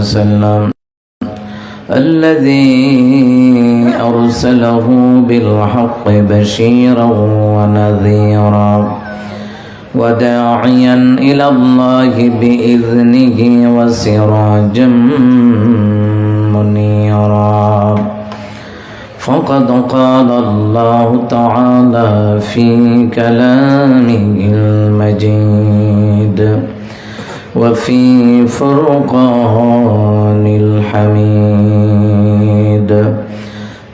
وسلم الذي أرسله بالحق بشيرا ونذيرا وداعيا إلى الله بإذنه وسراجا منيرا فقد قال الله تعالى في كلامه المجيد وفي فرقان الحميد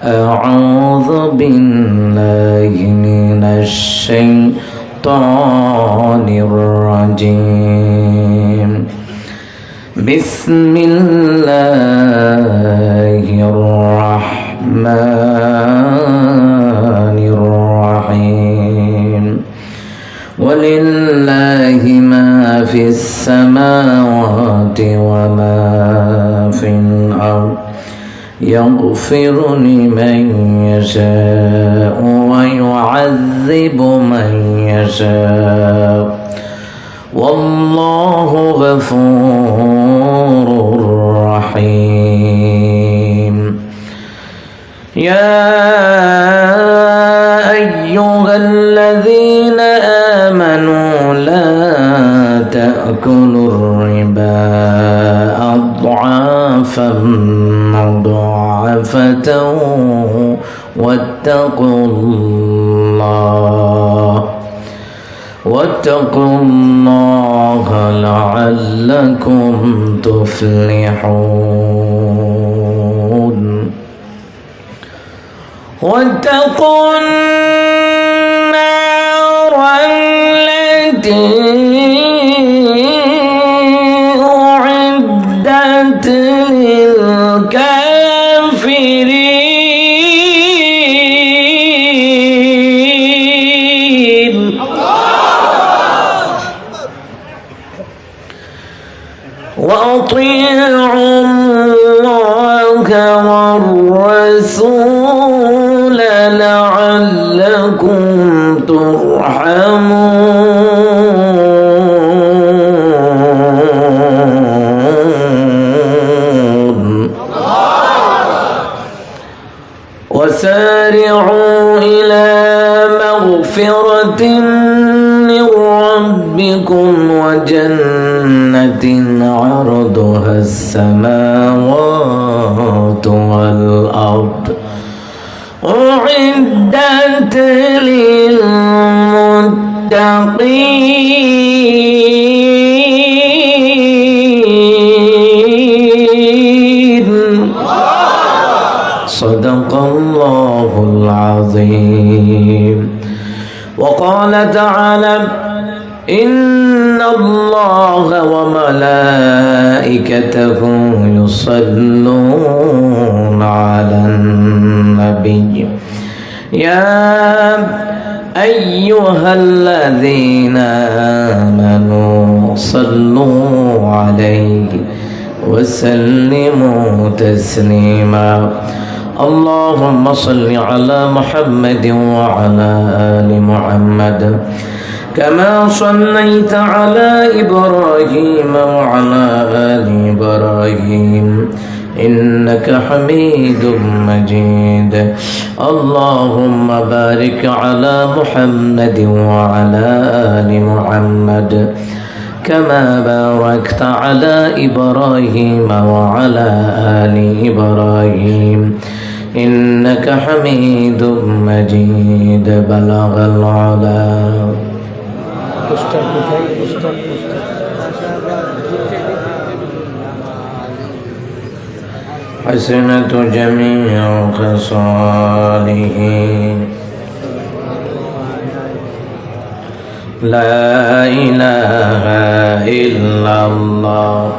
أعوذ بالله من الشيطان الرجيم بسم الله الرحمن الرحيم ولله ما في السماوات وما في الأرض يغفر لمن يشاء ويعذب من يشاء والله غفور رحيم يا أيها الذين آمنوا لا تأكلوا الربا أضعافا مضاعفة واتقوا الله لعلكم تفلحون واتقوا النار التي أعدت للكافرين وأطيعوا الله والرسول لعلكم ترحمون وسارعوا إلى مغفرة من ربكم وجنة عرضها السماوات والأرض أعدت للمتقين صدق الله العظيم وقال تعالى إن الله وملائكته يصلون على النبي يا أيها الذين آمنوا صلوا عليه وسلموا تسليما اللهم صل على محمد وعلى آل محمد كما صليت على إبراهيم وعلى آل إبراهيم إنك حميد مجيد اللهم بارك على محمد وعلى آل محمد كما باركت على إبراهيم وعلى آل إبراهيم إنك حميد مجيد بلغ العلا حسنة جميع خصاله لا إله إلا الله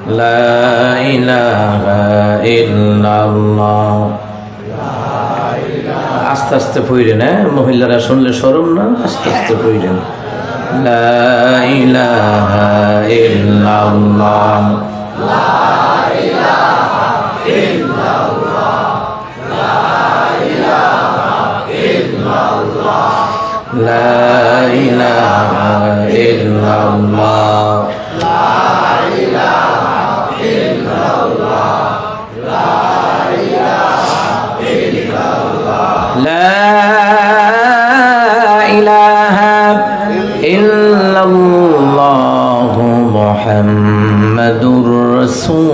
لا إله إلا الله আস্তে আস্তে পড়েন মহিলারা শুনলে শরম না আস্তে আস্তে পড়েন লা ইলাহা ইল্লাল্লাহ লা ইলাহা ইল্লাল্লাহ লা ইলাহা ইল্লাল্লাহ لا إله إلا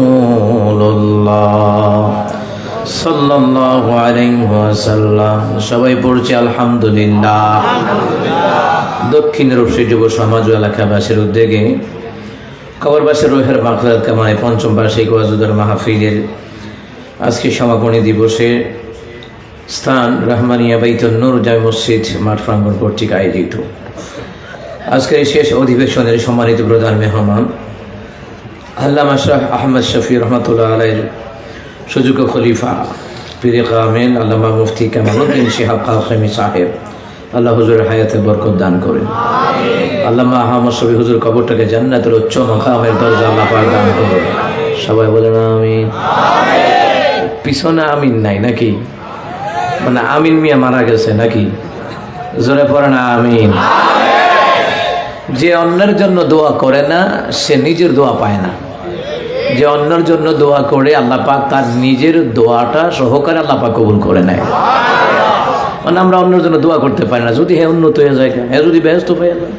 রাসূলুল্লাহ সাল্লাল্লাহু আলাইহি ওয়াসাল্লাম। সবাই পড়ছে আলহামদুলিল্লাহ। দক্ষিণ রূপসী যুব সমাজ ও এলাকাবাসীর উদ্যোগে কবরবাসীর রুহের মাগফিরাত কামনায় পঞ্চম বার্ষিক ওয়াজুদুর মাহফিলের আজকে সমাপনী দিবসে স্থান রহমানিয়া বাইতুন নূর জামে মসজিদ মাঠ প্রাঙ্গণ কর্তৃক আয়োজিত। আজকের এই শেষ অধিবেশনের সম্মানিত প্রধান মেহমান আল্লামা শাহ আহমদ শফি রহমতুল্লাহ আলাইহির সুযোগ্য খলিফা পীরে কামেল আল্লামা মুফতি কামালউদ্দিন শিহাব কাসেমি সাহেব, আল্লাহ হুজুরের হায়াতে বরকত দান করেন। আল্লামা আহমদ শফি হুজুর কবরটাকে জান্নাতের উচ্চ মাকামের দরজা আল্লাহ পাক দান করেন। সবাই বলেন আমিন। পিছনে আমিন নাই নাকি? মানে আমিন মিয়া মারা গেছে নাকি? জোরে পড়েন আমিন। যে অন্যের জন্য দোয়া করে না সে নিজের দোয়া পায় না। যে অন্যের জন্য দোয়া করে আল্লাহ পাক তার নিজের দোয়াটা সহকারে আল্লাহ পাক কবুল করে নেয়। মানে আমরা অন্যের জন্য দোয়া করতে পারি না। যদি উন্নত হয়ে যায়, যদি ব্যস্ত হয়ে যায়,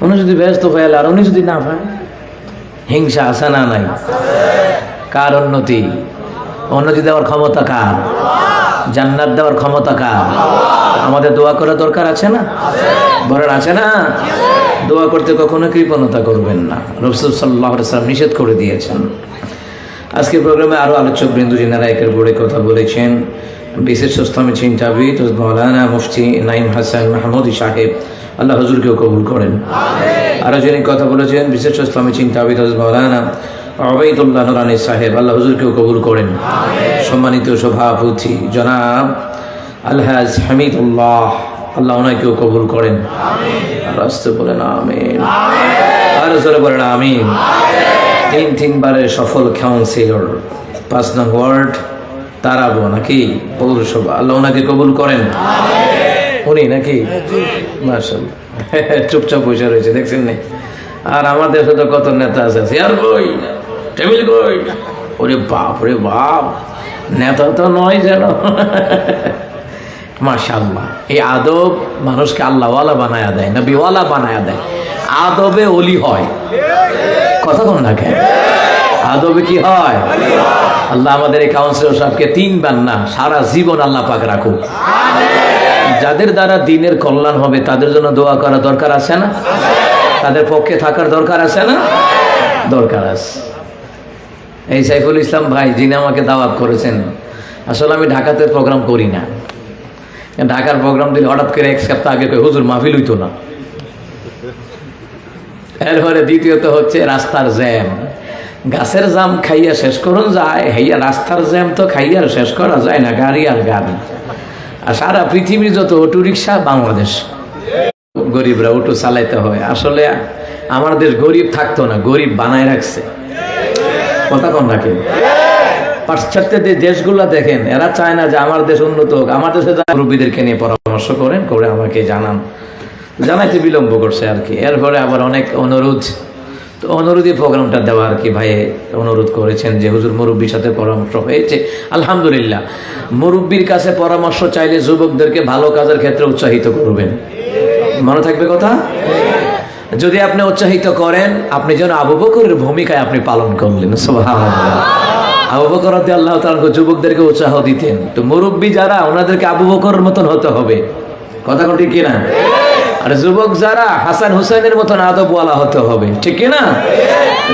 উনি যদি ব্যস্ত হয়ে গেল আর উনি যদি না পায়, হিংসা আছে না নাই? কার উন্নতি? উন্নতি দেওয়ার ক্ষমতা কার? জান্নাত দেওয়ার ক্ষমতা কার? আমাদের দোয়া করা দরকার আছে না? বলেন আছে না? দোয়া করতে কখনো কৃপণতা করবেন না, রাসূল সাল্লাল্লাহু আলাইহি ওয়াসাল্লাম নিষেধ করে দিয়েছেন। আজকের প্রোগ্রামে আরও আলোচক বৃন্দ যিনারা একের পরে কথা বলেছেন, বিশেষ ইসলামী চিন্তাবিদ মাওলানা মুফতি নাঈম হাসান মাহমুদী সাহেব, আল্লাহ হুজুরকেও কবুল করেন। আরও যিনি কথা বলেছেন বিশেষ ইসলামী চিন্তাবিদ মাওলানা ওবায়দুল্লাহ নুরানী সাহেব, আল্লাহ হুজুরকেও কবুল করেন। সম্মানিত সভাপতি জনাব আলহাজ হামিদুল্লাহ, আল্লাহ ওনাকেও কবুল করেন। রাস্তে বলেন আমিন। আর জোরে বলেন আমিন। তিনবারের সফল কাউন্সিলর, 5 নং ওয়ার্ড তারাবো নাকি পৌরসভা, আল্লাহ ওনাকে কবুল করেন। উনি নাকি মাশাআল্লাহ চুপচাপ বসে রয়েছে, দেখছেন না? আর আমাদের সাথে কত নেতা আছে, চেয়ার কই, টেবিল কই, ওরে বাপ রে বাপ, নেতা তো নয় যেন। মাশাআল্লাহ, এই আদব মানুষকে আল্লাহওয়ালা বানায়া দেয়, নবীওয়ালা বানায়া দেয়। আদবে ওলি হয়। কথা কোন না কেন? আদবে কি হয়? আল্লাহ আমাদের এই কাউন্সিলর সাহেবকে 3 বার না সারা জীবন আল্লাহ পাক রাখুক। যাদের দ্বারা দিনের কল্যাণ হবে তাদের জন্য দোয়া করা দরকার আছে না? তাদের পক্ষে থাকার দরকার আছে না? দরকার আছে। এই সাইফুল ইসলাম ভাই যিনি আমাকে দাওয়াত করেছেন, আসলে আমি ঢাকাতে প্রোগ্রাম করি না। ঢাকার প্রোগ্রাম দিলে হঠাৎ করে 1 সপ্তাহ আগে হুজুর মাহফিল হইতো না। এরপরে দ্বিতীয়ত হচ্ছে রাস্তার জ্যাম। গাছের জাম খাইয়া শেষ করুন যায়, হেইয়া রাস্তার জ্যাম তো খাইয়া শেষ করা যায় না, গাড়ি আর গাড়ি। আর সারা পৃথিবীর যত অটো রিক্সা বাংলাদেশ, গরিবরা অটো চালাইতে হয়। আসলে আমার দেশ গরিব থাকতো না, গরিব বানায় রাখছে। কথা কম রাখেন। পাশ্চাত্যের যে দেশগুলো দেখেন, এরা চায় না যে আমার দেশ উন্নত হোক। আমার দেশে মুরব্বীদেরকে নিয়ে পরামর্শ করেন, করে আমাকে জানান। জানাইতে বিলম্ব করছে আর কি। এরপরে আবার অনেক অনুরোধ, তো অনুরোধী প্রোগ্রামটা দেওয়া আর কি। ভাইয়ে অনুরোধ করেছেন যে হুজুর মুরব্বীর সাথে পরামর্শ হয়েছে, আলহামদুলিল্লাহ। মুরব্বীর কাছে পরামর্শ চাইলে যুবকদেরকে ভালো কাজের ক্ষেত্রে উৎসাহিত করবেন। মনে থাকবে কথা? যদি আপনি উৎসাহিত করেন, আপনি যেন আবু বকরের ভূমিকায় আপনি পালন করলেন। সুবহানাল্লাহ। আবু বকর রাদিয়াল্লাহু তাআলা যুবকদেরকে উৎসাহ দিতেন। তো মুরব্বী যারা, ওনাদেরকে আবু বকরের মতন হতে হবে। কথা কোন ঠিক কিনা? আর যুবক যারা হাসান হুসাইনের মতন আদবওয়ালা হতে হবে, ঠিক কিনা?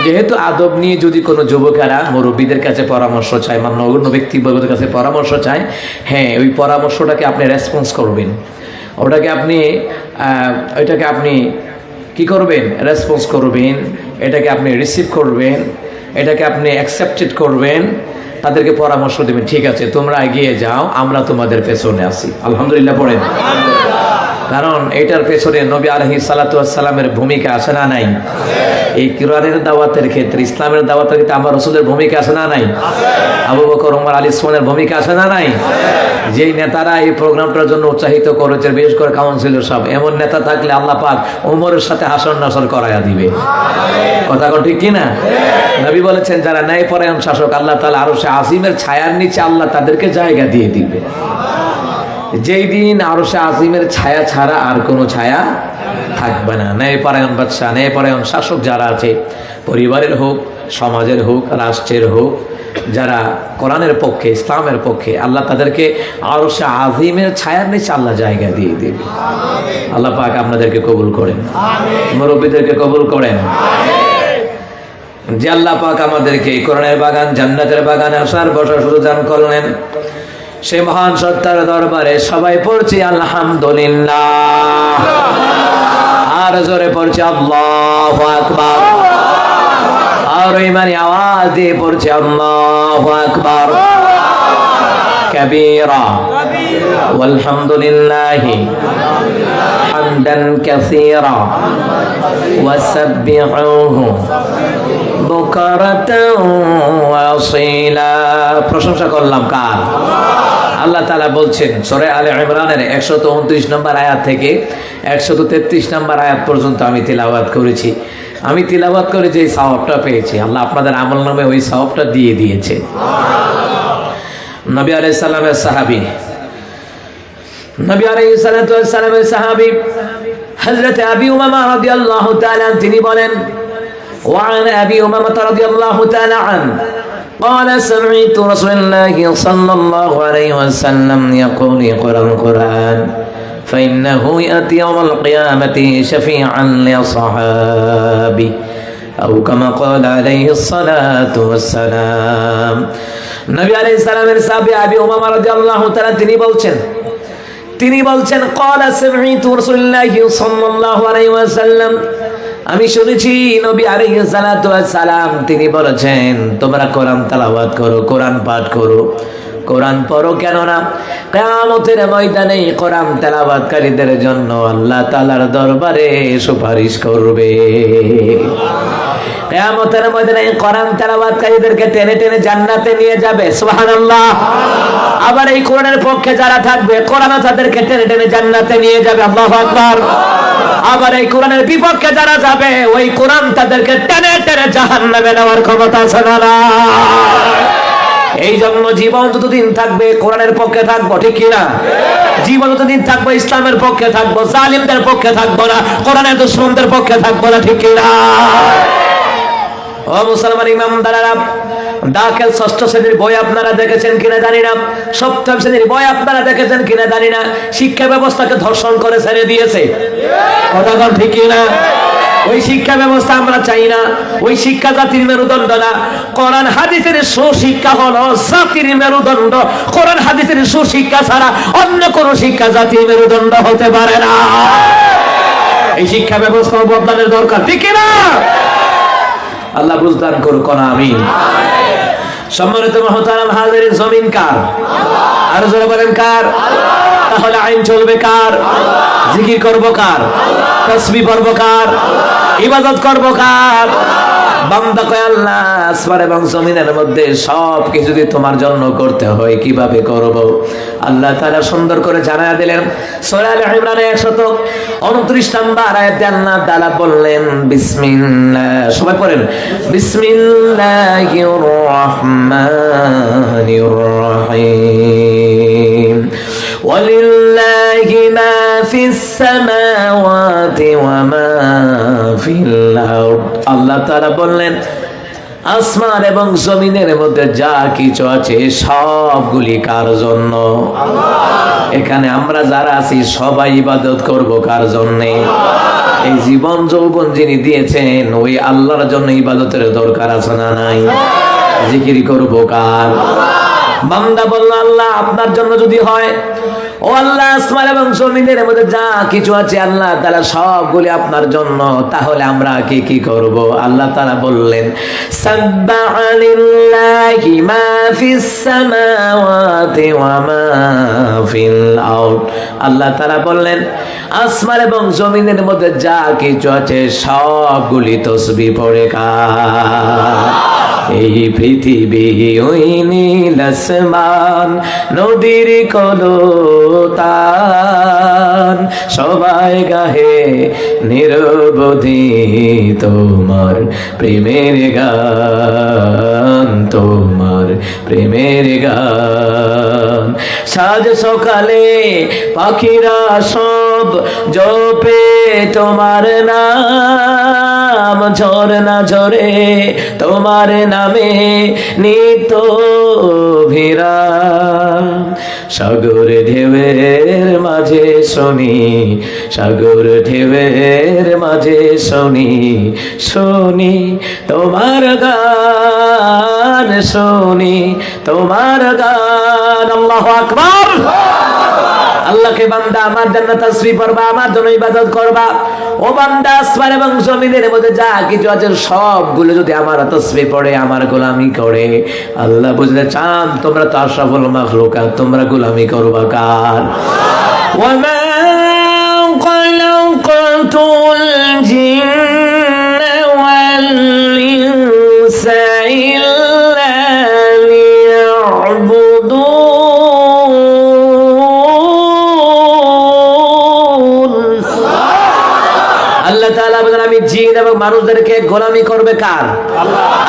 যেহেতু আদব নিয়ে যদি কোনো যুবকেরা মুরব্বীদের কাছে পরামর্শ চায়, মান্যগণ্য ব্যক্তিবর্গের কাছে পরামর্শ চায়, হ্যাঁ, ওই পরামর্শটাকে আপনি রেসপন্স করবেন। ওইটাকে আপনি কি করবেন? রেসপন্স করবেন। এটাকে আপনি রিসিভ করবেন, এটাকে আপনি অ্যাকসেপ্টেড করবেন। তাদেরকে পরামর্শ দেবেন, ঠিক আছে তোমরা এগিয়ে যাও, আমরা তোমাদের পেছনে আছি। আলহামদুলিল্লাহ পড়েন। কারণ এটার পেছনে নবী আলাইহিস সালাতু ওয়াস সালামের ভূমিকা আছে না নাই? এই কোরআনের দাওয়াতের ক্ষেত্রে, ইসলামের দাওয়াতের ক্ষেত্রে আমার রাসূলের ভূমিকা আছে না নাই? আবু বকর, ওমর, আলী, ওসমানের ভূমিকা আছে না নাই? যেই নেতারা এই প্রোগ্রামটার জন্য উৎসাহিত করেছে, বিশেষ করে কাউন্সিলর সব, এমন নেতা থাকলে আল্লাহ পাক ওমরের সাথে হাসর নাসর করাইয়া দিবে। কথা কোন ঠিক কিনা? নবী বলেছেন যারা ন্যায়পরায়ণ শাসক, আল্লাহ তাআলা আরশে আজিমের ছায়ার নিচে আল্লাহ তাদেরকে জায়গা দিয়ে দিবে। যেই দিন আরশে আজিমের ছায়া ছাড়া আর কোনো ছায়া থাকবে না। ন্যায়পরায়ণ বাদশা, ন্যায়পরায়ণ শাসক যারা আছে, পরিবারের হোক, সমাজের হোক, রাষ্ট্রের হোক, যারা কোরআনের পক্ষে, ইসলামের পক্ষে, আল্লাহ তাদেরকে আরশে আজিমের ছায়ার নিচে আল্লাহ জায়গা দিয়ে দিবে। আল্লাহ পাক আপনাদেরকে কবুল করেন, মুরব্বীদেরকে কবুল করেন। যে আল্লাহ পাক আমাদেরকে কোরআনের বাগান, জান্নাতের বাগানে আসার বসার সুযোগ দান করলেন, সেই মহান সত্তার দরবারে সবাই পড়ছি আলহামদুলিল্লাহ, আর জোরে পড়ছি আল্লাহু আকবার, আর ইমানি আওয়াজ দিয়ে পড়ছি আল্লাহু আকবার কাবীরা ওয়ালহামদুলিল্লাহি হামদান কাসীরা ওয়াসাব্বিহুহু বুকরাতাও ওয়া আসীলা। প্রশংসা করলাম কার? আল্লাহ তাআলা বলছেন সূরা আলে ইমরানের 129 নম্বর আয়াত থেকে 133 নম্বর আয়াত পর্যন্ত আমি তিলাওয়াত করেছি। আমি তিলাওয়াত করে যে সওয়াবটা পেয়েছি, আল্লাহ আপনাদের আমল নামে ওই সওয়াবটা দিয়ে দিয়েছে। নবী আলাইহিস সালামের সাহাবী, নবী আলাইহিস সালামের সাহাবী হযরত আবী উমামা রাদিয়াল্লাহু তাআলা তিনি বলেন, وعن أبي أمامة رضي الله تعالى عنه قال سمعت رسول الله صلى الله عليه وسلم يقول اقرأ القرآن فإنه يأتي يوم القيامة شفيعا لأصحابه أو كما قال عليه الصلاة والسلام। নবী আলাইহিস সালামের সাহাবী আবী উমামা রাদিয়াল্লাহু তাআলা তিনি বলছেন قال سمعت رسول الله صلى الله عليه وسلم, আমি শুনেছি নবী আলাইহিস সালাতু ওয়াস সালাম তিনি বলেছেন, তোমরা কোরআন তেলাওয়াত করো, কোরআন পাঠ করো, কোরআন পড়ো, কেননা কিয়ামতের ময়দানে কোরআন তেলাওয়াতকারীদের জন্য আল্লাহ তাআলার দরবারে সুপারিশ করবে। কিয়ামতের ময়দানে কোরআন তেলাওয়াতকারীদেরকে টেনে টেনে জান্নাতে নিয়ে যাবে, সুবহানাল্লাহ। আবার এই কোরআনের পক্ষে যারা থাকবে, কোরআনও তাদেরকে টেনে টেনে জান্নাতে নিয়ে যাবে, আল্লাহু আকবার। আবার এই কোরআনের বিপক্ষে যারা যাবে, ওই কোরআন তাদেরকে টেনে টেনে জাহান্নামে নেওয়ার ক্ষমতা আছে না? এই জন্য জীবন যতদিন থাকবে কোরআনের পক্ষে থাকবো, ঠিক কিনা? জীবন যতদিন থাকবো ইসলামের পক্ষে থাকবো, জালিমদের পক্ষে থাকবো না, কোরআনের দুশমনদের পক্ষে থাকবো না, ঠিক কিনা? ও মুসলমান ইমামদারেরা, দাখিল ষষ্ঠ শ্রেণীর বই আপনারা দেখেছেন কিনা জানি না, সপ্তম শ্রেণীর বই আপনারা দেখেছেন কিনা জানি না, শিক্ষা ব্যবস্থাকে ধর্ষণ করে ছেড়ে দিয়েছে, কথা বল ঠিক কিনা? ওই শিক্ষা ব্যবস্থা আমরা চাই না, ওই শিক্ষা জাতির মেরুদণ্ড না। কোরআন হাদিসের সুশিক্ষা হলো জাতির মেরুদণ্ড। কোরআন হাদিসের সুশিক্ষা ছাড়া অন্য কোন শিক্ষা জাতির মেরুদণ্ড হতে পারে না। এই শিক্ষা ব্যবস্থা বদলানোর দরকার, ঠিক কিনা? আল্লাহ বুঝদান করুক, আমিন। সম্মানিত মুহতারাম হাজিরিন, জমিন কার? আর জোরে বলেন কার? তাহলে আইন চলবে কার? জিকির করব কার? তাসবিহ পড়ব কার? ইবাদত করব কার? বান্দা কয় আল্লাহ আসমান এবং জমিনের মধ্যে সব কিছু যদি তোমার জন্য করতে হয় কিভাবে করব? আল্লাহ তাআলা সুন্দর করে জানায়া দিলেন সূরা আলে ইমরানের 129 নম্বর আয়াতে আল্লাহ তাআলা বললেন, বিসমিল্লাহ, সবাই পড়েন, বিসমিল্লাহির রহমানির রহিম, ওয়ালিল্লাহি মা ফিস সামাওয়াতি ওয়া মা ফিল আরদ। আল্লাহ তাআলা বললেন আসমান এবং জমিনের মধ্যে যা কিছু আছে সবগুলি কার জন্য? এখানে আমরা যারা আছি সবাই ইবাদত করব কার জন্য? এই জীবন যৌবন যিনি দিয়েছেন ওই আল্লাহর জন্য ইবাদতের দরকার আছে না নাই? জিকির করব কার? বান্দা বলল আল্লাহ আপনার জন্য যদি হয়, ও আল্লাহ আসমান এবং জমিনের মধ্যে যা কিছু আছে আল্লাহ তাআলা সবগুলি আপনার জন্য, তাহলে আমরা কি করব? আল্লাহ তাআলা বললেন সাব্বাহা লিল্লাহি মা ফিস সামাওয়াতি ওয়া মা ফিল আরদ। আল্লাহ তাআলা বললেন আসমান এবং জমিনের মধ্যে যা কিছু আছে সবগুলি তাসবিহ পড়ে কার? এই পৃথিবী ওই নীল আসমান নদীর কলতান সবাই গাহে নিরবধি তোমার প্রেমের গান, তোমার প্রেমের গান। সাজ সকালে পাখিরা রব জপে তোমার নাম, ঝরনা ঝরে তোমার নামে নিত্য ভিড়াম। সাগর ঢেউয়ের মাঝে শুনি, সাগর ঢেউয়ের মাঝে শুনি, শুনি তোমার গান, শুনি তোমার গান। আল্লাহু আকবার। আল্লাহকে বান্দা আমার জন্য তাসবিহ পড়বা, আমার জন্য ইবাদত করবা। ও বান্দা আসমান এবং জমিনের মধ্যে যা কিছু আছে সবগুলো যদি আমার তাসবিহ পড়ে, আমার গোলামি করে, আল্লাহ বুঝতে চান তোমরা তো আশরাফুল মাখলুকাত, তোমরা গোলামি করবা কার? ওয়ামা খালাকাতুল জিন্না ওয়াল ইনসা ইল্লা লিয়াবুদুন। আল্লাহ তাআলা বলেন আমি জিন এবং মানুষদেরকে গোলামি করবে কার?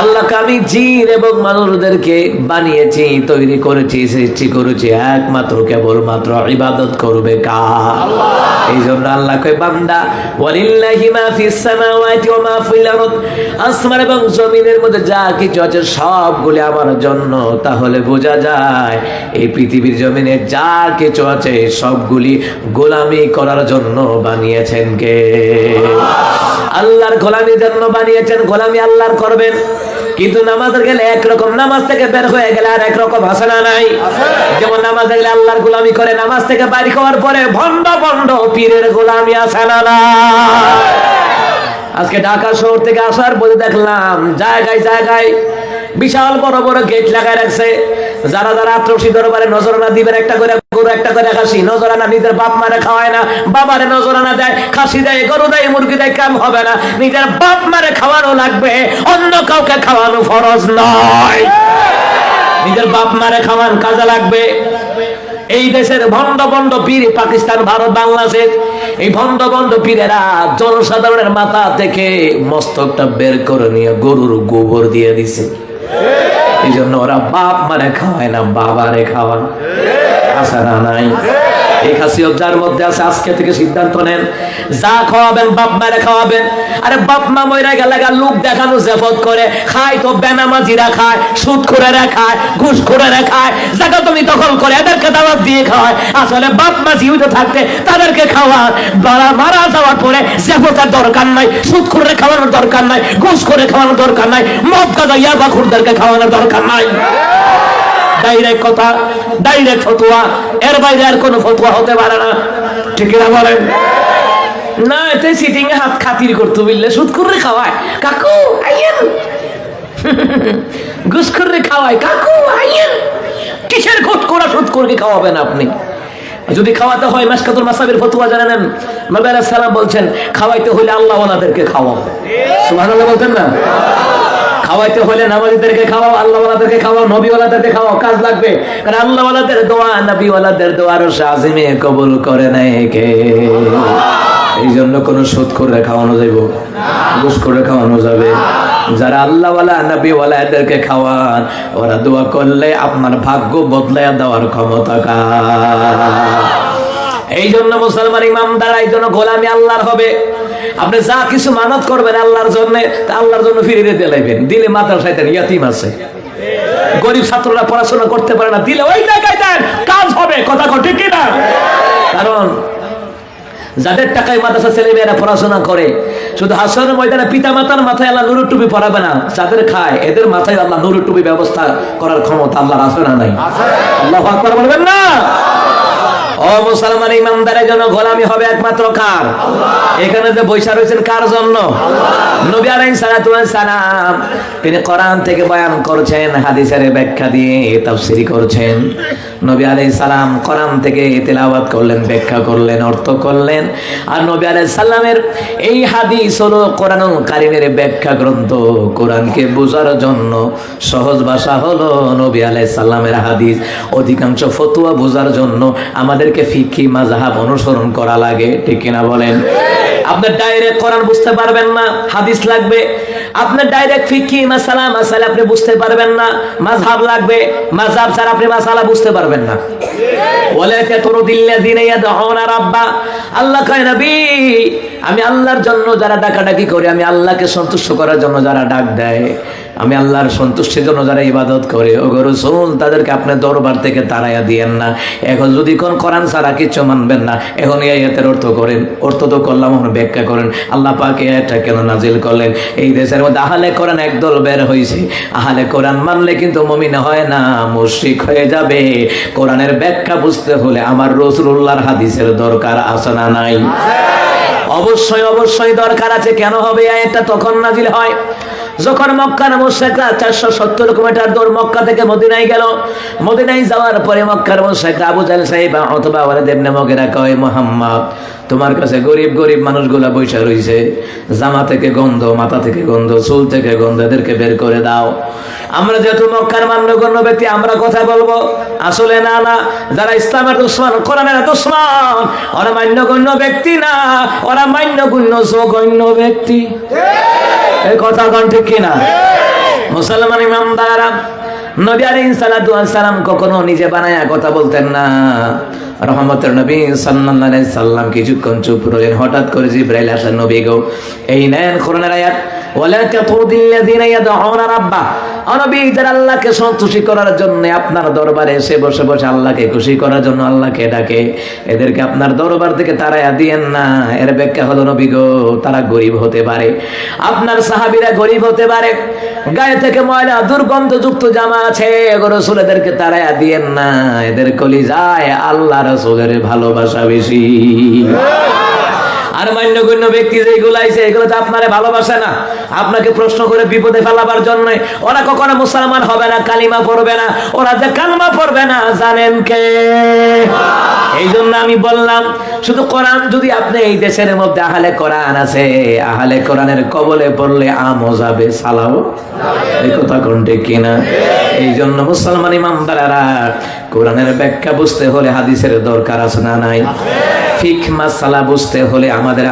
আল্লাহকে আমি জিন এবং মানুষদেরকে বানিয়েছি, তৈরি করেছি, সৃষ্টি করেছি একমাত্র কেবলমাত্র ইবাদত করবে কার? এই জন্য আল্লাহ কয় বান্দা ওয়ালিল্লাহি মা ফিস সামাওয়াতি ওয়া মা ফিল আরদ, আসমান এবং জমিনের মধ্যে যা কিছু আছে সবগুলো আমার জন্য। তাহলে বোঝা যায় এই পৃথিবীর জমিনে যা কিছু আছে সবগুলি গোলামি করার জন্য বানিয়েছেন কে? আল্লাহর গোলামির জন্য বানিয়েছেন, গোলামি আল্লাহর করবেন। কিন্তু নামাজের গেলে একরকম, নামাজ থেকে বের হয়ে গেলে আর একরকম আছে না নাই? যেমন নামাজে গেলে আল্লাহর গোলামি করে, নামাজ থেকে বাড়ি হওয়ার পরে ভণ্ড ভণ্ড পীরের গোলামি আছে না না? আজকে ঢাকা শহর থেকে আসার পরে দেখলাম জায়গায় জায়গায় বিশাল বড় বড় গেট লাগায় রাখছে। যারা যারা আত্মসী দরবারে নজরানা দিবেন, একটা করে গরু, একটা করে খাসি। নজরানা নিজের বাপ মারে খাওয়ায় না, বাবারে নজরানা দেয়, খাসি দেয়, গরু দেয়, মুরগি দেয়, কাম হবে না। নিজের বাপ মারে খাওয়ানো লাগবে, অন্য কাউকে খাওয়ানো ফরজ নয়। নিজের বাপ মারে খাওয়ান, কাজে লাগবে। এই দেশের ভণ্ড ভণ্ড পীর, পাকিস্তান, ভারত, বাংলাদেশ, এই ভণ্ড ভণ্ড পীরেরা জনসাধারণের মাথা থেকে মস্তকটা বের করে নিয়ে গরুর গোবর দিয়ে দিছে। এই জন্য ওরা বাপ মারে খাওয়ায় না, বাবারে খাওয়ান। আছে না নাই? এই খাসিয়ত যার মধ্যে আছে আজকে থেকে সিদ্ধান্ত নেন, যা খাওয়াবেন বাপ মারে খাওয়াবেন। আরে বাপ মা মইরা গেলে লোক দেখানো জেফত করে খায়, তো বেনামাজিরা খায়, সুদ করে খায়, ঘুষ করে খায়, জায়গা তুমি দখল করে এদেরকে দাওয়াত দিয়ে খাওয়ায়। আসলে বাপ মা জীবিত থাকতে তাদেরকে খাওয়ান, মারা যাওয়ার পরে জেফতের দরকার নাই, সুদ করে খাওয়ানোর দরকার নাই, ঘুষ করে খাওয়ানোর দরকার নাই, মদ গাঁজা ইয়াবা খুরদেরকে খাওয়ানোর দরকার নাই। ডাইরেক্ট কথা, ডাইরেক্ট ফতোয়া, এর বাইরে আর কোনো ফতোয়া হতে পারে না। ঠিক না বলেন? না এতে সিটিং এ হাত খাতির করতে বললে সুদ করে খাওয়ায় কাকু আইয়েন, ঘুষ করে খাওয়ায় কাকু আইয়েন। কিসের ঘুষ করা সুদ করে খাওয়াবেন আপনি? যদি খাওয়াতে হয় মাসকাতুল মাসাবির ফতোয়া জানেন, নবী আলাইহিস সালাম বলছেন খাওয়াইতে হলে আল্লাহ ওয়ালাদেরকে খাওয়াও। সুবহানাল্লাহ বলতেন না? খাওয়াইতে হলে নামাজীদেরকে খাওয়াও, আল্লাহ ওয়ালাদেরকে খাওয়াও, নবী ওয়ালাদেরকে খাওয়াও, কাজ লাগবে। কারণ আল্লাহ ওয়ালাদের দোয়া নবী ওয়ালাদের দোয়ার আযিমে কবুল করে নেয় কে? এই জন্য কোন সুদ করে খাওয়ানো যাবে, ঘুষ করে খাওয়ানো যাবে। যারা আল্লাহ ওয়ালা নবী ওয়ালা এদেরকে খাওয়ান, ওরা দোয়া করলে আপনার ভাগ্য বদলায়া দেওয়ার ক্ষমতা কার? এই জন্য মুসলমান ইমামদার এই জন্য গোলামি আল্লাহর হবে। আপনি যা কিছু মানত করবেন আল্লাহর জন্য, তা আল্লাহর জন্য ফিরিয়ে দিলেন। দিলে মাদ্রাসায় দেন, ইয়াতিম আছে, গরিব ছাত্ররা পড়াশোনা করতে পারে না, দিলে ওই জায়গায় দেন, কাজ হবে। কথা ঠিক না? কারণ যাদের টাকায় মাদ্রাসা ছেলেমেয়েরা পড়াশোনা করে, শুধু হাসরের ময়দানে পিতা মাতার মাথায় আল্লাহ নুরুর টুপি পরাবে না, যাদের খায় এদের মাথায় আল্লাহ নুরুর টুপি ব্যবস্থা করার ক্ষমতা আল্লাহর আছে না নাই? আল্লাহু আকবার বলবেন না? ও মুসলমান ইমানদারের জন্য গোলামি হবে একমাত্র কার? এখানে যে বৈশা রয়েছেন কার জন্য? নবী আলাইহিস সালাতু ওয়াস সালাম তিনি কোরআন থেকে বয়ান করছেন, হাদিসের ব্যাখ্যা দিয়ে তাফসীর করছেন। নবী আলাইহিস সালাম কোরআন থেকে তেলাওয়াত করলেন, ব্যাখ্যা করলেন, অর্থ করলেন। আর নবী আলাইহিস সালামের এই হাদিস হলো কোরআনুল কারীমের ব্যাখ্যা গ্রন্থ। কোরআনকে বোঝার জন্য সহজ ভাষা হলো নবী আলাইহিস সালামের হাদিস। অধিকাংশ ফতোয়া বোঝার জন্য আমাদেরকে ফিকহি মাযহাব অনুসরণ করা লাগে। ঠিক কিনা বলেন? আপনি ডাইরেক্ট কোরআন বুঝতে পারবেন না, হাদিস লাগবে। আপনি ডাইরেক্ট ফিকহি মাসালা আপনি বুঝতে পারবেন না, মাযহাব লাগবে। মাযহাব ছাড়া আপনি মাসালা বুঝতে পারবেন না। ওয়ালা তাতরুদিল্লাযিনা ইয়াদউনা রাব্বা, আল্লাহ কয় নবী আমি আল্লাহর জন্য যারা ডাকাডাকি করে, আমি আল্লাহকে সন্তুষ্ট করার জন্য যারা ডাক দেয়, আমি আল্লাহর সন্তুষ্টির জন্য যারা ইবাদত করে, ও গো রাসূল তাদেরকে আপনি দরবার থেকে তাড়াইয়া দিয়েন না। এখন যদি কোন কোরআন ছাড়া কিছু মানবেন না, এখন এই আয়াতের অর্থ করেন, অর্থ তো করলাম, এখন ব্যাখ্যা করেন আল্লাহ পাক এই আয়াতটা কেন নাজিল করলেন। এই দেশের মধ্যে আহলে কোরআন একদল বের হয়েছে, আহলে কোরআন মানলে কিন্তু মুমিন হয় না, মুশরিক হয়ে যাবে। কোরআনের ব্যাখ্যা বুঝতে হলে আমার রাসূলুল্লাহর হাদিসের দরকার আছে না নাই? অবশ্যই অবশ্যই দরকার আছে। কেন হবে? আয়াতটা তখন নাজিল হয় যখন মক্কার মুশরিকরা 470 কিলোমিটার দূর মক্কা থেকে মদিনায় গেল। মদিনায় যাওয়ার পরে মক্কার মুশরিকরা আবু জাহেল সাহেব অথবা ওয়ালিদ ইবনে মুগীরা কয়, মুহাম্মদ তোমার কাছে গরিব গরিব মানুষগুলা বৈশা রইছে, জামা থেকে গন্ধ, মাথা থেকে গন্ধ, চুল থেকে গন্ধ, এদেরকে বের করে দাও। আমরা যেহেতু মক্কার মান্যগণ্য ব্যক্তি আমরা কথা বলবো। আসলে না না, যারা ইসলামের দুশমন, কোরআনের দুশমন, ওরা মান্যগণ্য ব্যক্তি না, ওরা মান্যগণ্য জঘন্য ব্যক্তি। এই কথা কোন ঠিক কিনা? মুসলমান ইমামদাররা নবী আলাইহিস সালাতু ওয়াস সালাম কখনো নিজে বানায়া কথা বলতেন না। রহমতের নবী সাল্লাল্লাহু আলাইহি সাল্লাম কিছুক্ষণ চুপ রইলেন। হঠাৎ করে জিবরাইল আসেন, নবী গো এই নেন কোরআনের আয়াত, ওয়ালা তাতুদিল্লাযিনা ইয়াদউনা রাব্বা, নবী যারা আল্লাহকে সন্তুষ্ট করার জন্য আপনার দরবারে এসে বসে বসে আল্লাহকে খুশি করার জন্য আল্লাহকে ডাকে, এদেরকে আপনার দরবার থেকে তাড়াইয়া দিয়েন না। এর ব্যাখ্যা হলো নবী গো তারা গরিব হতে পারে, আপনার সাহাবীরা গরিব হতে পারে, গায়ে থেকে ময়লা দুর্গন্ধযুক্ত জামা আছে, রাসূল এদেরকে তাড়াইয়া দিয়েন না। এদের কলিজায় আল্লাহ রাসূলের ভালোবাসা বেশি। আর মান্যগণ্য ব্যক্তি যেগুলো আছে এগুলো তো আপনারে ভালোবাসে না, আপনাকে প্রশ্ন করে বিপদে ফেলাবার জন্য। ওরা কখনো মুসলমান হবে না, কালিমা পড়বে না। ওরা যে কালিমা পড়বে না জানেন কে? এই জন্য আমি বললাম শুধু কোরআন যদি আপনি এই দেশের মধ্যে আহলে কোরআন আছে, আহলে কোরআনের কবলে পড়লে আমও যাবে, সালাও। এই কথা কোনটা কিনা? এই জন্য মুসলমান ইমামদাররা কোরআনের ব্যাখ্যা বুঝতে হলে হাদিসের দরকার আছে না নাই? ফিক মাসালা বুঝতে হলে আমাদের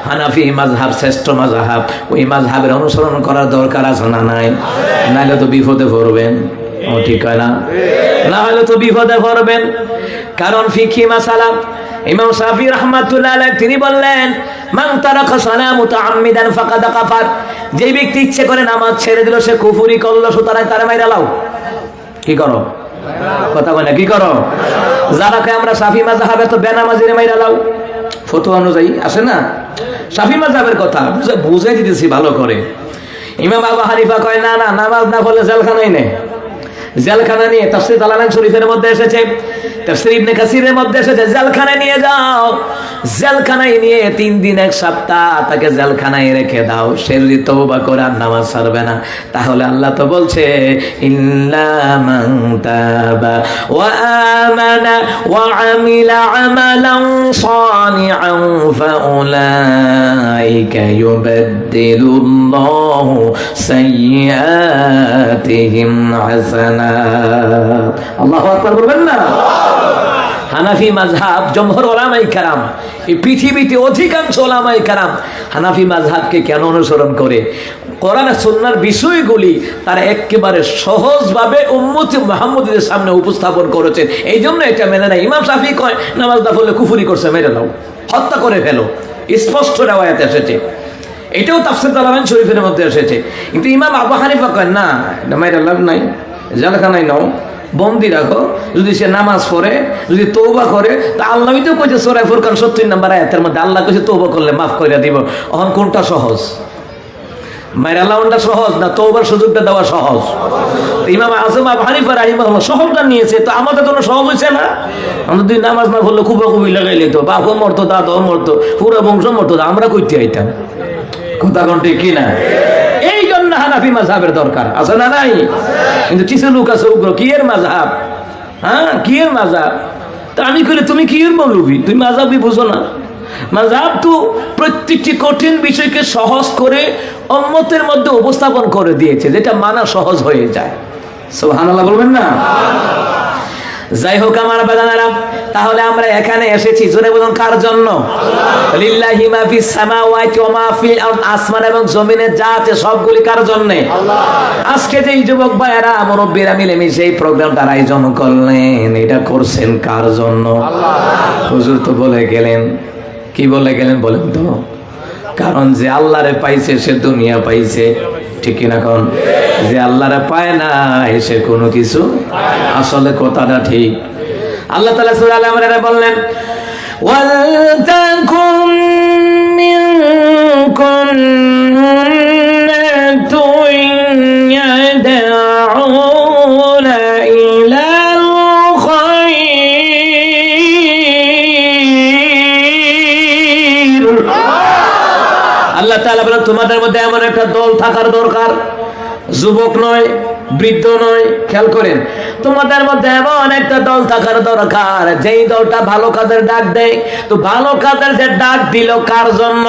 হানাফি মাযহাব শ্রেষ্ঠ মাযহাব, ওই মাযহাবের অনুসরণ করার দরকার আছে না নাই? নাহলে তো বিপদে পড়বেন। ও ঠিক হয় না? না হলে তো বিপদে পড়বেন। কারণ ফিকহি মাসালা ইমাম শাফি রাহমাতুল্লাহ আলাইহি তিনি বললেন, মান তারাকা সালাত মুতাআম্মিদান ফাকাদ কাফার, যে ব্যক্তি ইচ্ছে করে নামাজ ছেড়ে দিল সে কুফরি করলো, সুতরাং তারে মাইরা লাও। কি করো? কথা বলে কি করো? যারা কে আমরা শাফি মাযহাবে তো বেনামাজিরে মাইরা লাও, ফতোয়া অনুযায়ী আসে না শাফি মাযহাবের কথা বুঝাই দিতেছি ভালো করে। ইমাম আবু হানিফা কয় না না, নামাজ না পড়লে জেলখানায় নেই। জেলখানা নিয়ে তাফসীর দালালাইন শরীফের মধ্যে এসেছে, তাফসীর ইবনে কাসিরের মধ্যে এসেছে, জেলখানায় নিয়ে যাও। জেলখানায় নিয়ে 3 দিন 1 সপ্তাহ তাকে জেলখানায় রেখে দাও। সে যদি তওবা করে আর নামাজ ছাড়বে না, তাহলে আল্লাহ তো বলছে ইল্লা মান তাবা ওয়া আমানা ওয়া আমিলা আমালান সালিহান ফাউলাইকা ইউবাদদিলুল্লাহু সাইয়্যাতিহিম হাসানাত। আল্লাহু আকবার বলবেন না? হানাফি মাযহাব জমহুর উলামায়ে কেরাম, এই পৃথিবীতে অধিকাংশ উলামায়ে কেরাম হানাফি মাযহাবকে কেন অনুসরণ করে? কোরআন আর সুন্নাহর বিষয়গুলি তারা একেবারে সহজভাবে উম্মতে মুহাম্মদীদের সামনে উপস্থাপন করেছেন, এই জন্য এটা মেনে নেয়। ইমাম শাফি কয় নামাজ না পড়লে কুফরি করছে, মেরে নাও, হত্যা করে ফেলো, স্পষ্ট রিওয়ায়াত এসেছে। এটাও তাফসীর দালালাইন শরীফের মধ্যে এসেছে। কিন্তু ইমাম আবু হানিফা কয় না, এটা মেরে লাভ নাই, জেলখানায় নাও, বন্দি রাখো। যদি সে নামাজ পড়ে, যদি তওবা করে, তা আল্লাহ তো কইছে সূরা ফুরকান 70 নম্বর আয়াতের মধ্যে আল্লাহ কইছে তওবা করলে মাফ করে দিব। এখন কোনটা সহজ? মাইরা লাউনটা সহজ না তওবার সুযোগটা দেওয়া সহজ? ইমাম আযম আবু হানিফা রাহিমাহুল্লাহ সহজটা নিয়েছে, তো আমাদের জন্য সহজ হইছে না? আমরা দুই নামাজ না পড়লে কুবাকুবি লাগাইলে তো বাপও মরতো, দাদাও মরতো, পুরো বংশ মরতো, আমরা কইতে আইতাম। কথা কোন ঠিক কিনা? এই জন্য হানাফি মাযহাবের দরকার আছে না নাই? কিন্তু কিছু লোক আছে উগ্র, কি এর মাযহাব? হ্যাঁ, কি এর মাযহাব? তা আমি কইলে তুমি কি এর মৌলবি? তুমি মাযহাবই বুঝো না। মাযহাব তো প্রত্যেকটি কঠিন বিষয়কে সহজ করে উম্মতের মধ্যে উপস্থাপন করে দিয়েছে, যেটা মানা সহজ হয়ে যায়। সুবহানাল্লাহ বলবেন না? যাই হোক আমার বাজানেরা, তাহলে আমরা এখানে এসেছি জোরে বলুন কার জন্য? লিল্লাহি মা ফিস সামাওয়াতি ওয়া মা ফিল আরদ, আসমান এবং জমিনে যা আছে সবগুলি কার জন্য? আজকে যে যুবক ভাইয়েরা মুরব্বীরা মিলেমিশে এই প্রোগ্রামটার আয়োজন করলেন, এটা করছেন কার জন্য? হুজুর তো বলে গেলেন, কি বলে গেলেন বলেন তো? কারণ যে আল্লাহরে পাইছে সে দুনিয়া পাইছে, ঠিক কিনা? কোন যে আল্লাহরে পায় না সে কোনো কিছু, আসলে কথাটা ঠিক। আল্লাহ তাআলা সূরা আল ইমরানে বললেন, ওয়ালতাকুম মিনকুম উম্মাতুন ইয়াদউনা ইলাল খায়র। আল্লাহ তাআলা বলেন তোমাদের মধ্যে এমন একটা দল থাকার দরকার, যুবক নয়, বৃদ্ধ নয়, খেয়াল করেন, তোমাদের মধ্যে এমন একটা দল থাকার দরকার যেই দলটা ভালো কাজের ডাক দেয়। তো ভালো কাজের যে ডাক দিল কার জন্য?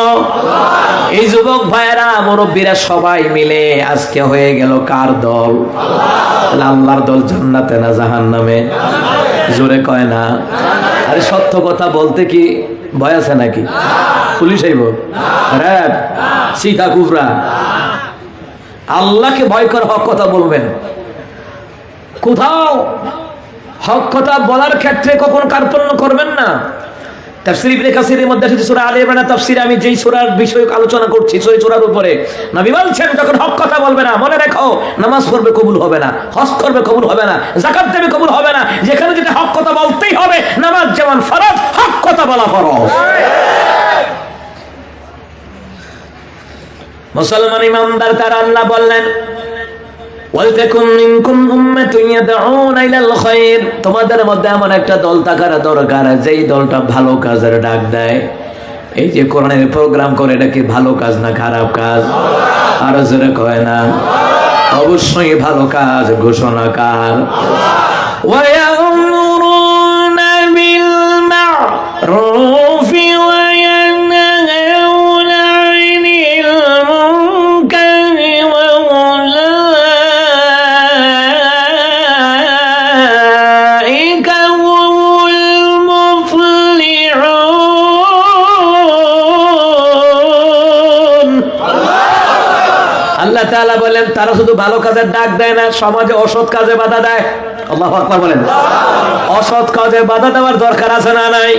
এই যুবক ভাইয়েরা মুরব্বীরা সবাই মিলে আজকে হয়ে গেল কার দল? আল্লাহর দল। জান্নাতে না জাহান্নামে? জোরে কয় না। আরে সত্য কথা বলতে কি ভয় আছে নাকি? পুলিশ আইব, র‍্যাব, শিখা কুফরা? আল্লাহকে ভয় করে হক কথা বলবেন। কোথাও হক কথা বলার ক্ষেত্রে কখনো কার্পণ্য করবেন না। তাফসীর ইবনে কাসিরের মধ্যে আছে সূরা আলে ইমরানের তাফসীরে, আমি যেই সূরার বিষয়ে আলোচনা করছি সেই সূরার উপরে নবী বলছেন যখন হক কথা বলবে না, মনে রাখো নামাজ পড়বে কবুল হবে না, হজ করবে কবুল হবে না, যাকাত দেবে কবুল হবে না। যেখানে যেটা হক কথা বলতেই হবে, নামাজ যেমন ফরজ, হক কথা বলা ফরজ। মুসলমান ইমানদার তারা আল্লাহ বললেন, ওয়ালতাকুম মিনকুম উম্মাতুন ইয়াদউনা ইলাল খায়র, তোমাদের মধ্যে এমন একটা দল থাকার দরকার যেই দলটা ভালো কাজের ডাক দেয়। এই যে কোরআনের প্রোগ্রাম করে, এটা কি ভালো কাজ না খারাপ কাজ? আর জোরে কয় না? অবশ্যই ভালো কাজ। ঘোষণাকার ওয়া ইয়ামুরুনা বিল মা'রুফি ওয়া আল্লাহ তাআলা বলেন তারা শুধু ভালো কাজের ডাক দেয় না, সমাজে অসৎ কাজে বাধা দেয়। আল্লাহু আকবার বলেন। অসৎ কাজে বাধা দেওয়ার দরকার আছে না নাই?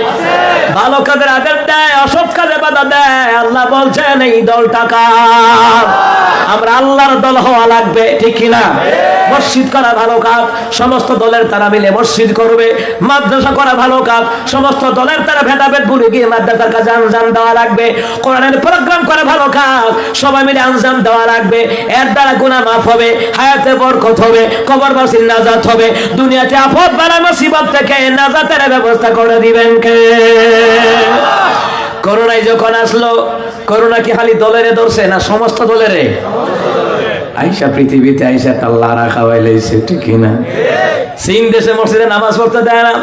ভালো কাজের আদেশ দেয়, অসৎ কাজে বাধা দেয়। আল্লাহ বলছেন এই দলটা কার? আমরা আল্লাহর দল হওয়া লাগবে, ঠিক কি না? মসজিদ করা ভালো কাজ, সমস্ত দলের তারা মিলে মসজিদ করবে। মাদ্রাসা করা ভালো কাজ, সমস্ত দলের তারা ভেদাভেদ ভুলে গিয়ে মাদ্রাসার কাজে আঞ্জাম দেওয়া লাগবে। কোরআনের প্রোগ্রাম করে ভালো কাজ, সবাই মিলে আঞ্জাম দেওয়া লাগবে। এর দ্বারা গুনাহ মাফ হবে, হায়াতে বরকত হবে, কবরবাসীর নাজাত হবে, দুনিয়াতে আপদ বালা মুসিবত থেকে নাজাতের ব্যবস্থা করে দিবেন কে? করোনা যখন আসলো, করোনা কি খালি দলেরে ধরছে না সমস্ত দলেরে? আইসা পৃথিবীতে আইসা আল্লাহ রাখা হইলেছে, ঠিক না? চীন দেশে মসজিদে নামাজ পড়তে দেয় না।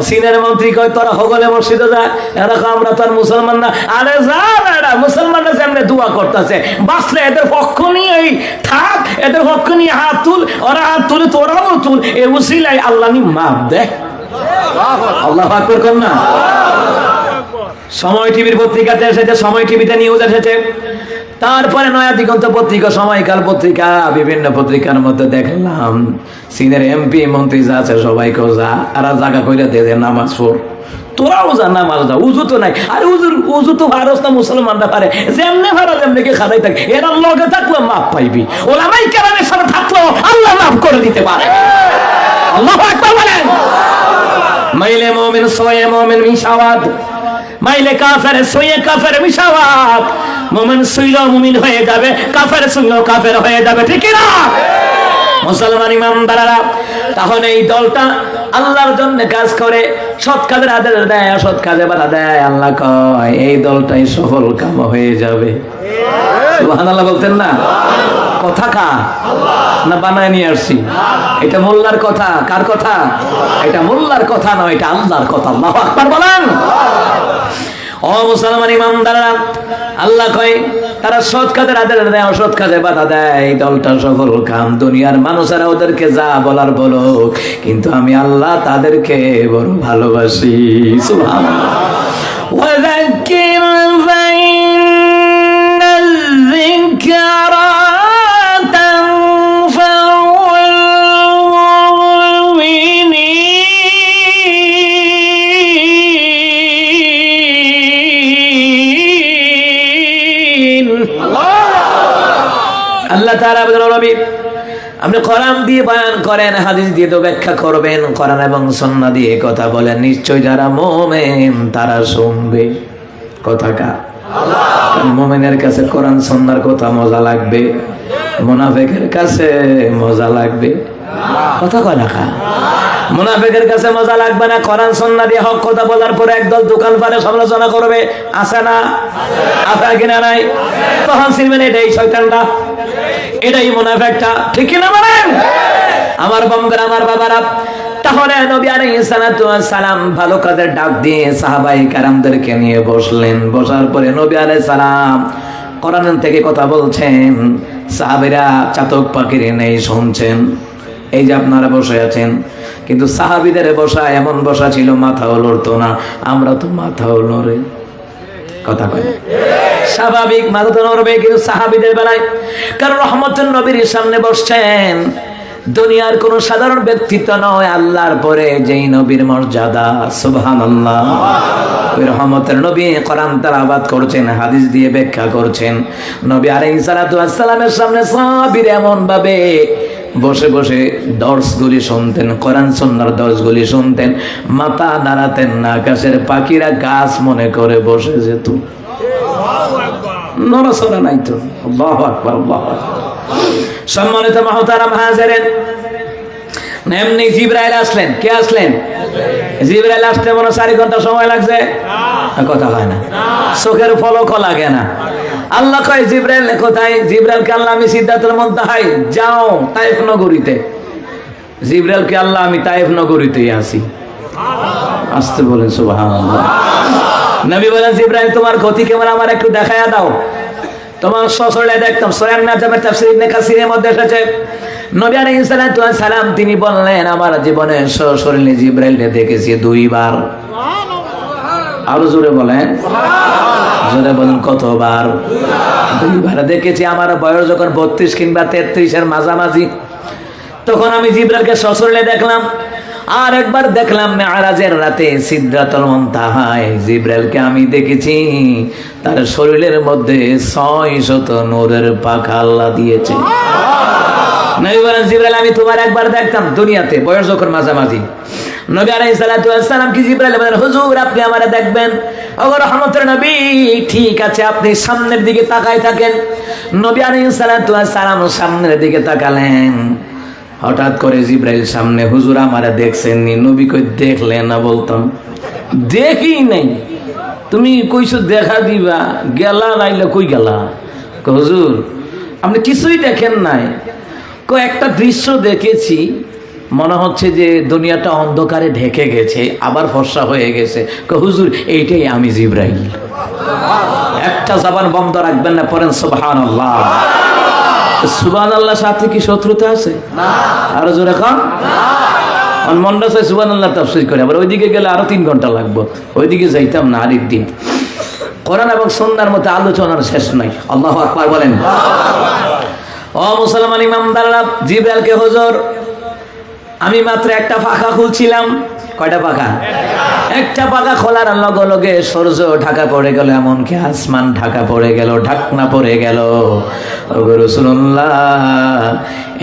চীনের মন্ত্রী কয় তোরা হগলে মসজিদে যা, এরকম আমরা তো আর মুসলমান না। আরে যা বেটা, মুসলমানরা যেমনি দোয়া করতেছে, বাঁচলে এদের পক্ষ নিয়ে থাক, এদের পক্ষ নিয়ে হাত তুল, ওরা হাত তুলে তোরাও তুল, এ উসিলাই আল্লাহ নি মাপ দে। আল্লাহু আকবার কর না। সময় টিভির পত্রিকাতে এসেছে, সময় টিভিতে নিউজ এসেছে, তারপরে নয়া দিগন্ত পত্রিকা, সময়কাল পত্রিকা, বিভিন্ন পত্রিকার মধ্যে দেখলাম চীনের এমপি মন্ত্রী যা আছে সবাইকেও যা আর জায়গা কইরা দিয়ে নামাজ পড়, তোরাও যা নামাজ দাও। উজু তো নাই, আরে উজু তো ভারত না মুসলমানরা পারে, যেমনে ভারত যেমনি কে খাদাই থাকে। এরা লগে থাকলে মাপ পাইবি, ওলামাই কেরামের সাথে থাকলেও আল্লাহ মাফ করে দিতে পারে। আল্লাহু আকবার বলেন। মাইলে মুমিন সোয়ে মুমিন মিশাওয়াত, মাইলে কাফের সোয়ে কাফের মিশাওয়াত। মুমিন সুইলো মুমিন হয়ে যাবে, কাফের সুইলো কাফের হয়ে যাবে, ঠিক না? মুসলমান ইমানদাররা তাহলে এই দলটা আল্লাহর জন্য কাজ করে, সৎ কাজের আদেশ দেয়, অসৎ কাজে বাধা দেয়। আল্লাহ কয় এই দলটাই সফল কাম হয়ে যাবে। সুবহানাল্লাহ বলতেন না? কথা কার? না বানায় নিয়ে আসছি? এটা মোল্লার কথা। কার কথা? এটা মোল্লার কথা নয়, এটা আল্লাহর কথা। আল্লাহু আকবার বলেন। ও মুসলমান ইমানদাররা, আল্লাহ কয় তারা সৎ কাজের আদেশ দেয়, অসৎ কাজে বাধা দেয়। এই দলটা সফল কাম। দুনিয়ার মানুষেরা ওদেরকে যা বলার বলো, কিন্তু আমি আল্লাহ তাদেরকে বড় ভালোবাসি। সুবহানাল্লাহ। ওয়াযাক্কির ফাইন্নাল যিকরা আল্লাহ তাআলা বলেন, নবী আপনি কোরআন দিয়ে বয়ান করেন, হাদিস দিয়ে তো ব্যাখ্যা করবেন, কোরআন এবং সুন্নাহ দিয়ে কথা বলেন, নিশ্চয় যারা মুমিন তারা শুনবে। কথা কার? আল্লাহ। মুমিনের কাছে কোরআন সুন্নাহর কথা মজা লাগবে, মুনাফিকের কাছে মজা লাগবে? কথা কয় না কা? মুনাফিকের কাছে মজা লাগবে না। কোরআন সুন্নাহ দিয়ে হক কথা বলার পরে একদল দোকান পারে সমালোচনা করবে, আছে না? আছে কিনা নাই? তখন চিনবেন এটাই শয়তানটা, এটাই মুনাফিকটা। ঠিক কিনা বলেন? আমার বন্ধুরা, আমার বাবারা, তাহলে নবী আলাইহিস সালাতু ওয়াস সালাম ভালো কাজের ডাক দিয়ে সাহাবায়ে কেরামদেরকে নিয়ে বসলেন। বসার পরে নবী আলাইহিস সালাম কোরআন থেকে কথা বলছেন, সাহাবীরা চাতক পাখির নেই শুনছেন। এই যে আপনারা বসে আছেন, কিন্তু সাহাবীদের বসা এমন বসা ছিল মাথাও লড়তো না। আমরা তো মাথাও লড়ে। কথা কয় স্বাভাবিক, মাথা তো নড়বে, কিন্তু সাহাবীদের বেলায়, কারণ রহমতুল নবীর সামনে বসছেন, দুনিয়ার কোন সাধারণ ব্যক্তিত্ব নয়, আল্লাহর পরে যেই নবীর মর্যাদা। সুবহানাল্লাহ। ওই রহমতের নবী কোরআন তেলাওয়াত করছেন, হাদিস দিয়ে ব্যাখ্যা করছেন। নবী আলাইহিস সালাতু ওয়াস সালামের সামনে সাহাবীরা এমন ভাবে বসে বসে দর্শগুলি শুনতেন, কোরআন সুন্নাহর দর্শগুলি শুনতেন, মাথা নাড়াতেন না। আকাশের পাখিরা গাছ মনে করে বসে যেত, নড়াচড়া নাই তো। আল্লাহু আকবার, আল্লাহু আকবার। সম্মানিত মুহতারাম হাজিরিন, এমনি জিবরাইল আসলেন। কে আসলেন? জিবরাইল আসতে মনে 4 ঘন্টা সময় লাগছে? কথা হয় না, চোখের পলকও লাগে না। আল্লাহ কয় জিবরাইল কোথায়? জিবরাইলকে আল্লাহ আমি সিদরাতুল মুনতাহায়, যাও তায়েফ নগরীতে। জিবরাইলকে আল্লাহ আমি তায়েফ নগরীতেই আছি। আসতে বলেন সুবহানাল্লাহ। নবী বলেন, জিবরাইল তোমার গতি কেমন আমার একটু দেখায়া দাও। তোমার সশরীরে দেখতাম। সূরা নাজমের তাফসীর ইবনে কাসিরের মধ্যে এসেছে, নবী আলাইহিস সালাতু ওয়াস সালাম তিনি বললেন, আমার জীবনে সশরীরে জিবরাইলকে দেখেছি 2 বার। আরো জোরে বলেন, জোরে বলেন, কতবার? 2 বার দেখেছি। আমার বয়স যখন 32 কিংবা 33 এর মাঝামাঝি, তখন আমি জিবরাইলকে সশরীরে দেখলাম। আর একবার দেখলাম মেরাজের রাতে সিদরাতুল মুনতাহায় জিবরাইলকে আমি দেখেছি। তার শরীরের মধ্যে 600 নূরের পাখা আল্লাহ দিয়েছে। নবী বলেন, জিবরাইল আমি তোমার একবার দেখতাম দুনিয়াতে, বয়স যখন মাঝামাঝি। নবী আলাইহিস সালাতু ওয়াস সালাম কি জিবরাইল বলেন, হুজুর আপনি আমারে দেখবেন? ওগো রহমতের নবী, ঠিক আছে, আপনি সামনের দিকে তাকায় থাকেন। নবী আলাইহিস সালাতু ওয়াস সালাম সামনের দিকে তাকালেন। হঠাৎ করে জিবরাইল সামনে, হুজুর আমারে দেখছেন নি? নবী কই দেখলেন না? বলতাম দেখি নাই। তুমি কইছো দেখা দিবা, গেলা নাইলে কই গেলা? হুজুর আপনি কিছুই দেখেন নাই। একটা দৃশ্য দেখেছি, মনে হচ্ছে যে দুনিয়াটা অন্ধকারে ঢেকে গেছে, আবার ফর্সা হয়ে গেছে। হুজুর এইটাই আমি জিবরাইল। একটা জবান বন্ধ রাখবেন না, পড়েন সুবহানাল্লাহ। সুবহানাল্লাহ সাথে কি শত্রুতা আছে? আরো জোরে কন। মনটা চাই সুবহানাল্লাহ তাফসীর করে, আবার ওইদিকে গেলে আরো 3 ঘন্টা লাগবে, ওইদিকে যাইতাম না আরেকদিন। কোরআন এবং সুন্নাহর মধ্যে আলোচনার শেষ নাই। আল্লাহু আকবার বলেন। ও মুসলমান ইমানদাররা, জিবরাইলকে হুজুর আমি মাত্র একটা পাখা খুলছিলাম। কয়টা পাখা? একটা পাখা খোলার লগে লগে সূর্য ঢাকা পড়ে গেল, এমনকি আসমান ঢাকা পড়ে গেল, ঢাকনা পড়ে গেল। ওগো রাসূলুল্লাহ,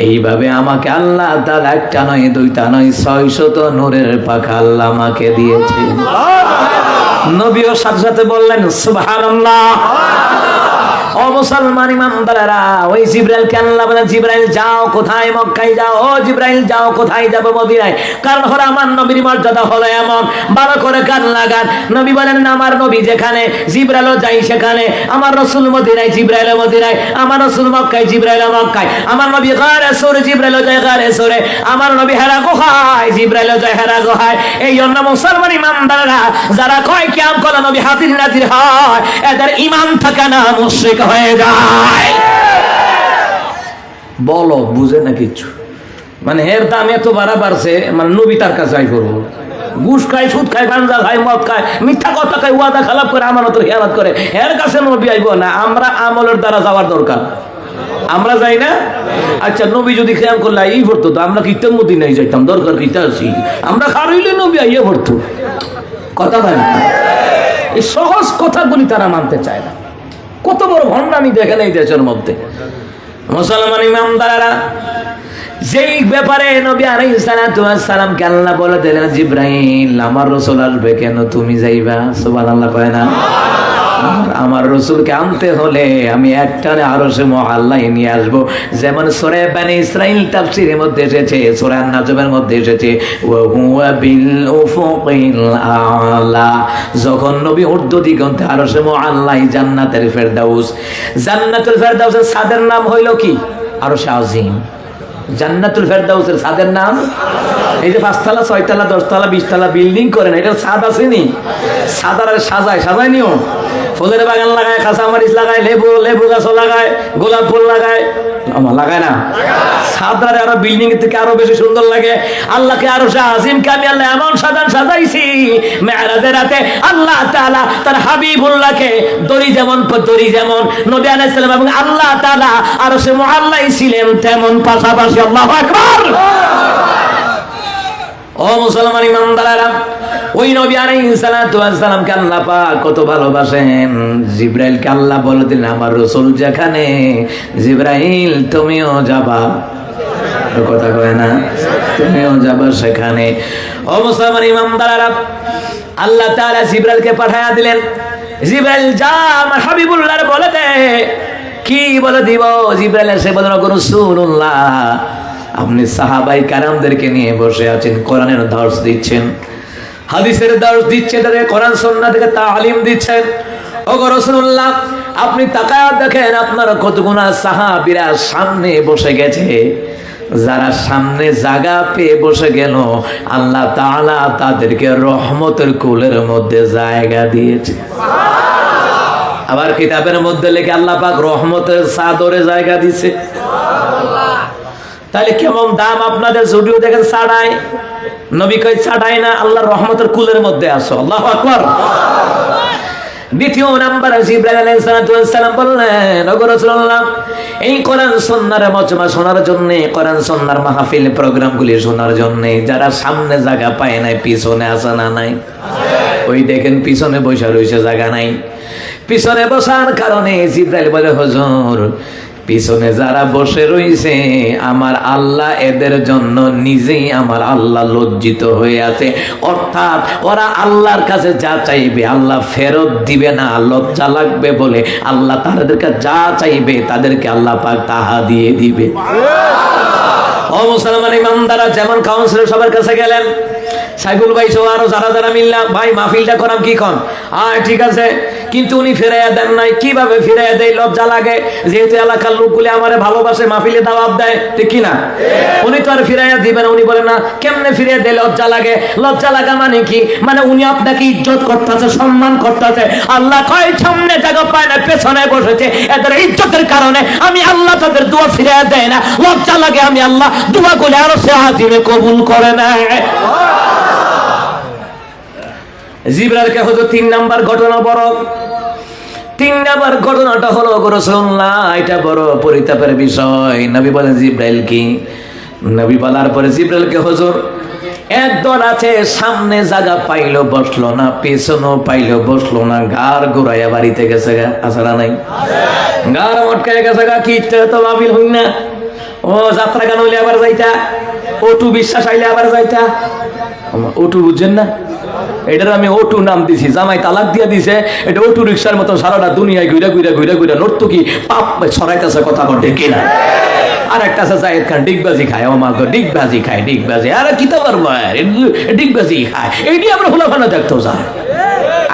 এইভাবে আমাকে আল্লাহ তাআলা একটা নয়, 2টা নয়, 600 নূরের পাখা আল্লাহ আমাকে দিয়েছে। নবীও সাথে সাথে বললেন সুবহানাল্লাহ। ও মুসলমান ইমানদারেরা, ওই জিবরাইলকে আল্লাহ বলেন, জিবরাইল যাও কোথায়? মক্কায় যাও। ও জিবরাইল যাও কোথায়? যাব মদিনায়। কারণ হলো আমার নবীর মর্যাদা হলো এমন, ভালো করে কান লাগান। নবী বলেন, আমার নবী যেখানে জিবরাইলও যাই সেখানে। আমার রাসূল মদিনায়, জিবরাইল মদিনায়। আমার রাসূল মক্কায়, জিবরাইল মক্কায়। আমার নবী গারে সূরে, জিবরাইল যায় গারে সূরে। আমার নবী হেরা গুহায়, জিব্রাইল যায় হেরা গুহায়। এই জন্য মুসলমান ইমানদাররা যারা কয় কিয়ামত করা নবী হাজির নাজির হয়, এদের ঈমান থাকে না, মুশরিক হয়ে যায়। বলো বুঝে না কিছু, মানে এর দাম এত বাড়া বাড়ছে, মানে নবী তার কাছে আই করবো, ঘুষ খায়, সুদ খায়, গাঞ্জা খায়, মদ খায়, মিথ্যা কথা খায়, ওয়াদা খেলাপ করে, আমানতের খেয়ালত করে, এর কাছে নবী আইব না। আমরা আমলের দ্বারা যাওয়ার দরকার, আমরা যাই না? আচ্ছা নবী যদি খেয়াল করলে এই পড়তো তো আমরা কিতাব মদিনায় যাইতাম, দরকার কিতা আছি, আমরা খারইলে নবী আইয়া পড়তো। কথা বলেন, এই সহজ কথাগুলি তারা মানতে চায় না। কত বড় ভণ্ডামি দেখেন এই দেশের মধ্যে। মুসলমান ইমানদাররা যেই ব্যাপারে নবী আলাইহিস সালাতু ওয়াস সালামকে আল্লাহ বলে দিলেন, জিবরাইল আমার রাসূল আসবে কেন, তুমি যাইবা। সুবহানাল্লাহ কয় না? আমার রাসূলকে আনতে হলে আমি একটানে আরশে মুআল্লায় নিয়ে আসবো। যেমন সূরা বনী ইসরাঈল তাফসীরের মধ্যে এসেছে, সূরা নাজমের মধ্যে এসেছে, ওয়া হুয়া বিল উফুকিল আ'লা। যখন নবী ঊর্ধ্ব দিগন্তে আরশে মুআল্লায় জান্নাতের ফেরদাউস, জান্নাতুল ফেরদাউসের ছাদের নাম হইল কি? আরশে আজিম। জান্নাতুল ফেরদাউসের ছাদের নাম, এই যে 5 তলা 6 তলা 10 তলা 20 তলা বিল্ডিং করেন, এটার ছাদ আসেনি? ছাদার সাজায় নিও, ফুলের বাগান লাগায়, কাঁচামরিচ লাগায়, লেবু গাছও লাগায়, গোলাপ ফুল লাগায়, লাগায় না? ছাদরে আরো বিল্ডিং এর থেকে আরো বেশি সুন্দর লাগে। আল্লাহকে আরশে আজিমকে আমি আল্লাহ এমন সাজাইছি, মেরাজের রাতে আল্লাহ তাআলা তার হাবিবুল্লাহকে দড়ি যেমন নবী আলাইহিস সালাম এবং আল্লাহ তাআলা আরশে মুআল্লায় ছিলেন তেমন পাশাপাশি। আল্লাহু আকবার। ও মুসলমান ইমানদাররা, ওই নবী আলাইহিস সালাতু ওয়াস সালামকে আল্লাহ পাক কত ভালোবাসেন। জিবরাইলকে আল্লাহ বলে দিলেন, আমার রাসূল যেখানে, জিবরাইল তুমিও যাবা। কথা কয় না? তুমিও যাবা সেখানে। ও মুসলমান ইমানদাররা, আল্লাহ তাআলা জিবরাইলকে পাঠায়া দিলেন, জিবরাইল যা আমার হাবিবুল্লাহর বলে দে। কি বলে দিব? জিবরাইল এসে বলেন, ওগো রাসূলুল্লাহ, আপনি সাহাবাই কারামদেরকে নিয়ে বসে আছেন, কোরআনের দর্শ দিচ্ছেন, হাদিসের দর্শ দিচ্ছেন, তাদের কোরআন সুন্নাহ থেকে তালিম দিচ্ছেন। ওগো রাসূলুল্লাহ, আপনি তাকায়া দেখেন আপনার কতগুনা সাহাবীরা সামনে বসে গেছে। যারা সামনে জায়গা পেয়ে বসে গেল, আল্লাহ তাআলা তাদেরকে রহমতের কোলের মধ্যে জায়গা দিয়েছে। আবার কিতাবের মধ্যে লেখে আল্লাহ পাক রহমতের চাদরে জায়গা দিয়েছে। তাহলে কেমন দাম আপনাদের যদিও দেখেন ছাড়াই, নবী কই ছাড়াই না, আল্লাহর রহমতের কুলের মধ্যে আসো। আল্লাহু আকবার। দ্বিতীয় নাম্বারে জিবরাইল আলাইহিস সালাম বললেন, ওগো রাসূলুল্লাহ, এই কোরআন সুন্নাহর মজমা শোনার জন্য, কোরআন সুন্নাহর মাহফিল প্রোগ্রামগুলি শোনার জন্য যারা সামনে জায়গা পায় নাই, পিছনে আসে না নাই? ওই দেখেন পিছনে বসে রয়েছে, জায়গা নাই। পিছনে বসার কারণে জিবরাইল বলে, হুজুর, পিছনে যারা বসে রয়েছে আমার আল্লাহ এদের জন্য নিজেই আমার আল্লাহ লজ্জিত হয়ে আছে। অর্থাৎ ওরা আল্লাহর কাছে যা চাইবে আল্লাহ ফেরত দিবে না, লজ্জা লাগবে বলে আল্লাহ তাদেরকে যা চাইবে তাদেরকে আল্লাহ পাক তাহা দিয়ে দিবে। ও মুসলমান ইমানদাররা, যেমন কাউন্সিলর সবার কাছে গেলেন, সাইফুল ভাই সহ আরো যারা মিললাম, ভাই মাহফিলটা করাম কি কন? ঠিক আছে, কিন্তু উনি ফিরাইয়া দেন নাই। কিভাবে ফিরাইয়া দেয়? লজ্জা লাগে, যেহেতু এলাকার লোকগুলি আমারে ভালোবাসে, মাহফিলে দাওয়াত দেয়, ঠিক কিনা? উনি তো আর ফিরাইয়া দিবেন, উনি বলেন না। কেমনে ফিরিয়ে দেয়? লজ্জা লাগে। লজ্জা লাগা মানে কি? মানে উনি আপনাকে ইজ্জত করতেছে, সম্মান করতেছে। আল্লাহ কয় সামনে জায়গা পায় না, পেছনে বসেছে, এদের ইজ্জতের কারণে আমি আল্লাহ তাদের দোয়া ফিরাইয়া দেয় না। লজ্জা লাগে, আমি আল্লাহ দোয়া গুলো আরো সে হাজিরে কবুল করে নেয়। জিবরাইলকে হয়তো 3 নাম্বার ঘটনা বড়। 3 নাম্বার ঘটনাটা হলো, রাসূলুল্লাহ, এটা বড় পরিতাপের বিষয়। নবী বলেন, জিবরাইল কি? নবী বলার পরে জিবরাইলকে, হুজুর, একদল আছে সামনে জায়গা পাইলো বসলো না, পেছনও পাইলো বসলো না, ঘাড় ঘুরাইয়া বাড়িতে গেছে গা। আসরা নাই? ঘাড় মটকায় গেছে গা। কি তো মাহফিল হই না? ও যাত্রা গান হইলে আবার যাইতা, ওটু বিশ্বাস আইলে আবার যাইতা। ওটু বুঝছেন না? এটার আমি ওটু নাম দিছি, জামাই তালাক দিয়ে দিছে। এটা ওটু রিক্সার মতো সারাটা দুনিয়ায় ঘুরে নর্তকী পাপ ছড়াইতেছে, কথা বলতে কিনা? আর একটা আছে জায়েদ খান, ডিগবাজি খায়। ও মা গো, ডিগবাজি খায়, ডিগবাজি। আরে কি তো পারবো, ডিগবাজি খায়। এইটি আমরা হোলাফানা দেখতেও যায়।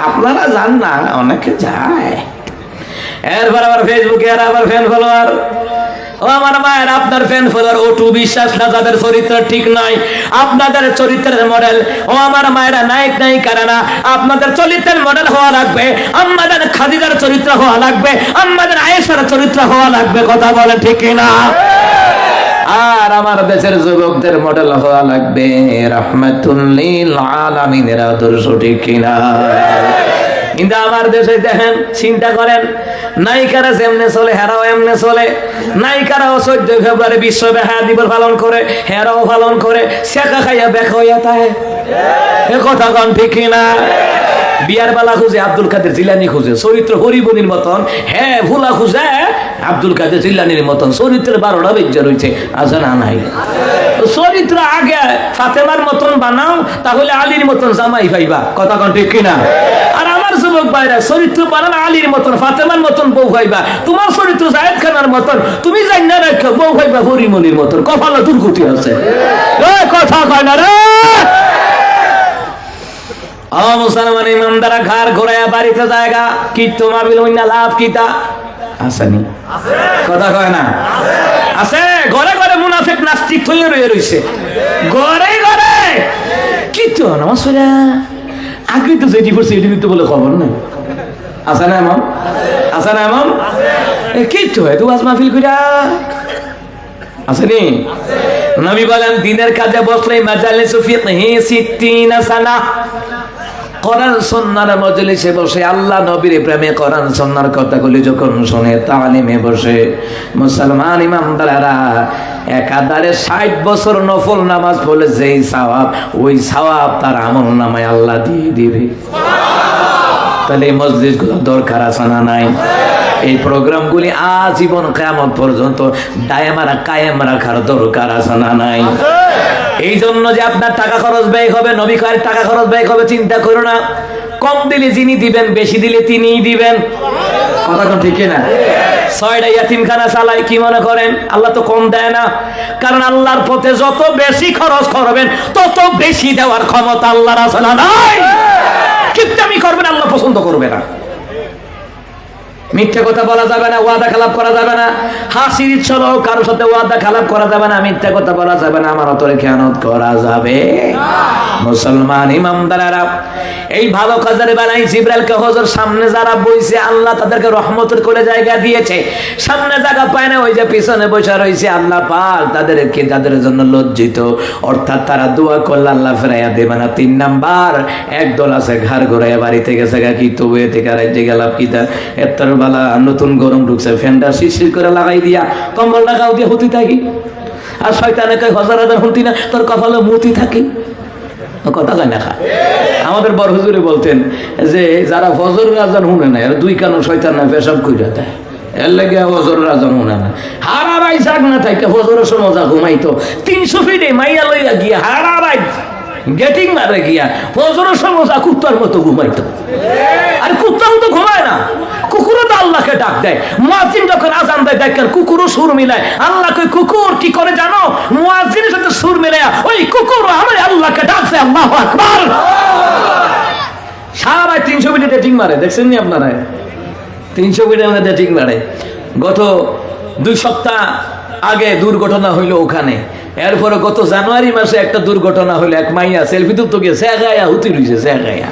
আপনারা যান না, অনেকে যায়। এরপর আবার ফেসবুকে আর আবার ফ্যান ফলোয়ার ও আমার মায়ের, আপনার ফ্যান ফলোয়ার ওটু বিশ্বাস না, যাদের চরিত্র ঠিক নয়, আপনাদের চরিত্রের মডেল, ও আমার মায়েরা নায়ক নায়িকারা না, আপনাদের চরিত্রের মডেল হওয়া লাগবে, আমাদের খাদিজার চরিত্র হওয়া লাগবে, আমাদের আয়েশার চরিত্র হওয়া লাগবে। কথা বলেন ঠিক কিনা? আর আমার দেশের যুবকদের মডেল হওয়া লাগবে রাহমাতুল লিল আলামিনের আদর্শ। ঠিক কিনা? কিন্তু আমার দেশে দেখেন, চিন্তা করেন, নায়িকারা যেমনে চলে হেরাও এমনে চলে। নায়িকারাও 14 ফেব্রুয়ারি বিশ্ব বেহায়া দিবস পালন করে, হেরাও পালন করে, শেখা খাইয়া বেখা হইয়া তাই। এ কথা কন ঠিক কিনা? বিয়ার বেলা খুঁজে আব্দুল কাদের জিলানি খুঁজে, চরিত্র হরিবনির মতন। হ্যাঁ, ভুলা খুঁজে আব্দুল কাদের জিলানির মতন, চরিত্রের 12টা বেজ্জা রয়েছে। আছে না? নাই। চরিত্র আগে ফাতেমার মতন বানাও, তাহলে আলীর মতন জামাই পাইবা। কথা কন ঠিক কিনা? আর আমার যুবক ভাইরা, চরিত্র বানান আলীর মতন, ফাতেমার মতন বউ পাইবা। তোমার চরিত্র জায়েদ খানের মতন, তুমি জানি না রাখো, বউ পাইবা হরিমনির মতন। কপালে দুর্গতি আছে। কথা কয় না রে। মুসলমান ইমানদারা ঘর ঘোরায়া বাড়িতে জায়গা কি তোমার বিলুইনা লাভ কিতা আসেনি? কথা কয় না? আছে। ঘরে ঘরে মুনাফিক নাস্তিক হয়ে রয়েছে, ঘরে ঘরে কি তো নমস্কার আগে তো যেটি পড়ছে এটি তো বলে খবর না। আছে না এমন? আছে না এমন? কি তো এত আজ মাহফিল কইরা আসেনি? নবী বলেন, দিনের কাজে বসলে মাজালিসু ফিকহি 60 সানা। কোরআন সুন্নাহর মজলিসে বসে আল্লাহ নবীর প্রেমে কোরআন সুন্নাহর কথাগুলি যখন শুনে, তালিমে বসে মুসলমান ইমামদারেরা একাধারে 60 বছর নফল নামাজ পড়লে যেই সওয়াব, ওই সওয়াব তার আমল নামায় আল্লাহ দিয়ে দিবে। তাহলে এই মসজিদগুলো দরকার আছে না নাই? এই প্রোগ্রামগুলি আজীবন কিয়ামত পর্যন্ত কায়েম রাখার দরকার আছে না নাই? এই জন্য যে আপনার টাকা খরচ ব্যয় হবে, নবী কয় টাকা খরচ ব্যয় হবে, চিন্তা করো না। কম দিলে যিনি দিবেন, বেশি দিলে তিনিই দিবেন। কথা কোন ঠিক না? 6টা ইয়াতিমখানা চালাই, কি মনে করেন আল্লাহ তো কম দেয় না? কারণ আল্লাহর পথে যত বেশি খরচ করবেন, তত বেশি দেওয়ার ক্ষমতা আল্লাহর আছে না নাই? কিপটামি করবেন, আল্লাহ পছন্দ করবে না। মিথ্যে কথা বলা যাবে না, ওয়াদা খেলাপ করা যাবে না, হাসির ছলো কারোর সাথে ওয়াদা খেলাপ করা যাবে না, মিথ্যে কথা বলা যাবে না, আমার অতরে খেয়ানত করা যাবে। মুসলমান ইমামদারেরা এই ভালো কাজের বেলায় জিবরাইলকে হযরত সামনে যারা বইছে, আল্লাহ তাদেরকে রহমতের কোলে জায়গা দিয়েছে। সামনে জায়গা পায় না, ওই যে পিছনে বসে রয়েছে, আল্লাহ পাক তাদেরকে তাদের জন্য লজ্জিত, অর্থাৎ তারা দোয়া করলে আল্লাহ ফেরাইয়া দেবে না। 3 নাম্বার, একদল আছে ঘর ঘোরাইয়া বাড়িতে গেছে, কি তো বইয়ে থেকে রাইতে গেলাম কিতা এত বালা, নতুন গরম ঢুকছে, ফ্যানটা শিরশির করে লাগাই দিয়া কম্বলটা গাও দিয়ে হতে থাকি। আর শয়তানে কয় হাজার হাজার হতি না, তোর কপালে মতি থাকি। কথা কয় না? আমাদের বড় হুজুরে বলতেন যে যারা ফজরের আজান শুনে না, এরা 2 কানো শয়তান না পেশাব কইরা দেয়, এর লাগে ফজরের আজান শুনে না। হারারাই জাগ না থাকে, ফজরের সময় যা ঘুমাইতো 300 ফিটে মাইয়া লইয়া গিয়া হারারাই গেটিং মারে গিয়া ফজরের সময় যা কুত্তার মতো ঘুমাইতো। আর কুত্তার মতো ঘুমায় না, কুকুরও তো আল্লাহকে ডাক দেয়। মুয়াজ্জিন যখন আজান দেয়, দেখেন কুকুরও সুর মিলায়। আল্লাহ কই কুকুর কি করে জানো? মুয়াজ্জিনের সাথে সুর মিলায় ওই কুকুরও আমার আল্লাহকে ডাক দেয়। আল্লাহু আকবার। সারা 300 মিনিট ডেটিং মারে, দেখছেন নি আপনারা? 300 মিনিট ডেটিং মারে। গত 2 সপ্তাহ আগে দুর্ঘটনা হইল ওখানে। এরপরে গত জানুয়ারি মাসে একটা দুর্ঘটনা হইলো, এক মাইয়া সেলফি তুলতে গিয়ে সেগায়া হুতি রইছে, সেগায়া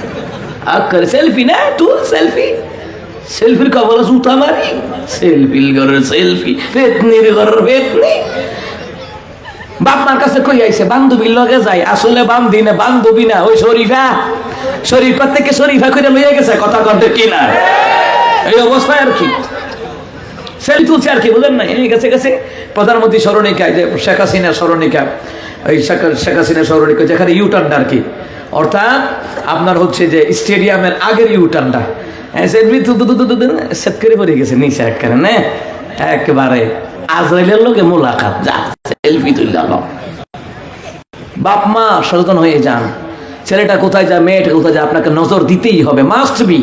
আকার সেলফি না, তুল সেলফি, সেলফির কপালে জুতা মারি, সেলফির ঘরের সেলফি, পেতনির ঘরের পেতনি। বাপমার কাছে কই আইছে বান্ধবীর লগে যাই, আসলে বান্ধবী না, বান্ধবী না, ওই শরীফা, শরীফা থেকে শরীফা করে লইয়া গেছে। কথা কন্টে কিনা? এই অবস্থায় আর কি সেলফি তুলছে আর কি, বুঝলেন না? গেছে গেছে প্রধানমন্ত্রী স্মরণিকায়, যে শেখ হাসিনা স্মরণিকা, এই শেখ হাসিনা স্মরণিকা যেখানে ইউটার্নটা আর কি, অর্থাৎ আপনার হচ্ছে যে স্টেডিয়ামের আগের ইউটার্নটা, সেলফি সেট করে পড়ে গেছে নিচে একবারে না, একেবারে আজরাইলের লোকে মোলাকাত, যা সেলফি তুললাম। বাপ মা সচেতন হয়ে যান, ছেলেটা কোথায় যায়, মেয়েটা কোথায় যায়, আপনাকে নজর দিতেই হবে, must be,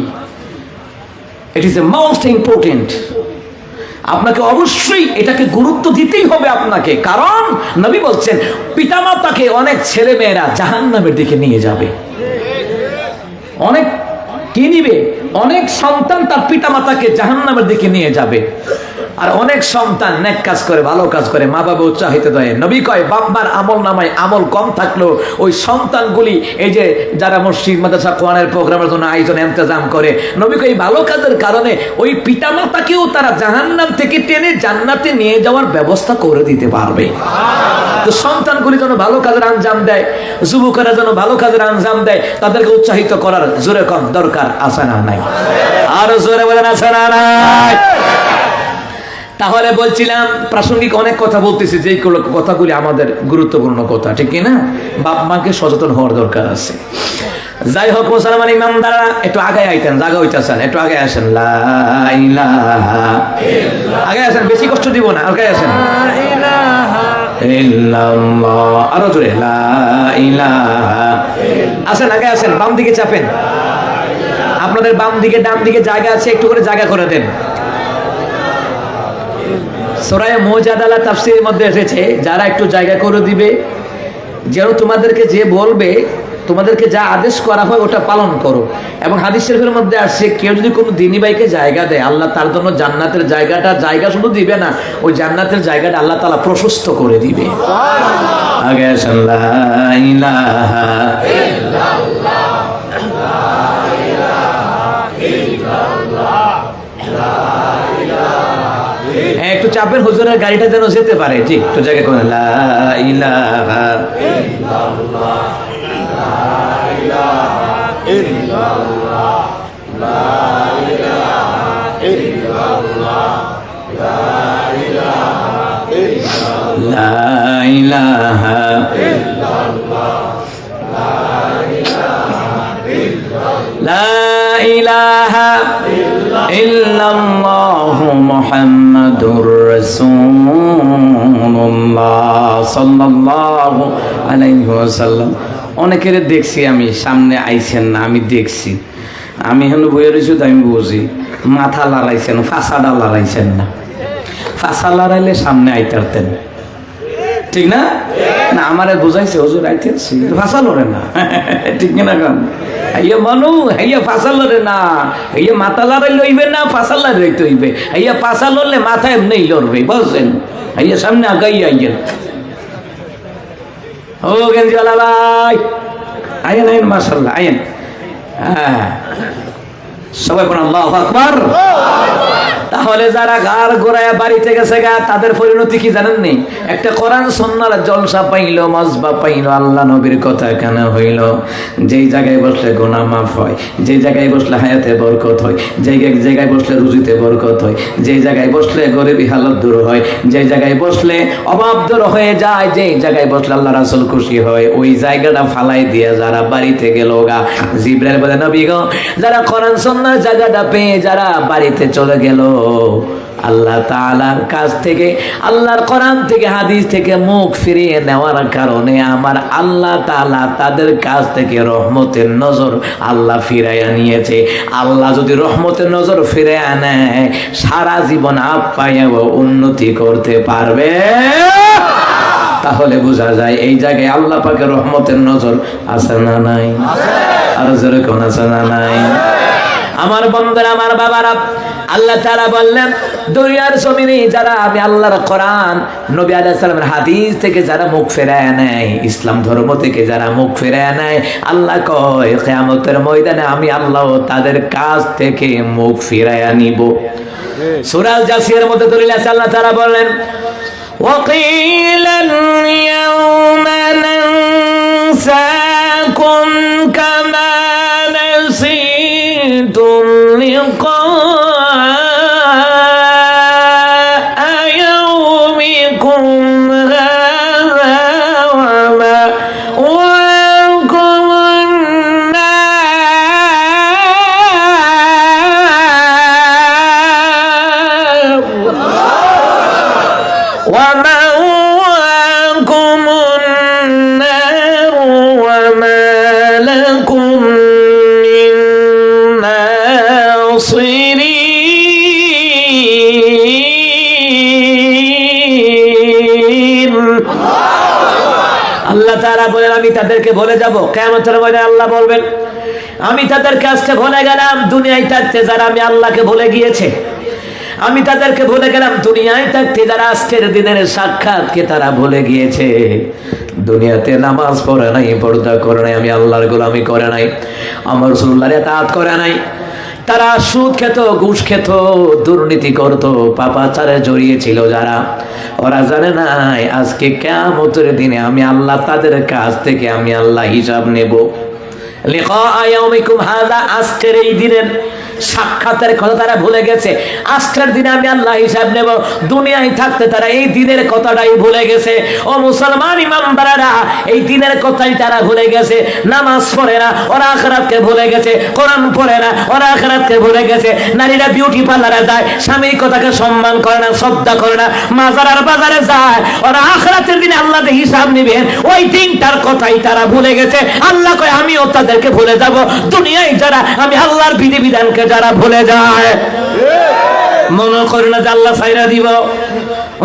it is a most important. আপনাকে অবশ্যই এটাকে গুরুত্ব দিতেই হবে আপনাকে, কারণ নবী বলছেন পিতামাতাকে অনেক ছেলে মেয়েরা জাহান্নামের দিকে নিয়ে যাবে। অনেক কি নিবে? অনেক সন্তান তার পিতামাতাকে জাহান্নামের দিকে নিয়ে যাবে। আর অনেক সন্তান নেক কাজ করে, ভালো কাজ করে, মা বাবা উৎসাহিত দেয়। নবী কয় বাপমার আমল নামায় আমল কম থাকলেও ওই সন্তানগুলি এই যে যারা মসজিদ মাদ্রাসা কোরআনের প্রোগ্রামের জন্য আয়োজন ইন্তজাম করে, নবী কয় এই ভালো কাজের কারণে ওই পিতামাতাকেও তারা জাহান্নাম থেকে টেনে জান্নাতে নিয়ে যাওয়ার ব্যবস্থা করে দিতে পারবে। তো সন্তানগুলি যেন ভালো কাজের আঞ্জাম দেয়, যুবকেরা যেন ভালো কাজের আঞ্জাম দেয়, তাদেরকে উৎসাহিত করার জোরে কম দরকার আছে না নাই? আরো জোরে বলেন আছে না নাই? তাহলে বলছিলাম প্রাসঙ্গিক অনেক কথা বলতেছি, যে কথাগুলি আমাদের গুরুত্বপূর্ণ কথা, ঠিক কিনা? বাপ মাকে সচেতন হওয়ার দরকার আছে। যাই হোক মুসলমান ইমামদারা একটু আগে আইতেন, জায়গা হইতেছেন, একটু আগে আসেন। লা ইলাহা ইল্লাল্লাহ, আগে আসেন, বেশি কষ্ট দিব না, আগে আসেন। লা ইলাহা ইল্লাল্লাহ, আরো জোরে লা ইলাহা। আসেন, আগে আসেন, বাম দিকে চাপেন। আপনাদের বাম দিকে ডান দিকে জায়গা আছে, একটু করে জায়গা করে দেন। সূরা মুজাদালা তাফসীরের মধ্যে এসেছে, যারা একটু জায়গা করে দিবে, যেন তোমাদেরকে যে বলবে, তোমাদেরকে যা আদেশ করা হয় ওটা পালন করো। এবং হাদিস শরীফের মধ্যে আসছে, কেউ যদি কোনো দিনী ভাইকে জায়গা দেয়, আল্লাহ তার জন্য জান্নাতের জায়গা শুধু দিবে না, ওই জান্নাতের জায়গাটা আল্লাহ তাআলা প্রশস্ত করে দিবে। আগে আসেন লা ইলাহা ইল্লাল্লাহ, লা ইলাহা ইল্লাল্লাহ, লা ইলাহা। একটু চাপের, হুজুরের গাড়িটা যেন যেতে পারে, ঠিক একটু জায়গা করে লা ইলাহা ইল্লাল্লাহ, মুহাম্মাদুর রাসূলুল্লাহ সাল্লাল্লাহু আলাইহি ওয়াসাল্লাম। অনেকের দেখছি আমি, সামনে আইছেন না, আমি দেখছি, আমি এখন বইয়ে রয়েছি তো আমি বুঝি, মাথা লড়াইছেন, ফাঁসাটা লড়াইছেন না। ফাঁসা লড়াইলে সামনে আইতারতেন, ঠিক না? না আমারে বুঝাইছে হুজুর আইতেছি, ফাঁসা লড়ে না, ঠিক না? কারণ হাইয়া মানু হাইয়া ফাঁসা লড়ে না, হাইয়া মাথা লড়াই লইবে না, ফাঁসা লড়াইতে হইবে। হাইয়া ফাঁসা লড়লে মাথা এমনি লড়বে, বুঝছেন? হাইয়া সামনে আগাই আইয়েন। ও গেঞ্জিওয়ালা ভাই, আয়েন আয়েন, মাশাআল্লাহ আয়েন। হ্যাঁ, সবাই বলেন আল্লাহু আকবার। তাহলে যারা গার গোড়ায় বাড়িতে গেছে গা, তাদের পরিণতি কি জানেন? নেই একটা কোরআন সুন্নাহর জলসা পাইলো, মজবা পাইলো, আল্লাহ নবীর কথা কেন হইল। যেই জায়গায় বসলে গুনাহ মাফ হয়, যেই জায়গায় বসলে হায়াতে বরকত হয়, যেই জায়গায় বসলে রুজিতে বরকত হয়, যেই জায়গায় বসলে গরিবী হালত দূর হয়, যেই জায়গায় বসলে অভাব দূর হয়ে যায়, যেই জায়গায় বসলে আল্লাহ রাসূল খুশি হয়, ওই জায়গাটা ফালাই দিয়ে যারা বাড়িতে গেল গা, জিবরাইল বলে নবী গো, যারা কোরআন সুন্নাহর জায়গাটা পেয়ে যারা বাড়িতে চলে গেল, আল্লাহ তাআলার কাছ থেকে, আল্লাহর কোরআন থেকে, হাদিস থেকে মুখ ফিরিয়ে নেওয়ার কারণে আমার আল্লাহ তাআলা তাদের কাছ থেকে রহমতের নজর আল্লাহ ফিরাইয়া নিয়েছে। আল্লাহ যদি রহমতের নজর ফিরাইয়া নেয়, সারা জীবন আপ্যায়ন উন্নতি করতে পারবে। তাহলে বোঝা যায় এই জায়গায় আল্লাহ পাকের রহমতের নজর আছে না নাই? আর জোরে কোন আছে না নাই? আমার বন্ধুরা, আমার বাবারা, আল্লাহ তাআলা বললেন দুনিয়ার জমিনে যারা আমি আল্লাহর কোরআন, নবী আলাইহিস সালামের হাদিস থেকে যারা মুখ ফেরায় নেয়, ইসলাম ধর্ম থেকে যারা মুখ ফেরায় নেয়, আল্লাহ কয় কিয়ামতের ময়দানে আমি আল্লাহ তাদের কাছ থেকে মুখ ফিরায়া নিব। সূরা জাসিয়ার মধ্যে দলিল আছে, আল্লাহ তাআলা বলেন ওয়াকিলা ইয়াউমা নানসাকুম কামা নাসিতুম লিকা ইয়াউমিকুম হাযা ওয়া মাওয়াকুম النار وما لكم من ناصرين। আল্লাহ তাআলা বলেন আমি তাদেরকে বলে যাব কিয়ামতের ময়দানে। আল্লাহ বলবেন আমি তাদের কাছে ভুলে গেলাম দুনিয়ায় থাকতে যারা আমি আল্লাহকে ভুলে গিয়েছে, আমি তাদেরকে ভুলে গেলাম। দুনিয়ায় থাকতে যারা আজকের দিনের সাক্ষাৎকে তারা ভুলে গিয়েছে, দুনিয়াতে নামাজ পড়ে নাই, পর্দা করে নাই, আমি আল্লাহর গোলামি করে নাই, আমার রাসূলুল্লাহর ইতাআত করে নাই, তারা সুদ খেত, ঘুষ খেত, দুর্নীতি করত, পাপাচারে জড়িয়েছিল যারা, ওরা জানে নাই আজকে কিয়ামতের দিনে আমি আল্লাহ তাদের কাছ থেকে আমি আল্লাহ হিসাব নেব। লিকা ইয়াউমিকুম হাযা, আজকের এই দিনের সাক্ষাতের কথা তারা ভুলে গেছে। আজকের দিনে আমি আল্লাহ হিসাব নেব। দুনিয়ায় থাকতে তারা এই দিনের কথাটাই ভুলে গেছে। ও মুসলমান ইমানদারেরা, এই দিনের কথাই তারা ভুলে গেছে। নামাজ পড়ে না, ওরা আখিরাতকে ভুলে গেছে। কোরআন পড়ে না, ওরা আখিরাতকে ভুলে গেছে। নারীরা বিউটি পার্লারে যায়, স্বামীর কথাকে সম্মান করে না, শ্রদ্ধা করে না, মাজার আর বাজারে যায়, ওরা আখিরাতের দিনে আল্লাহর হিসাব নেবেন, ওই দিনটার কথাই তারা ভুলে গেছে। আল্লাহ কয় আমিও তাদেরকে ভুলে যাব। দুনিয়ায় যারা আমি আল্লাহর বিধিবিধানকে যারা ভুলে যায়, মনে করে না যে আল্লাহ ছাইরা দিব,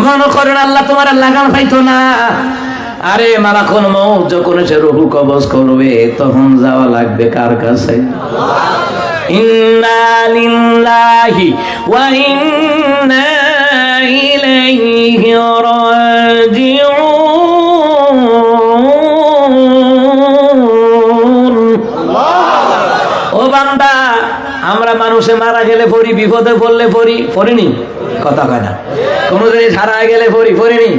মনে করে না আল্লাহ তোমার লাগাম পাইতো না। আরে মালাকুল মউত যখন সে রূহ কবজ করবে তখন যাওয়া লাগবে কার কাছে? ইন্না লিল্লাহি ওয়া ইন্না ইলাইহি রাজিউন। ও বান্দা, আমরা মানুষে মারা গেলে পড়ি, বিপদে পড়লে পড়িনি, কথা কয় না। কোনো জিনিস হারায় গেলে পড়িনি।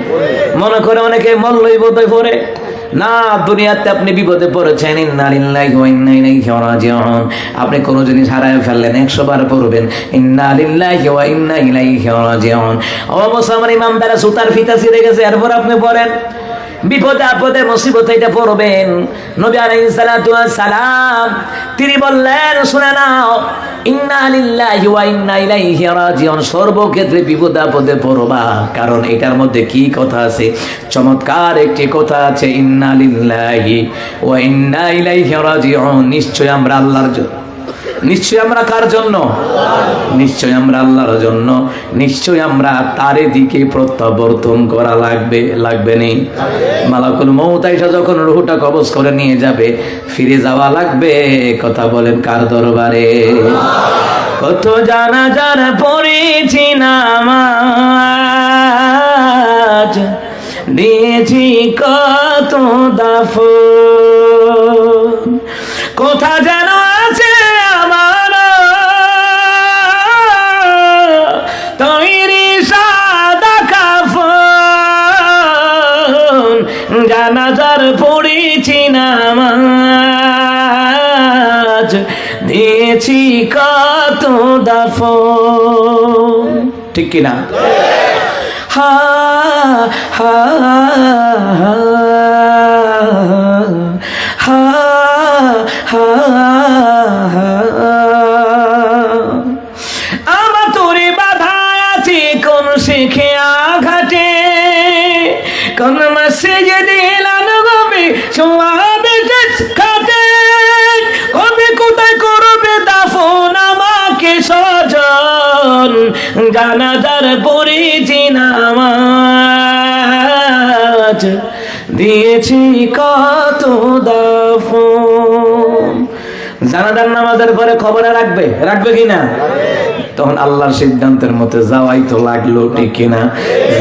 মনে করে অনেকে মল্লই বোধহয় পড়ে না। দুনিয়াতে আপনি বিপদে পড়েছেন, ইন্না লিল্লাহি ওয়া ইন্না ইলাইহি রাজিউন। আপনি কোনো জিনিস হারায় ফেললেন, 100 বার পড়বেন ইন্না লিল্লাহি ওয়া ইন্না ইলাইহি রাজিউন। ও মুসলমান ইমানদারা, সুতার ফিতা ছিঁড়ে গেছে, এরপর আপনি পড়েন। বিপদে আপদে মুসিবতে এটা পড়বেন। নবী আলাইহিস সালাতু ওয়াস সালাম তিনি বললেন, শুনে নাও, ইন্না লিল্লাহি ওয়া ইন্না ইলাইহি রাজিউন। সর্বক্ষেত্রে বিপদে আপদে পড়বা, কারণ এটার মধ্যে কি কথা আছে? চমৎকার একটি কথা আছে, ইন্না লিল্লাহি ওয়া ইন্না ইলাইহি রাজিউন। নিশ্চয় আমরা আল্লাহর জন্য, নিশ্চয় আমরা কার জন্য? নিশ্চয় আমরা আল্লাহর জন্য, নিশ্চয় আমরা তার দিকে প্রত্যাবর্তন করা লাগবে নি। মালাকুল মউত আইসা যখন রূহটা কবজ করে নিয়ে যাবে, ফিরে যাওয়া লাগবে। কথা বলেন কার দরবারে? কত জানাজার পড়েছি নামাজ, দিয়েছি কত দাফন, কোথা যেন আছে আমার তৈরি সাদা কাফন, জানাজার পড়েছি নামাজ, দিয়েছি কত দাফন। ঠিক কিনা? হা হা হা হা, আমার তোরে বাধা আছে কোন শিখে আঘাটে, কোন মসজিদে দিলান গবে সোয়াবে খাটে, কবে কোথায় করবে দাফন আমাকে সজন, জানাজার পড়েছি নামাজ, দিয়েছি কত দাফন। জানাজার নামাজের পরে খবর রাখবে কিনা? তখন আল্লাহর সিদ্ধান্তের মতে যাওয়াই তো লাগলো, ঠিক কিনা?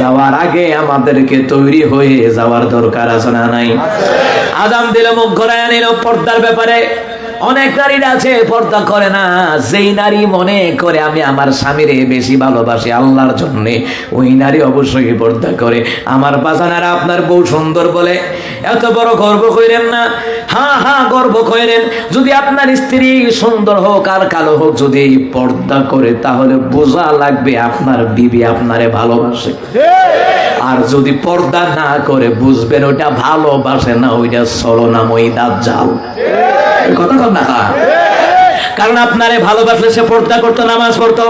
যাওয়ার আগে আমাদেরকে তৈরি হয়ে যাওয়ার দরকার আছে না নাই? আজান দিলে মুখ ঘোরায় নিল পর্দার ব্যাপারে। অনেক নারীরা আছে পর্দা করে না। যেই নারী মনে করে আমি আমার স্বামীরে বেশি ভালোবাসি আল্লাহর জন্য, ওই নারী অবশ্যই পর্দা করে। আমার বাজানারা, আপনার বউ সুন্দর বলে এত বড় গর্ব করেন না। হ্যাঁ হ্যাঁ, গর্ব করেন। যদি আপনার স্ত্রী সুন্দর হোক আর কালো হোক, যদি পর্দা করে তাহলে বোঝা লাগবে আপনার বিবি আপনারে ভালোবাসে। আর যদি পর্দা না করে বুঝবেন ওইটা ভালোবাসে না, ওইটা ছলনাময়ী দাজ্জাল। কথা কর না। কারণ আপনারে ভালোবাসলে সে পর্দা করতো, নামাজ পড়তো।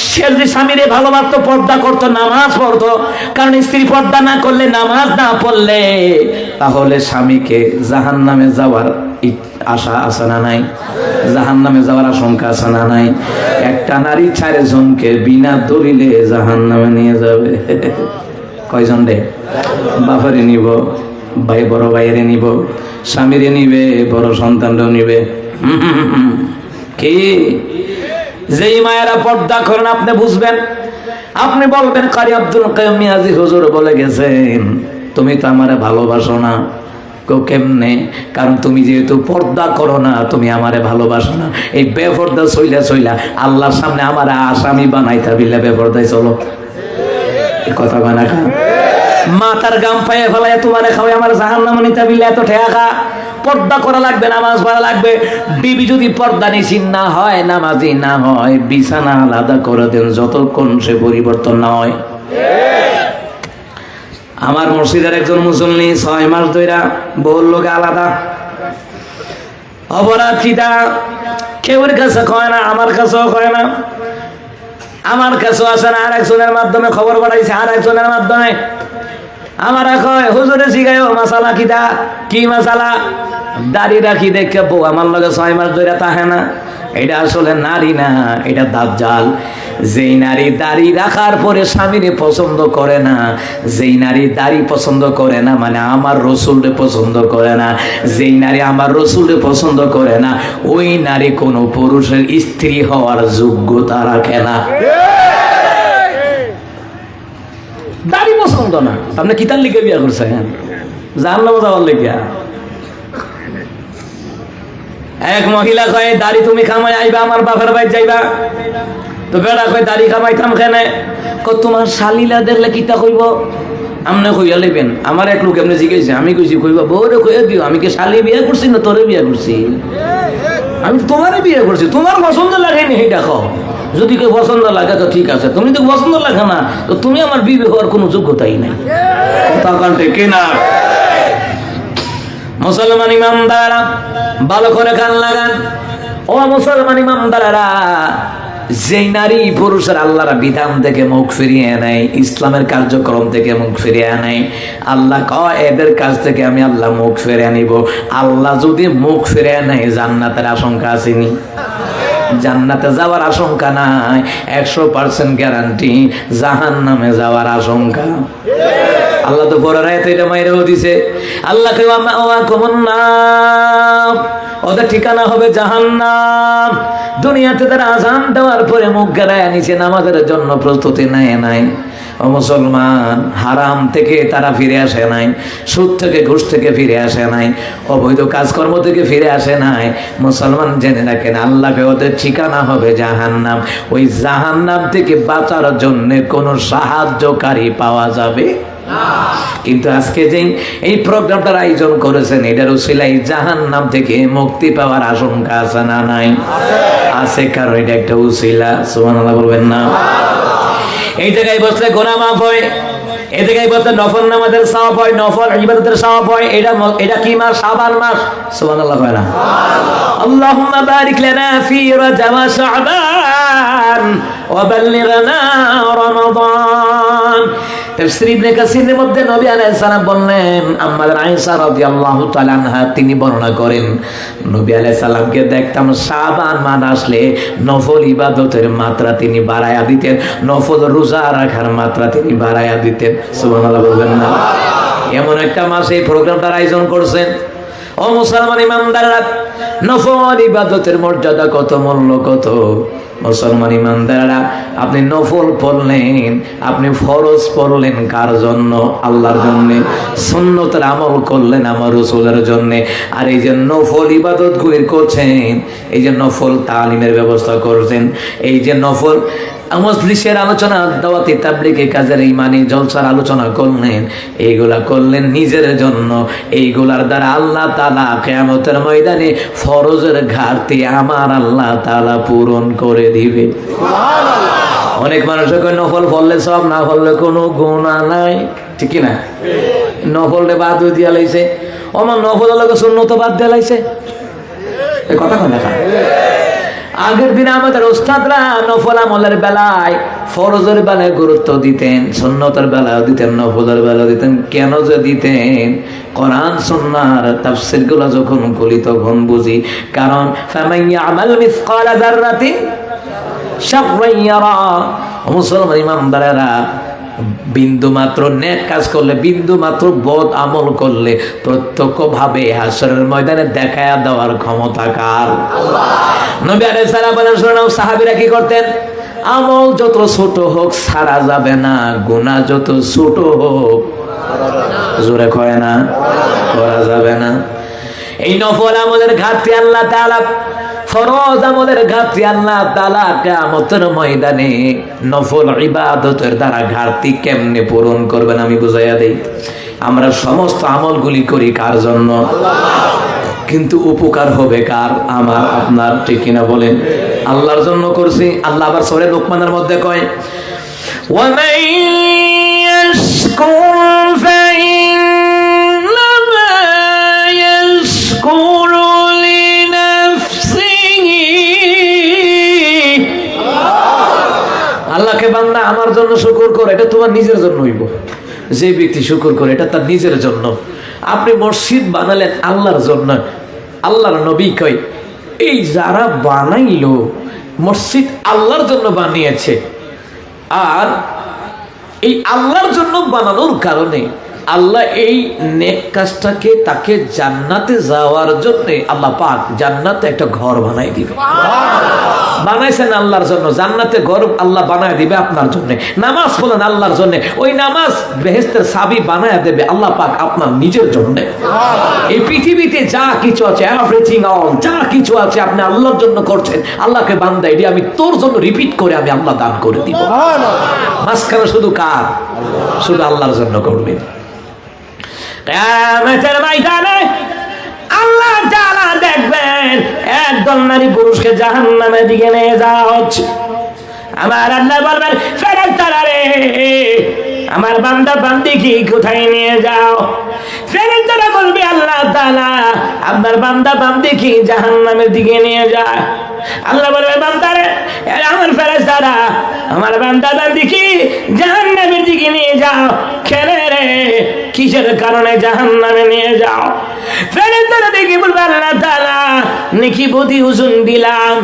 সে যদি স্বামীরে ভালোবাসতো, পর্দা করতো, নামাজ পড়তো। কারণ স্ত্রী পর্দা না করলে, নামাজ না পড়লে, তাহলে স্বামীকে জাহান্নামে যাওয়ার আশা আছে না নাই? জাহান্নামে যাওয়ার আশঙ্কা আছে না নাই? একটা নারী 4 জনকে বিনা দলিলে জাহান্নামে নিয়ে যাবে। কয়জন রে? বাবারে নিব, ভাই বড় ভাইয়েরে নিব, স্বামীরে নিবে, বড় সন্তানরাও নিবে। কি যেই মায়েরা পর্দা করেন আপনি বুঝবেন আপনি বলবেন কারি আব্দুল কাইয়ুম মিয়াজি হুজুর বলে গেছেন তুমি তো আমারে ভালোবাসো না। কেমনে? কারণ তুমি যেহেতু পর্দা করো না, তুমি আমারে ভালোবাসো না। এই বেপর্দা সইলা সইলা আল্লাহর সামনে আমার আসামি বানাইতা বিল্লা বেপর্দায় চলো, কথা কয় না? মাথার গাম পায়ে ফেলায় তোমারে খাওয়াই আমার জাহান্নামে নিতা বিল্লা এত ঠেকা। পর্দা করা লাগবে, নামাজ পড়া লাগবে। বিবি যদি পর্দা নিশিন না হয়, নামাজি না হয়, বিছানা আলাদা করে দেন যতক্ষণ সে পরিবর্তন না হয়। আমার মসজিদের একজন মুসল্লি 6 মাস ধইরা বহু লোক আলাদা অপরাধীরা কেউর কাছে কয় না, আমার কাছেও কয় না। আমার কাছেও আসে না, আর একজনের মাধ্যমে খবর পাঠাইছে, আর একজনের মাধ্যমে। আমার কয় হুজুরে শিখায়ও মাসালা কিতা, কি মাসালা? দাড়ি রাখি দেখে বউ আমার লগে 6 মাস ধরে তাহে না। এটা আসলে নারী না, এটা দাজ্জাল। যেই নারী দাড়ি রাখার পরে স্বামীরে পছন্দ করে না, যেই নারী দাড়ি পছন্দ করে না, মানে আমার রসুলরে পছন্দ করে না, যেই নারী আমার রসুলরে পছন্দ করে না, ওই নারী কোনো পুরুষের স্ত্রী হওয়ার যোগ্যতা রাখে না। দাড়ি পছন্দ না, আপনি কিতার লিখে বিয়া করছেন? জাহান্নামে যাওয়ার লিখিয়া। এক মহিলা কয় দাড়ি তুমি কামাই আইবা, আমার বাপের বাড়ি যাইবা। তো বেড়া কয় দাড়ি কামাইতাম কেন? তোমার শালীলা দেখলে কিতা কইব? আমনে কইয়া লইবেন। আমার এক লোক এমনি জিজ্ঞেস, আমি কইছি কইবা বউরে কইয়া দিও, আমি কি শালি বিয়ে করছি না তোরে বিয়ে করছি? আমি তোমারে বিয়ে করছি, তোমার পছন্দ লাগেনি সেইটা কও। যদি কেউ পছন্দ লাগে তো ঠিক আছে, তুমি তো পছন্দ লাগে না, তো তুমি আমার বিয়ে হওয়ার কোনো যোগ্যতাই নাই। কথা কান্টে কেনা। মুসলমান ইমামদারা ভালো করে কান লাগান। ও মুসলমান ইমামদারা, যেই নারী পুরুষের আল্লাহর বিধান থেকে মুখ ফিরিয়ে নেয়, ইসলামের কার্যক্রম থেকে মুখ ফিরিয়ে নেয়, আল্লাহ কয় এদের কাছ থেকে আমি আল্লাহ মুখ ফিরিয়ে নিব। আল্লাহ যদি মুখ ফিরিয়ে নেয়, জান্নাতের আশঙ্কা আসেনি? জান্নাতে যাওয়ার আশঙ্কা নাই, 100% গ্যারান্টি জাহান্নামে যাওয়ার আশঙ্কা। আল্লাহ তো বড় রায় তো এটা মাইরেও দিছে। আল্লাহ ওদের ঠিকানা হবে জাহান্নাম। দুনিয়াতে তারা আজান দেওয়ার পরে মুখ গেরায় নিচে নামাজের জন্য প্রস্তুতি নেয় নাই। ও মুসলমান, হারাম থেকে তারা ফিরে আসে নাই, সুদ থেকে ঘুষ থেকে ফিরে আসে নাই, অবৈধ কাজকর্ম থেকে ফিরে আসে নাই। মুসলমান জেনে রাখেন, আল্লাহকে ওদের ঠিকানা হবে জাহান্নাম। ওই জাহান্নাম থেকে বাঁচার জন্য কোনো সাহায্যকারী পাওয়া যাবে। কিন্তু আজকে যে এই প্রোগ্রামটার আয়োজন করেছেন, এটার উসিলাই জাহান্নাম থেকে মুক্তি পাওয়ার আশঙ্কা আছে না নাই? আছে, কারণ এটা একটা উসিলা। সুবহানাল্লাহ বলবেন না? এই জায়গায় বসলে গুনাহ মাফ হয়, এই জায়গায় বসলে নফল নামাজের সওয়াব হয়, নফল ইবাদতের সওয়াব হয়। এটা কি মাস? শাবান মাস। সুবহানাল্লাহ কয় না? আল্লাহুম্মা বারিক লানা ফি রাজাব ওয়া শাবান ওয়া বাল্লিগনা রমাদান। তাফসীর ইবনে কাসিরের মধ্যে নবী আলাইহিস সালাম বললেন, আম্মা আয়েশা রাদিয়াল্লাহু তাআলা আনহা তিনি বর্ণনা করেন, নবী আলাইহিস সালামকে দেখতাম শাবান মাস আসলে নফল ইবাদতের মাত্রা তিনি বাড়ায়া দিতেন, নফল রোজা রাখার মাত্রা তিনি বাড়ায়া দিতেন। সুবহানাল্লাহ বলবেন না? এমন একটা মাসে এই প্রোগ্রামটার আয়োজন করছেন। ও মুসলমান ইমানদাররা, নফল ইবাদতের মর্যাদা কত, মূল্য কত। মুসলমান ইমানদাররা, আপনি নফল পড়লেন, আপনি ফরজ পড়লেন কার জন্য? আল্লাহর জন্য। সুন্নতের আমল করলেন আমার রাসূলের জন্য। আর এই যে নফল ইবাদতগুলি করছেন, এই যে নফল তালিমের ব্যবস্থা করছেন, এই যে নফল মজলিসের আলোচনা, দাওয়াতি তাবলীগের কাজের ইমানি জলসার আলোচনা করলেন, এইগুলা করলেন নিজের জন্য। এইগুলার দ্বারা আল্লাহ তাআলা কিয়ামতের ময়দানে ফরজের ঘাটতি আমার আল্লাহ তাআলা পূরণ করে দিবে। সুবহানাল্লাহ। অনেক মানুষ কয় নফল পড়লে সব, না পড়লে কোনো গুনাহ নাই। ঠিক কি না? নফলটা বাদ দিয়া লাইছে, আমার নফল লাগে সুন্নত বাদ দিয়া লাইছে। এই কথা কয় না? আগের দিনে আমাদের ওস্তাদরা নফল আমলের বেলায় ফরজের বেলায় গুরুত্ব দিতেন, সুন্নতের বেলায় দিতেন, নফলের বেলায় দিতেন। কেন যে দিতেন? কোরআন সুন্নাহর তাফসীরগুলো যখন করি তখন বুঝি। কারণ ফামান ইয়ামাল মিসকালা যাররাতিন শাররান ইয়ারা। মুসলমান ইমানদারেরা, বিন্দু মাত্র নেক কাজ করলে, বিন্দু মাত্র বদ আমল করলে প্রত্যক্ষভাবে হাসরের ময়দানে দেখায়া দেওয়ার ক্ষমতা কার? আল্লাহ। নবী আলাইহিস সালাম বলেন, শুনুন সাহাবীরা কি করতেন? আমল যত ছোট হোক ছাড়া যাবে না, গুনাহ যত ছোট হোক জোরে কয় না করা যাবে না। এই নফল আমলের ঘাটতি আল্লাহ তাআলা, ফরজ আমলের ঘাটতি আল্লাহ তাআলা কিয়ামতের ময়দানে নফল ইবাদতের দ্বারা ঘাটতি কেমনে পূরণ করবেন আমি বুঝাইয়া দেই। আমরা সমস্ত আমলগুলি করি কার জন্য? কিন্তু উপকার হবে কার? আমার আপনার, ঠিক কিনা বলেন? আল্লাহর জন্য করছি। আল্লাহ আবার সূরা লোকমানের মধ্যে কয়, ওয়ামান ইয়াশকুর ফাইন্নামা ইয়াশকুরু লিনাফসিহি। আল্লাহকে বান্দা আমার জন্য শুকর করে, এটা তোমার নিজের জন্য হইব। যে ব্যক্তি শুকর করে এটা তার নিজের জন্য। আপনি মসজিদ বানালেন আল্লাহর জন্য। আল্লাহর নবী কয়, এই যারা বানাইলো মসজিদ আল্লাহর জন্য বানিয়েছে, আর এই আল্লাহর জন্য বানানোর কারণে আল্লাহ এই নেক কাজটাকে তাকে জান্নাতে যাওয়ার জন্য আল্লাহ পাক জান্নাতে একটা ঘর বানাই দিবে। বানাইছেন আল্লাহর জন্য, জান্নাতে ঘর আল্লাহ বানায় দিবে আপনার জন্য। নামাজ পড়েন আল্লাহর জন্য, ওই নামাজ বেহেশতের চাবি বানায় দেবে আল্লাহ পাক আপনার নিজের জন্য। এই পৃথিবীতে যা কিছু আছে, এভরিথিং অল, যা কিছু আছে আপনি আল্লাহর জন্য করছেন। আল্লাহকে বান্দা এটি আমি তোর জন্য রিপিট করে আমি আল্লাহ দান করে দিব। মাঝখানে শুধু কার? শুধু আল্লাহর জন্য করবেন। কিয়ামতের ময়দানে আল্লাহ তাআলা দেখবেন একদল নারী পুরুষকে জাহান্নামের দিকে নিয়ে যাওয়া হচ্ছে। আমার আল্লাহ বলবেন, ফেরেশতারা রে, আমার বান্দা বান্দিকে কোথায় নিয়ে যাও? ফেরেশতারা বলবে, আল্লাহ তাআলা আপনার বান্দা বান্দিকে জাহান্নামের দিকে নিয়ে যায়। আল্লাহ বলবে, বান্দারে, আমার ফেরেশতারা আমার বান্দা বান্দিকে জাহান্নামের দিকে নিয়ে যাও। কেন রে? কিসের কারণে জাহান্নামে নিয়ে যাও? ফেরেশতারা দেখি বলবে, আল্লাহ তাআলা নেকি বুদ্ধি ওজন দিলাম,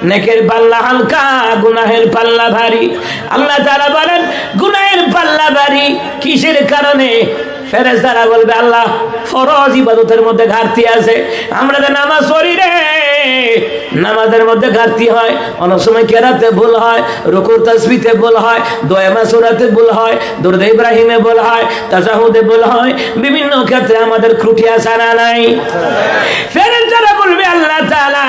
নেকের পাল্লা হালকা, গুনাহের পাল্লা ভারী। আল্লাহ তাআলা বলেন, গুনাহের পাল্লা ভারী কিসের কারণে? ফেরেশতারা বলবে, আল্লাহ ফরজ ইবাদতের মধ্যে ঘাটতি আছে। আমরা যে নামাজ পড়ি রে, নামাজের মধ্যে ঘাটতি হয়, অনেক সময় কেরাতে ভুল হয়, রুকুর তাসবিতে ভুল হয়, দোয়া মাসুরাতে ভুল হয়, দুরূদ ইব্রাহিমে ভুল হয়, তাশাহুদে ভুল হয়, বিভিন্ন ক্ষেত্রে আমাদের ত্রুটি আছে না নাই? ফেরেশতারা বলবে, আল্লাহ তাআলা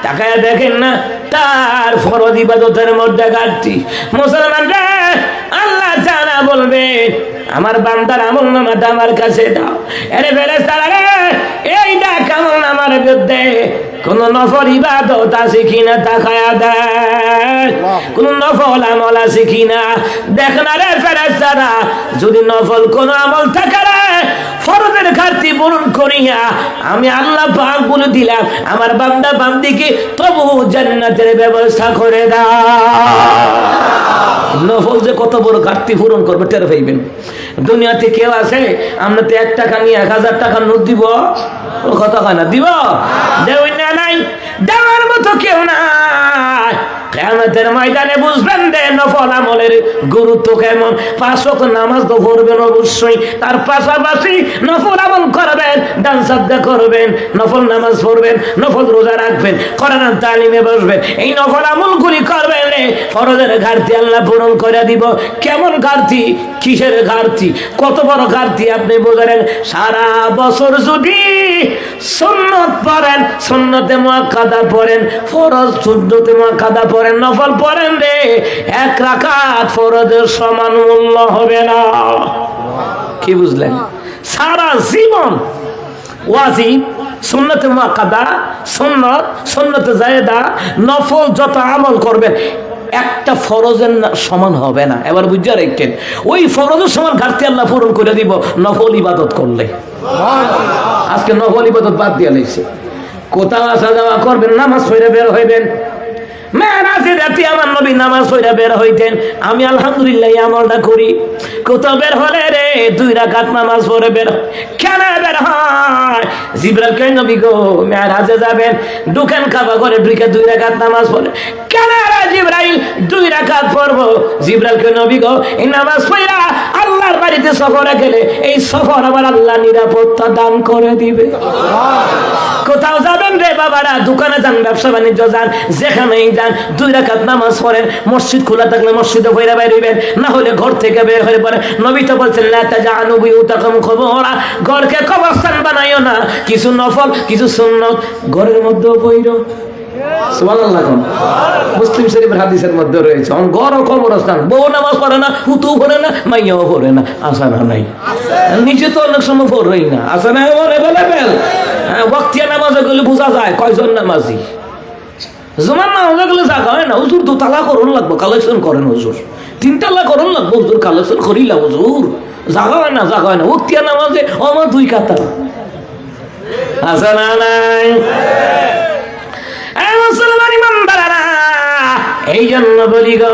তাকায়া দেখেন না তার ফরজ ইবাদতের মধ্যে ঘাটতি। মুসলমান রে, আল্লাহ তাআলা বলবে, আমার বান্দার আমলনামাটা আমার কাছে দাও। আরে ফেরেশতারা রে, এই দেখ আমলনামার মধ্যে কোন নফল ইবাদত আছে কিনা তাকায়া দেখ, কোন নফল আমল আছে কিনা দেখ না রে ফেরেশতারা। যদি নফল কোন আমল থাকে রে, ফরজের ঘাটতি পূরণ করিয়া আমি আল্লাহ পাক বলে দিলাম আমার বান্দা বান্দিকে তবু জান্নাতের ব্যবস্থা করে দাও। নফল যে কত বড় ঘাটতি পূরণ করবে টের পাইবেন। দুনিয়াতে কেউ আছে আমরা তো 1 টাকা নিয়ে 1000 টাকার নোট দিব? ও কথা হয় না, দিব? দেওয়া নাই, দেওয়ার মতো কেউ নাই। কিয়ামতের ময়দানে বুঝবেন যে নফল আমলের গুরুত্ব কেমন। 5 ওয়াক্ত নামাজ তো পড়বেন অবশ্যই, তার পাশাপাশি নফল আমল করবেন, দান সাদকা করবেন, নফল নামাজ পড়বেন, নফল রোজা রাখবেন, কোরআন তালিমে বসবেন। এই নফল আমলগুলি করবেন রে, ফরজের ঘাটতি আল্লাহ পূরণ করে দিব। কেমন ঘাটতি? কিসের ঘাটতি? কত বড় ঘাটতি আপনি বুঝলেন? সারা বছর যদি সুন্নত পড়েন, সুন্নতে মুআক্কাদা পড়েন, ফরজ সুন্নতে মুআক্কাদা পড়েন, নফল পড়েন রে, 1 রাকাত ফরজের সমান মূল্য হবে না। কি বুঝলেন? সারা জীবন ওয়াজিব, সুন্নতে মুআক্কাদা, সুন্নত, সুন্নতে জায়েদা, নফল যত আমল করবেন একটা ফরজের সমান হবে না। এবার বুঝা রাখেন, ওই ফরজের সমান ঘাটতি আল্লাহ পূরণ করে দিব নফল ইবাদত করলে। আজকে নফল ইবাদত বাদ দিয়ে লাইছে। কোথাও আসা যাওয়া করবেন, নামাজ পড়ে বের হইবেন। মেরাজের রাতে আমার নবী নামাজ পড়ে বের হইতেন। আমি আলহামদুলিল্লাহ এই আমলটা করি। কোথাও বের হলে রে 2 রাকাত নামাজ পড়ে বের। কেন বের হয়? জিবরাইল কই নবী গো মেরাজে যাবেন, ঢুকেন কাবা ঘরে, ঢুকে 2 রাকাত নামাজ পড়ে। কেন রে জিবরাইল 2 রাকাত পড়বো? জিবরাইল কই নবী গো এই নামাজ পড়া আল্লাহর বাড়িতে সফরে গেলে এই সফর আবার আল্লাহ নিরাপত্তা দান করে দিবে। কোথাও যাবেন রে বাবারা, দোকানে যান, ব্যবসা বাণিজ্য যান, যেখানেই যান, 2 রাকাত নামাজ পড়েন। মসজিদ খোলা থাকলে মসজিদে পড়ে বের হইবেন, না হলে ঘর থেকে বের হয়ে পড়ে। নবী তো বলছেন লা তাজআলু বুয়ুতাকুম কুবুরা, ঘরকে কবরস্থান বানাইও না। কিছু নফল কিছু সুন্নাত ঘরের মধ্যেও পড়ো। সুবহানাল্লাহ। মুসলিম শরীফের হাদিসের মধ্যে রয়েছে ঘর ও কবরস্থান। বউ নামাজ পড়ে না, হুতু পড়ে না, মাইয়াও পড়ে না, আসা না নাই। নিজে তো অনেক সময় পড়েই না, আসা না অ্যাভেলেবেল। ওয়াক্তিয়া নামাজে গেলে বোঝা যায় কয়জন নামাজি। জুমার নামাজে গেলে জায়গা হয় না, হুজুর 2 তালা করুন লাগবো, কালেকশন করেন হুজুর। 3 তালা করুন লাগবো হুজুর, কালেকশন করিলা হুজুর। জায়গা হয় না, জায়গা হয় না। ওয়াক্তিয়া নামাজে আমার 2 কাতা, আসা না নাই। এই জন্য বলি গো,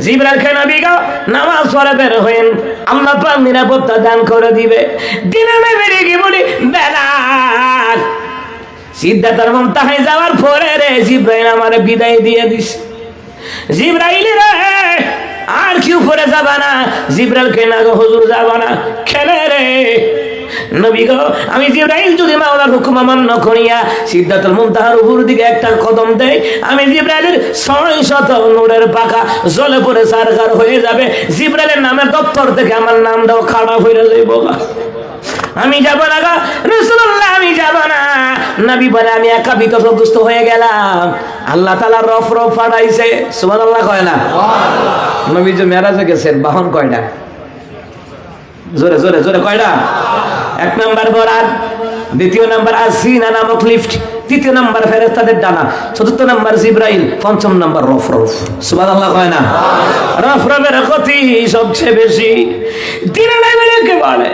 জিবরাইলকে নবী গো নামাজ পড়ে বের হইন, আল্লাহ পাক নিরাপত্তা দান করে দিবে। দিনে বেরিয়ে গিয়ে বলি বেলাল সিদ্ধার্থের মুনতাহায় যাওয়ার পরে রে জিবরাইল আমারে বিদায় দিয়ে দিস। জিবরাইল রে আর কি উপরে যাবা না? জিবরাইলকে না গো হুজুর যাবা না, খেলে রে নবী গো। আমি জিবরাইল যদি মাওলার হুকুম অমান্য করিয়া সিদ্ধাতুল মুনতাহার উপর দিকে একটা কদম দেই, আমি জিবরাইলের 600 নূরের পাখা জ্বলে পড়ে সারকার হয়ে যাবে। জিবরাইলের নামের দপ্তর থেকে আমার নামটাও খারাপ হয়ে যাইব। আমি যাব না গো রাসূলুল্লাহ, আমি যাব না। নবী বলে আমি একা ভিতর সন্তুষ্ট হয়ে গেলাম। আল্লাহ তাআলা রফ ফাড়াইছে, সুবহানাল্লাহ কয় না? সুবহানাল্লাহ। নবী যে মেরাজে গেছেন বাহন কয়টা? জোরে জোরে জোরে কয়টা? 1 নাম্বার বরাত, 2 নাম্বার আসিনা নামক লিফট, 3 নাম্বার ফেরেশতাদের ডানা, 4 নাম্বার জিবরাইল, 5 নাম্বার রফ। সুবহানাল্লাহ কয় না? রফের গতি সবচেয়ে বেশি। দিনে বেলা কে বলে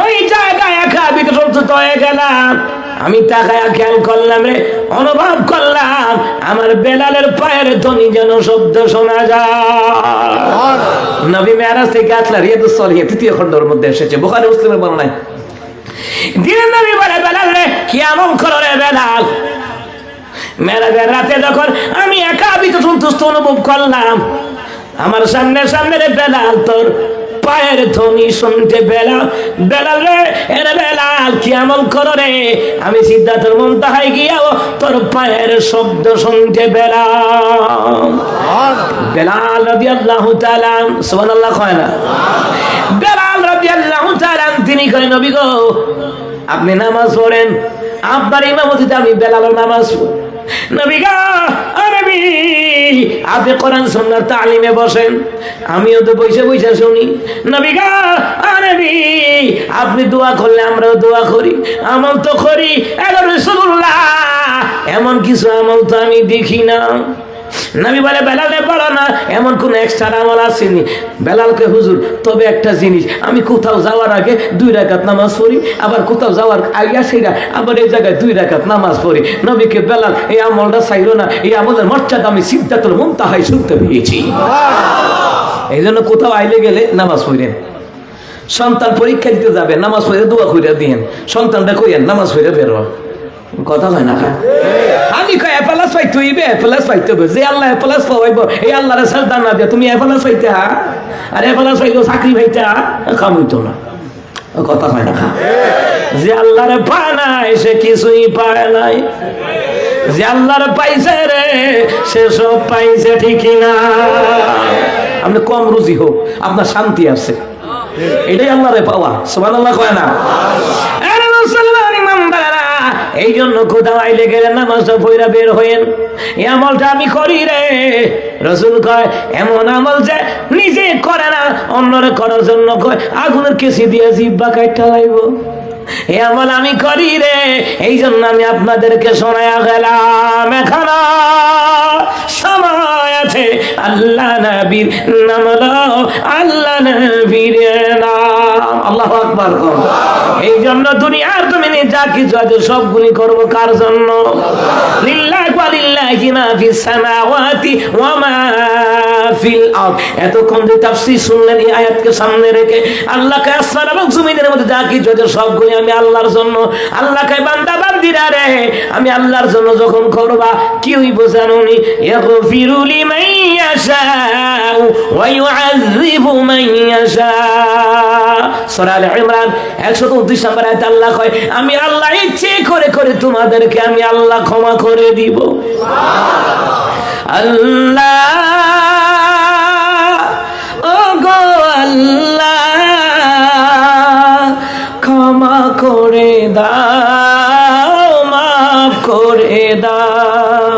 ওই জায়গায় একা ভিতর সন্তুষ্ট হয়ে গেলাম। আমি তাকায় খেয়াল করলাম রে, অনুভব করলাম আমার বেলালের পায়ের ধ্বনি যেন শব্দ শোনা যায়। নবী মেরাজ থেকে আসলেন, রিয়াদুস সালিহিন 3য় খণ্ডের মধ্যে এসেছে, বুখারী মুসলিমের বর্ণনায়। দিনের নবী বলে বেলাল রে কি আমল করো রে বেলাল। মেরাজের রাতে যখন আমি একা ভিতর সন্তুষ্ট অনুভব করলাম, আমার সামনে সামনে রে বেলাল তোর পায়ের ধ্বনি শুনতে বেলাল। বেলাল রে এরে বেলাল কি আমল করো রে? আমি সিদ্ধাতুল মুনতাহায় গিয়াও তোর পায়ের শব্দ শুনতে বেলাল। বেলাল রাদিয়াল্লাহু তাআলা, সুবহানাল্লাহ কয় না? বেলাল রাদিয়াল্লাহু তাআলা তিনি কয় নবী গো আপনি নামাজ পড়েন, আপনার ইমামতিতে আমি বেলালের নামাজ পড়ি। নবী গো নবী আপনি কোরআন সুন্নাহর তালিমে বসেন, আমিও তো বসে বসে শুনি। নবী গো নবী আপনি দোয়া করলে আমরাও দোয়া করি, আমল তো করি। রাসূলুল্লাহ এমন কিছু আমল তো আমি দেখি না। নবী বলে বেলালে পড়ো না, এমন কোন এক্সট্রা আমল আসেনি। বেলালকে হুজুর তবে একটা জিনিস, আমি কোথাও যাওয়ার আগে 2 রাকাত নামাজ পড়ি, আবার কোথাও যাওয়ার আগে সেটা আবার এই জায়গায় 2 রাকাত নামাজ পড়ি। নবীকে বেলাল এই আমলটা চাইলো না, এই আমলের মর্যাদা আমি সিদ্ধাতুল মুনতাহায় শুনতে পেয়েছি। এই জন্য কোথাও আইলে গেলে নামাজ পড়েন। সন্তান পরীক্ষা দিতে যাবে, নামাজ পড়ে দোয়া করে দিয়েন, সন্তানটা কইয়েন নামাজ পড়ে বের হ। কথা হয় না? আমি কই এপ্লাস পাইতে হইবে, এপ্লাস পাইতে হবে। যে আল্লাহ এপ্লাস পাওয়াইব এই আল্লাহর সাজদা না দিয়ে তুমি এপ্লাস পাইতে আর এপ্লাস পাইলেও চাকরি পাইতে কাম হইতো না। কথা হয় না? যে আল্লাহরে পায় নাই সে কিছুই পায় নাই, যে আল্লাহরে পাইছে রে সে সব পাইছে, ঠিকই না? আপনি কম রুজি হোক আপনার শান্তি আছে, এটাই আল্লাহরে পাওয়া। সুবহানাল্লাহ কয় না? এই জন্য কোথাও আইলে গেলে নামাজটা পড়া বের হইেন। এই আমলটা আমি করি রে। রাসূল কয় এমন আমল যে নিজে করে না অন্যরে করার জন্য কয়, আগুনের কেসি দিয়ে জিহ্বা কাইটা লাইব। এই আমল আমি করি রে, এই জন্য আমি আপনাদেরকে শোনায়া গেলাম। এখন সময় আছে আল্লাহ নবীর নাম লও, আল্লাহ নবীর নাম। আল্লাহু আকবার। এই জন্য দুনিয়ার জমিনে যা কিছু আছে সবগুলি করবো কার জন্য? লিল্লাহি ওয়া লিল্লাহি মা ফিস সামাওয়াতি ওয়া মা ফিল আরদ। এতক্ষণ যে তাফসীর শুনলেন এই আয়াতকে সামনে রেখে, আল্লাহকে আসমান এবং জমিনের মধ্যে যা কিছু আছে সবগুলি আমি আল্লাহর জন্য। আল্লাহকে বান্দা বান্দিরা রে আমি আল্লাহর জন্য যখন করবা কি হইব জানুনি? ইয়াগফিরু লিমান ইয়াশাউ ওয়া ইউআযযিবু মান ইয়াশা। সূরা আলে ইমরান 129 নম্বর আয়াতে আল্লাহ কয় আমি আল্লাহ ইচ্ছে করে করে তোমাদেরকে আমি আল্লাহ ক্ষমা করে দিব। আল্লাহ ও গো আল্লাহ ক্ষমা করে দাও, মাফ করে দাও,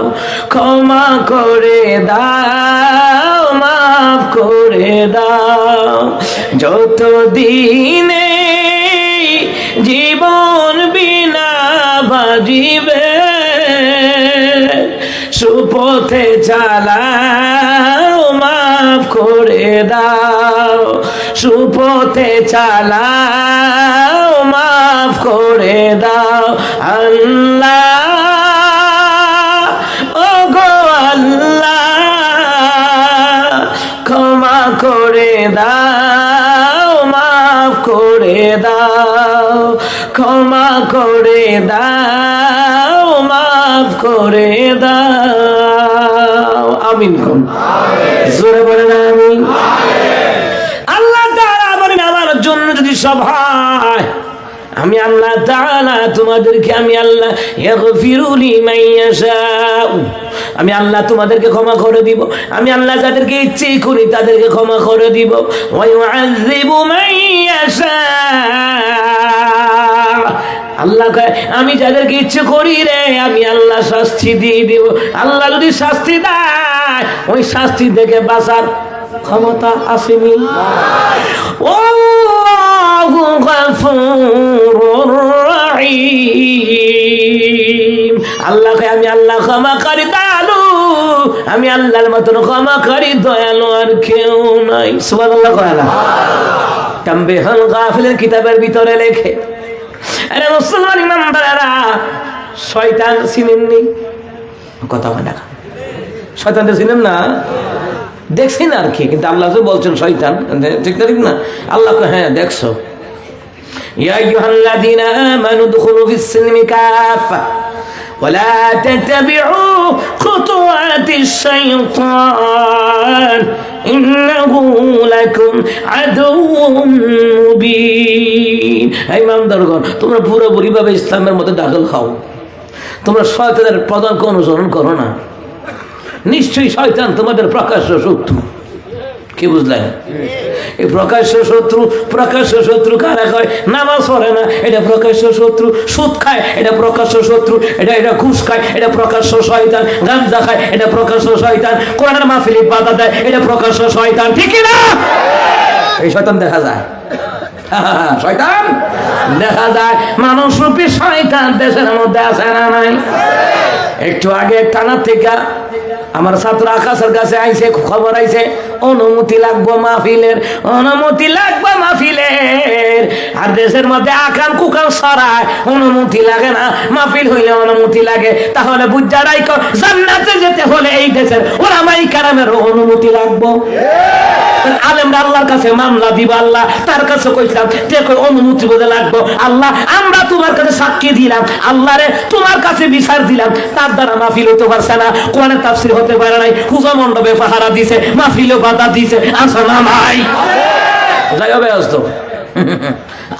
ক্ষমা করে দাও, মাফ করে দাও। যত দিনে জীবন বিনা বাজিবে সুপথে চালাও, মাফ করে দাও, সুপথে চালাও, মাফ করে দাও। আল্লাহ ও গো আল্লাহ ক্ষমা করে দাও, মাফ করে দাও, ক্ষমা করে দাও, মাফ করে দাও। আমিন। জোরে বলেন আমিন। আল্লাহ তাআলা বলেন আমার জন্য যদি সব হয়, আমি আল্লাহ তাআলা তোমাদেরকে আমি আল্লাহ ইয়াগফিরু লিমান ইয়াশাউ, আমি আল্লাহ তোমাদেরকে ক্ষমা করে দিব। আমি আল্লাহ যাদেরকে ইচ্ছে করি তাদেরকে ক্ষমা করে দিব। ওয়া ইউআযযিবু মান ইয়াশা, আল্লাহ কয় আমি যাদেরকে ইচ্ছে করি রে আমি আল্লাহ শাস্তি দিয়ে দিব। আল্লাহ যদি শাস্তি দেয় ওই শাস্তি থেকে বাঁচার ক্ষমতা আসেনি। আল্লাহু গফুরুর রহিম, আল্লাহ কয় আমি আল্লাহ ক্ষমাকারী দয়ালু, আমি আল্লাহর মতন ক্ষমাকারী দয়ালু আর কেউ নাই। সুবহানাল্লাহ কয় না? তানবীহুল গাফিলের কিতাবের ভিতরে লেখে, আরে মুসলমান ইমানদারেরা শয়তান চিনেননি? কথা হয় না, শয়তানটা চিনেন না, দেখছেন আর কি, কিন্তু আল্লাহ যে বলছেন শয়তান, ঠিক না? ঠিক না? আল্লাহ হ্যাঁ দেখছো। ইয়া আইয়ুহাল্লাযীনা আমানু দুখুলু ফিস-সিলমি কাফা ওয়া লা তাত্তাবি'উ খুতুওয়াতিশ শাইতান ইন্নাহু লাকুম আদুউম মুবিন। হে ইমানদারগণ, তোমরা পুরোপুরি ভাবে ইসলামের মধ্যে দাখিল হও, তোমরা শয়তানের পদাঙ্ক অনুসরণ করো না। নিশ্চয়ই শয়তান তোমাদের প্রকাশ্য শত্রু। কি বুঝলেন? এই প্রকাশ্য শত্রু, প্রকাশ্য শত্রু কারা কয়? নামাজ পড়ে না, এটা প্রকাশ্য শত্রু। সুদ খায়, এটা প্রকাশ্য শত্রু। এটা ঘুষ খায়, এটা প্রকাশ্য শয়তান। গাঁজা খায়, এটা প্রকাশ্য শয়তান। কোরআনের মাহফিলে বাধা দেয়, এটা প্রকাশ্য শয়তান। ঠিক না? এই শয়তান দেখা যায়, শয়তান দেখা যায়। মানুষ রূপী শয়তান দেশের মধ্যে আছে না নাই? একটু আগে থানা থেকে আমার ছাত্র আকাশের কাছে আইছে, খবর আইছে অনুমতি লাগবো মাহফিলের, অনুমতি লাগবে মাহফিলের। আর দেশের মধ্যে আকান কুকান সরায় অনুমতি লাগে না, মাহফিল হইলে অনুমতি লাগে। তাহলে বুঝারাই জান্নাতে যেতে হলে এই দেশের ওলামায়ে কেরামের অনুমতি লাগবো। আলেমরা আল্লাহর কাছে মামলা দিব, আল্লাহ তার কাছে কইলাম দেখো অনুমতি বলে লাগবো। আল্লাহ আমরা তোমার কাছে সাক্ষী দিলাম, আল্লাহ রে তোমার কাছে বিচার দিলাম, তার দ্বারা মাহফিল হতে পারছে না, কোরআনের তাফসীর হতে পারে নাই, পূজা মণ্ডপে পাহারা দিছে, মাহফিলও বাধা দিছে, আছে না নাই? যাই হবে আসতো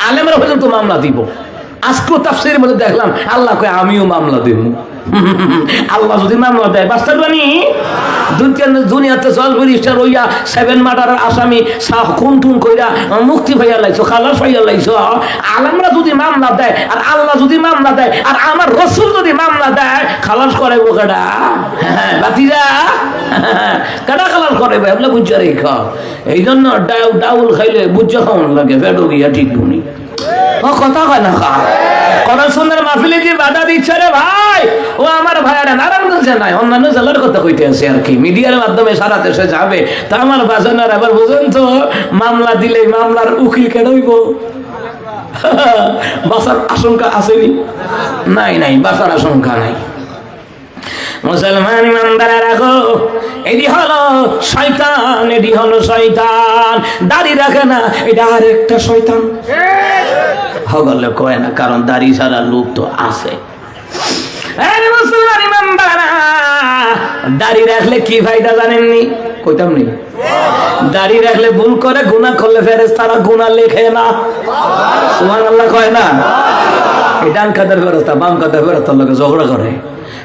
আলেমরা পর্যন্ত মামলা দিব। আজকেও তাফসীরের মধ্যে দেখলাম আল্লাহ কয় আমিও মামলা দেব। আল্লাহ যদি মামলা দেয় বাঁচতে পারি? দুনিয়াতে জল ব্যারিস্টার হইয়া 7 মার্ডারের আসামি খুন টুন কইরা মুক্তি পাইয়া লাইছো, খালাস পাইয়া লাইছো। আলেমরা যদি মামলা দেয় আর আল্লাহ যদি মামলা দেয় আর আমার রসুল যদি মামলা দেয়, খালাস করাইবো কেডা? বাতিরা কেডা খালাস করাইবো? এগুলো বুঝা রেখা। এই জন্য ডাউল খাইলে বুঝা খাওয়ান লাগে, পেটও গিয়া ঠিক নুনি। কথা কয় না খা কোরআন সুন্নাহর মাহফিলে যে বাধা দিচ্ছে রে ভাই, ও আমার ভাইরা নারায়ণগঞ্জ নাই, অন্যান্য জেলার কথা কইতে আছে আর কি, মিডিয়ার মাধ্যমে সারা দেশে যাবে। তা আমার বাজানার আবার বুঝেন তো, মামলা দিলে মামলার উকিল কেন হইব? বাঁচার আশঙ্কা আসেনি? নাই নাই, বাঁচার আশঙ্কা নাই। মুসলমান ইমানদারেরা রাখো, এটি হলো শয়তান, এটি হলো শয়তান। দাড়ি রাখে না, এটা আর একটা শয়তান। হগলে কয় না, কারণ দাড়ি ছাড়া লোক তো আছে। মুসলমান ইমানদারেরা, দাড়ি রাখলে কি ফায়দা জানেননি? কইতাম নি? দাড়ি রাখলে ভুল করে, গুনাহ করলে ফেরেশতারা গুনাহ লেখে না। সুবহানাল্লাহ কয় না? এই ডান কাদের ফেরেশতা বাম কাদের ফেরেশতার লগে ঝগড়া করে,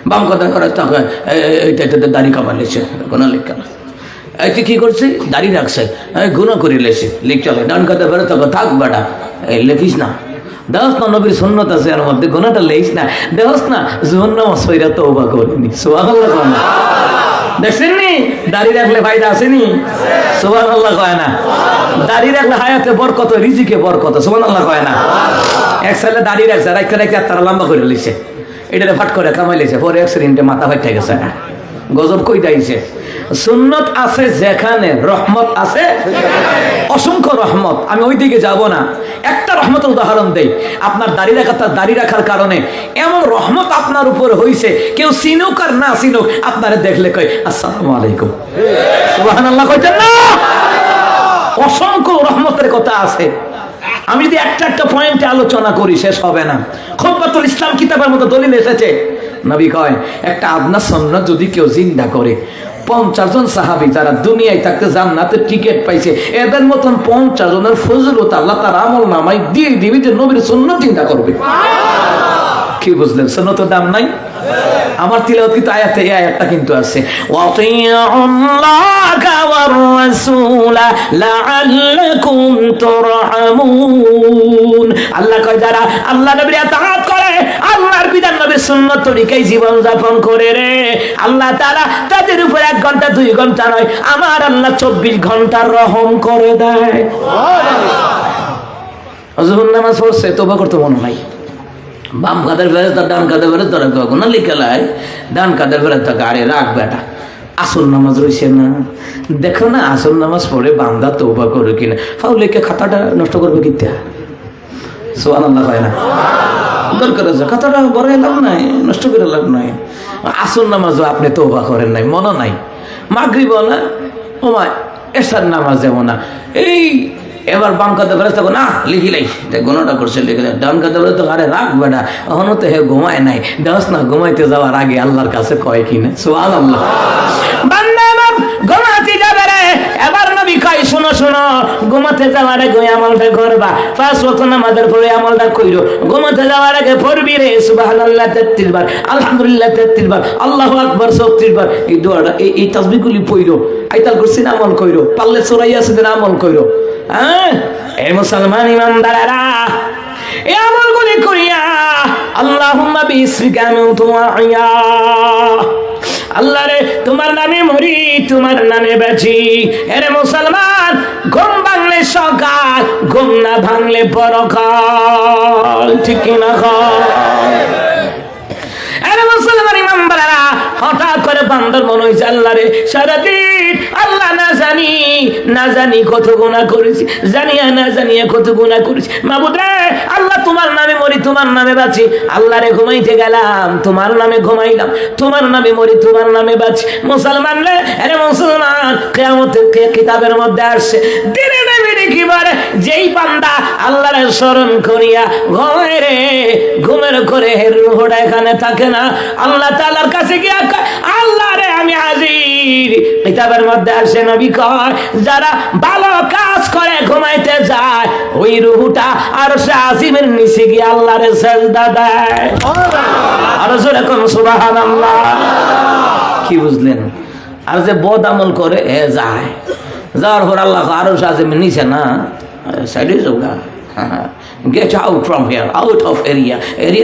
বাম কথা করে তখন এইটা দাড়ি কামার লেছে গোনা লেখা, এইটি কি করছে দাড়ি রাখছে গুণা করে লেছে লিখ চলে। ডান কথা বেরো তখন থাক বেটা এই লেখিস না, দেহস না নবীর সুন্নত আছে এর মধ্যে, গুণাটা লেখিস না। দেহস না জুহন্নাম সইরা তওবা করেনি, সুবহানাল্লাহ কয় না? দেখছেন নি দাড়ি রাখলে ফায়দা আসেনি? সুবহানাল্লাহ কয় না? দাড়ি রাখলে হায়াতে বরকত, রিজিকে বরকত, সুবহানাল্লাহ কয় না? এক ছেলে দাড়ি রাখছে রাখতে রাখতে তারা লম্বা করে লিছে, এটারে ফাট করে কামাই লিছে, পরে অ্যাক্সিডেন্টে মাথা ফাইটে গেছে। গজব কই দাইছে? সুন্নত আছে যেখানে রহমত আছে, অসংখ্য রহমত। আমি ওই দিকে যাব না, একটা রহমতের উদাহরণ দেই। আপনার দাড়ি রাখার কারণে এমন রহমত আপনার উপর হইছে, কেউ চিনুক আর না চিনুক আপনারা দেখলে কয় আসসালামু আলাইকুম, সুবহানাল্লাহ কইতেন না? অসংখ্য রহমতের কথা আছে। আমি যদি একটা পয়েন্টে আলোচনা করি শেষ হবে না। খুতবাতুল ইসলাম কিতাবের মতো দলিল এসেছে, নবী কয় একটা আপনার সুন্নাত যদি কেউ জিন্দা করে, 50 জন সাহাবী যারা দুনিয়ায় থাকতে জান্নাতের টিকিট পাইছে, এদের মতন 50 জনের ফজিলত আল্লাহ তার আমল নামায় দিয়ে দিবি যে নবীর সুন্নাত চিন্তা করবে। কি বুঝলেন? সুন্নাতের দাম নাই? আমার তিলাওয়াত কিন্তু আয়াতে এই আয়াতটা কিন্তু আছে, ওয়াতিউল্লাহা ওয়ার রাসূলা লাআল্লাকুম তুরহামুন। আল্লাহ কয় যারা আল্লাহ নবীর ইতাআত করে, আল্লাহর বিধান নবীর সুন্নাত তরিকায় জীবন যাপন করে রে, আল্লাহ তাআলা তাদের উপর 1 ঘন্টা 2 ঘন্টা নয়, আমার আল্লাহ 24 ঘন্টা রহম করে দেয়। সুবহানাল্লাহ। যখন নামাজ পড়ছে তওবা করতে মনে নাই, বাম কাদের ফেরেশতা ডান কাদের ফেরেশতা কখনো লিখেলায়, ডান কাদের ফেরেশতা আরে রাখ বেটা, আসল নামাজ রয়েছে না, দেখো না আসল নামাজ পড়ে বান্দা তওবা করে কিনা, ফাউ লিখে খাতাটা নষ্ট করবে কিতা? সুবহানাল্লাহ হয় না? দরকার আছে খাতাটা বড় লাভ নাই, নষ্ট করে লাভ নাই। আসল নামাজও আপনি তওবা করেন নাই, মনে নাই। মাগরিব না ওমা এশার নামাজ যেমন না, এই এবার বাম কাতে বেড়ে তখন না লিখিলাই গোনাটা করছে লিখিলাই, ডান কাতে বেড়ে তো আরে রাখ বেটা, এখনো তো হে ঘুমায় নাই, দেখ না ঘুমাইতে যাওয়ার আগে আল্লাহর কাছে কয় কিনা। সুবহানাল্লাহ। বান্দা এবার ঘুমাতে যাবে রে, এবার নবী কয় শোনো শোনো, ঘুমাতে যাওয়ার আগে আমলটা করবা, 5 ওয়াক্ত নামাজের পরে আমলটা কইরো, ঘুমাতে যাওয়ার আগে পড়বি রে সুবহানাল্লাহ 33 বার, আলহামদুলিল্লাহ 33 বার, আল্লাহু আকবার 34 বার। এই দোয়াটা এই তাসবিহগুলি পড়ো, আয়াতুল কুরসি আমল কইরো, পারলে সূরা ইয়াসিনের আমল কইরো। হ্যাঁ এ মুসলমান ইমানদারেরা, এই আমলগুলি করিয়া আল্লাহুম্মা বিসমিকা আমিনতু ওয়া আহইয়া, আল্লাহ রে তোমার নামে মরি, তোমার নামে বাঁচি। এরে মুসলমান, ঘুম ভাঙলে সকাল, ঘুম না ভাঙলে পরকাল, ঠিক কিনা? এরে মুসলমান ইমানদারেরা, হঠাৎ করে বান্দার মনে হয়েছে আল্লাহ রে সারাদিন আল্লাহ না জানি কত গুনাহ করেছি, জানিয়া না জানিয়া কত গুনাহ করেছি। মাবুদ রে আল্লাহ তোমার নামে মরি, তোমার নামে বাঁচি। আল্লাহ রে ঘুমাইতে গেলাম, তোমার নামে ঘুমাইলাম, তোমার নামে মরি, তোমার নামে বাঁচি। মুসলমান রে, আরে মুসলমান, কিয়ামতের কিতাবের মধ্যে আসছে দিনে নেমে কি বলে, যেই বান্দা আল্লাহরে স্মরণ করিয়া ঘুমায় রে, ঘুমের করে রূহটা এখানে থাকে না, আল্লাহ তাআলার কাছে গিয়া আল্লাহ রে আমি হাজির। কিতাবের মধ্যে আসে নবী কয় যারা ভালো কাজ করে ঘুমাইতে যায়, ওই রূহটা আরশে আজিমের নিচে গিয়ে আল্লাহরে সিজদা দেয়। আর জোরে কোন সুবহানাল্লাহ। কি বুঝলেন? আর যে বদ আমল করে এ যায়, যাওয়ার পর আল্লাহ আরশে আজিমের নিচে না, সাইডে যাওগা, get out from here, out of area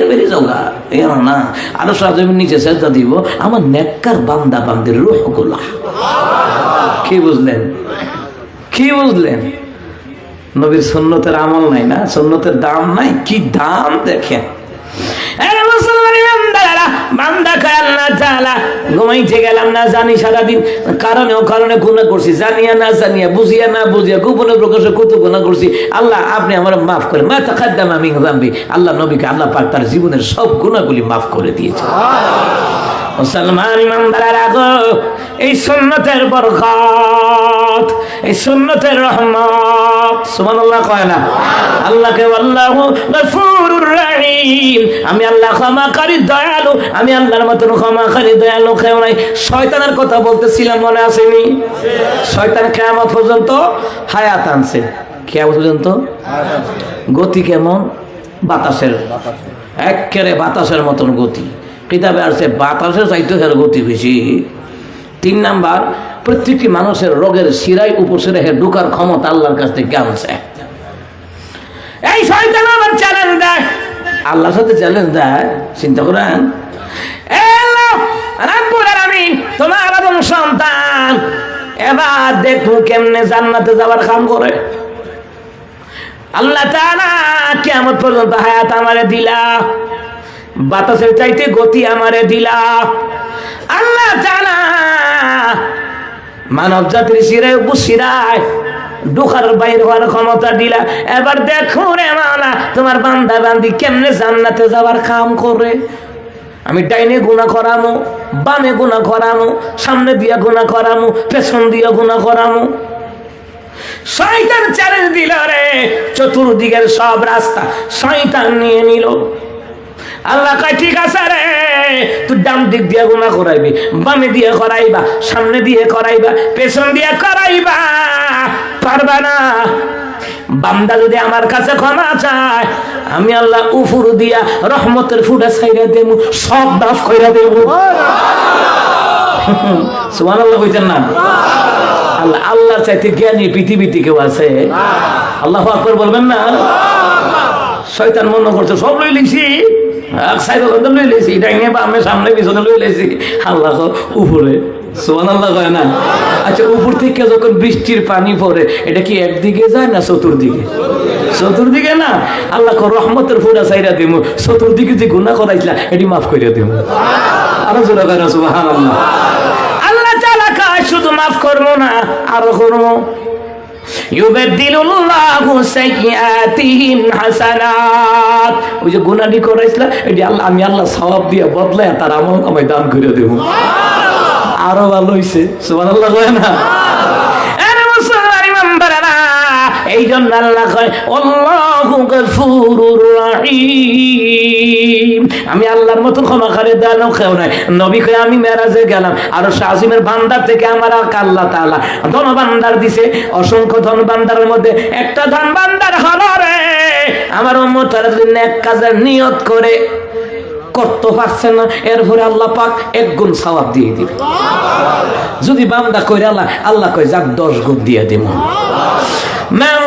বেরিয়ে যাওগা, এর না আরশে আজিমের নিচে সিজদা দিব আমার নেককার বান্দা বান্দির রূহগুলা। কি বুঝলেন? কি বুঝলেন? নবীর সুন্নতের আমল নাই না, সুন্নতের দাম নাই, কি দাম দেখেন। ঘুমাইতে গেলাম না জানি সারাদিন কারণে গুনাহ করছি, জানিয়া না জানিয়া, বুঝিয়া না বুঝিয়া, গোপনে প্রকাশে কত গুনাহ করছি। আল্লাহ আপনি আমার মাফ করেন, মা তাকাদ্দামা মিন যামবি। আল্লাহ নবীকে আল্লাহ পাক তার জীবনের সব গুনাহগুলি মাফ করে দিয়েছে। মুসলমান ইমানদারেরা গো, এই সুন্নতের বরকত, এই সুন্নতের রহমত, সুবহানাল্লাহ কয় না? আল্লাহকে আল্লাহু গফুরুর রহিম, আমি আল্লাহ ক্ষমাকারী দয়ালু, আমি আল্লাহর মতন ক্ষমাকারী দয়ালু কেউ নাই। শয়তানের কথা বলতেছিলাম, মনে আসেনি? শয়তান কিয়ামত পর্যন্ত হায়াত আনছে, কিয়ামত পর্যন্ত গতি কেমন? বাতাসের, একেবারে বাতাসের মতন গতি। কিতাবে আসছে বাতাসের চাইতে হের গতি বেশি। 3 নাম্বার, প্রত্যেকটি মানুষের রোগের শিরায় উপশিরে ঢোকার ক্ষমতা আল্লাহর কাছ থেকে আনছে। এই শয়তান আবার চ্যালেঞ্জ দেয়, আল্লাহর সাথে চ্যালেঞ্জ দেয়। চিন্তা করেন, আমি তোমার আদম সন্তান, এবার দেখো কেমনে জান্নাতে যাওয়ার কাম করে। আল্লাহ তাআলা কিয়ামত পর্যন্ত হায়াত আমারে দিলা, বাতাসের চাইতে গতি আমারে দিলা। আল্লাহ তাআলা মানব জাতির শিরায় উপশিরায় ঢোকার বাইর হওয়ার ক্ষমতা দিলা। এবার দেখো রে মাওলা, তোমার বান্দা বান্দি কেমনে জান্নাতে যাওয়ার কাম করে। আমি ডাইনে গুনাহ করামু, বামে গুনাহ করামু, সামনে দিয়া গুনাহ করামু, পেছন দিয়া গুনাহ করামু। শয়তান চ্যালেঞ্জ দিল রে, চতুর্দিকের সব রাস্তা শয়তান নিয়ে নিল। আল্লাহ কয় ঠিক আছে রে, তুই ডান দিক দিয়ে গুনাহ করাইবি, বামে দিয়ে করাইবা, সামনে দিয়ে করাইবা, পেছন দিয়ে করাইবা, পারবা না। বান্দা যদি আমার কাছে ক্ষমা চায়, আমি আল্লাহ উপর দিয়া রহমতের ফুটা ছাইরা দেব, সব মাফ কইরা দেব। সুবহানাল্লাহ কইতেন না? আল্লাহ আল্লাহ চাইতে জ্ঞানী পৃথিবীতে কেউ আছে? আল্লাহু আকবার বলবেন না? শয়তান মনে করছে সব লই লিছি, লই লিছি, ডাইনে বামে সামনে পিছনে লই লিছি। আল্লাহ উপরে। সুবহানাল্লাহ কয় না? আচ্ছা, উপর থেকে যখন বৃষ্টির পানি পড়ে, এটা কি একদিকে যায় না চতুর্দিকে? চতুর্দিকে না। আল্লাহ রহমতের ফুটা চাইরা দিব, চতুর্দিকে যে গুনাহ করাইছিলা এটি মাফ করে দিব। আরো জোরে কয় না সুবহানাল্লাহ? আল্লাহ তাআলা কয় শুধু মাফ করবো না, আরো করবো। ইউবাদদিলুল্লাহু সাইয়্যাতিহিম হাসানাত। ওই যে গুনাহটি করাইছিলা এটি আল্লাহ, আমি আল্লাহ সওয়াব দিয়ে বদলায় তার আমল নামায় দান করে দেব। আরো ভালো হইছে। সুবহানাল্লাহ কয় না? আরে মুসলমান ইমানদারেরা, এই জন্য আল্লাহ কয় আল্লাহু গফুরুর রহিম। আমি আল্লাহর মতো ক্ষমাকারী দয়ালু কেউ নাই। নবী কয় আমি মেরাজে গেলাম, আর শাহিমের ভান্ডার থেকে আমার আল্লাহ তাআলা ধন ভান্ডার দিছে, অসংখ্য ধন ভান্ডারের মধ্যে একটা ধন ভান্ডার হলো রে, আমার উম্মতের জন্য এক কাজের নিয়ত করে করতে পারছে না, এরপরে আল্লাহ পাক 1 গুণ সওয়াব দিয়ে দিবে। যদি বান্দা কইরা আল্লাহ কয় যাক 10 গুণ দিয়ে দিব। মান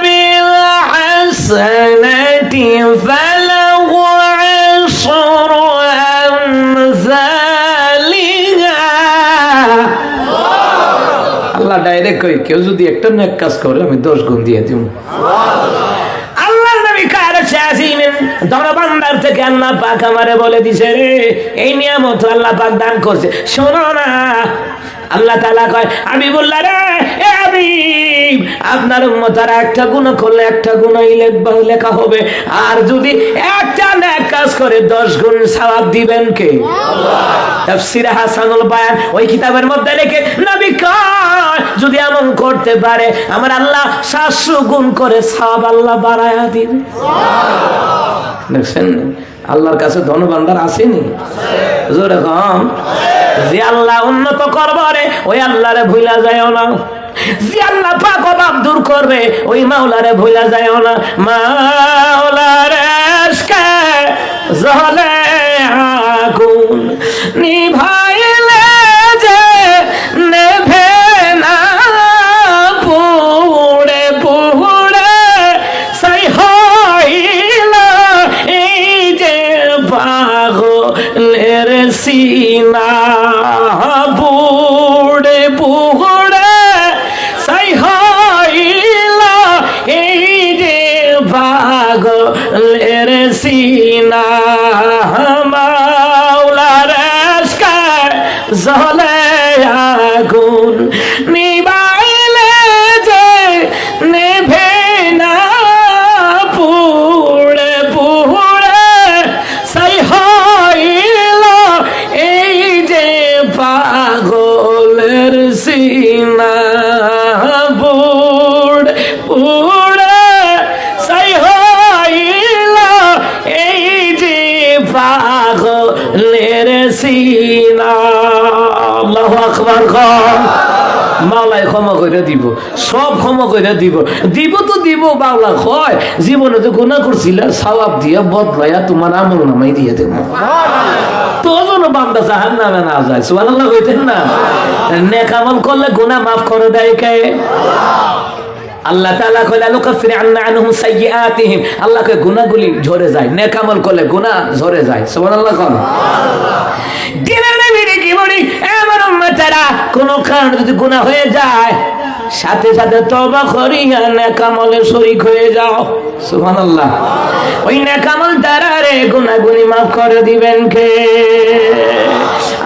বিল হাসানাতি ফালাহু আশরু আমসালিহা। আল্লাহ ডাইরেক্ট কই কেউ যদি একটা নেক কাজ করে আমি 10 গুণ দিয়ে দিব। ধনভান্ডার থেকে আল্লাহ পাক আমারে বলে দিছে রে, এই নিয়ামত আল্লাহ পাক দান করছে। শোনো না, আল্লাহ তাআলা কয় হাবিবুল্লাহ রে, এ হাবিব, আপনার উম্মতরা একটা গুনাহ করলে একটা গুনাহই লেখা হবে, আর যদি একটা নেক কাজ করে 10 গুণ সওয়াব দিবেন কে? আল্লাহ। তাফসীরে হাসানুল বায়ান ওই কিতাবের মধ্যে লিখে নবী কয় যদি এমন করতে পারে আমার আল্লাহ 700 গুণ করে সওয়াব আল্লাহ বাড়ায়া দিবে। সুবহানাল্লাহ। দেখছেন আল্লাহর কাছে ধন ভান্ডার আসেনি? জোরে কম। যে আল্লাহ উন্নত করবে রে, ওই আল্লাহরে ভুলা যায় না। যে আল্লাহ পাক অভাব দূর করবে, ওই মাওলারে ভুলা যায় না। মাওলার ইশকে জ্বলে আগুন, নিভাইলে যে নেভে না, পুড়ে পুড়ে ছাই হইল এই যে পাগলের সিনা, পুড়ে পুড়ে ছাই হইল এই যে পাগলের সিনা। মাওলার ইশকে জ্বলে আগুন, নিভাইলে যে নেভে না, পুড়ে পুড়ে ছাই হইল এই যে পাগলের সিনা, পুড়ে পুড়ে ছাই হইল এই যে পাগলের সিনা। আল্লাহু আকবার। মাওলাই ক্ষমা করে দিব, সব ক্ষমা করে দিব। দিব তো দিব, বাউলা কয় জীবনে তো গুনাহ করছিলা, সওয়াব দিয়া বদলাইয়া তোমার আমল নামাই দিয়ে দেব। তো যেন বান্দা জাহান্নামে না যায়। সুবহানাল্লাহ কইতেন না? নেক আমল করলে গুনাহ মাফ করে দেয় কে? আল্লাহ তাআলা কইলা লুকাফির আনহুম সাইয়্যাতিহিম, আল্লাহ কয় গুনাহগুলি ঝরে যায়, নেক আমল করলে গুনাহ ঝরে যায়। সুবহানাল্লাহ কোন দিনের নবী কি বলি, আমার উম্মতেরা কোন কারণে যদি গুনাহ হয়ে যায় সাথে সাথে তওবা করিয়া নেক আমলে শরীক হয়ে যাও। সুবহানাল্লাহ। ওই নেক আমল দ্বারা রে গুনাহগুলি maaf করে দিবেন কে?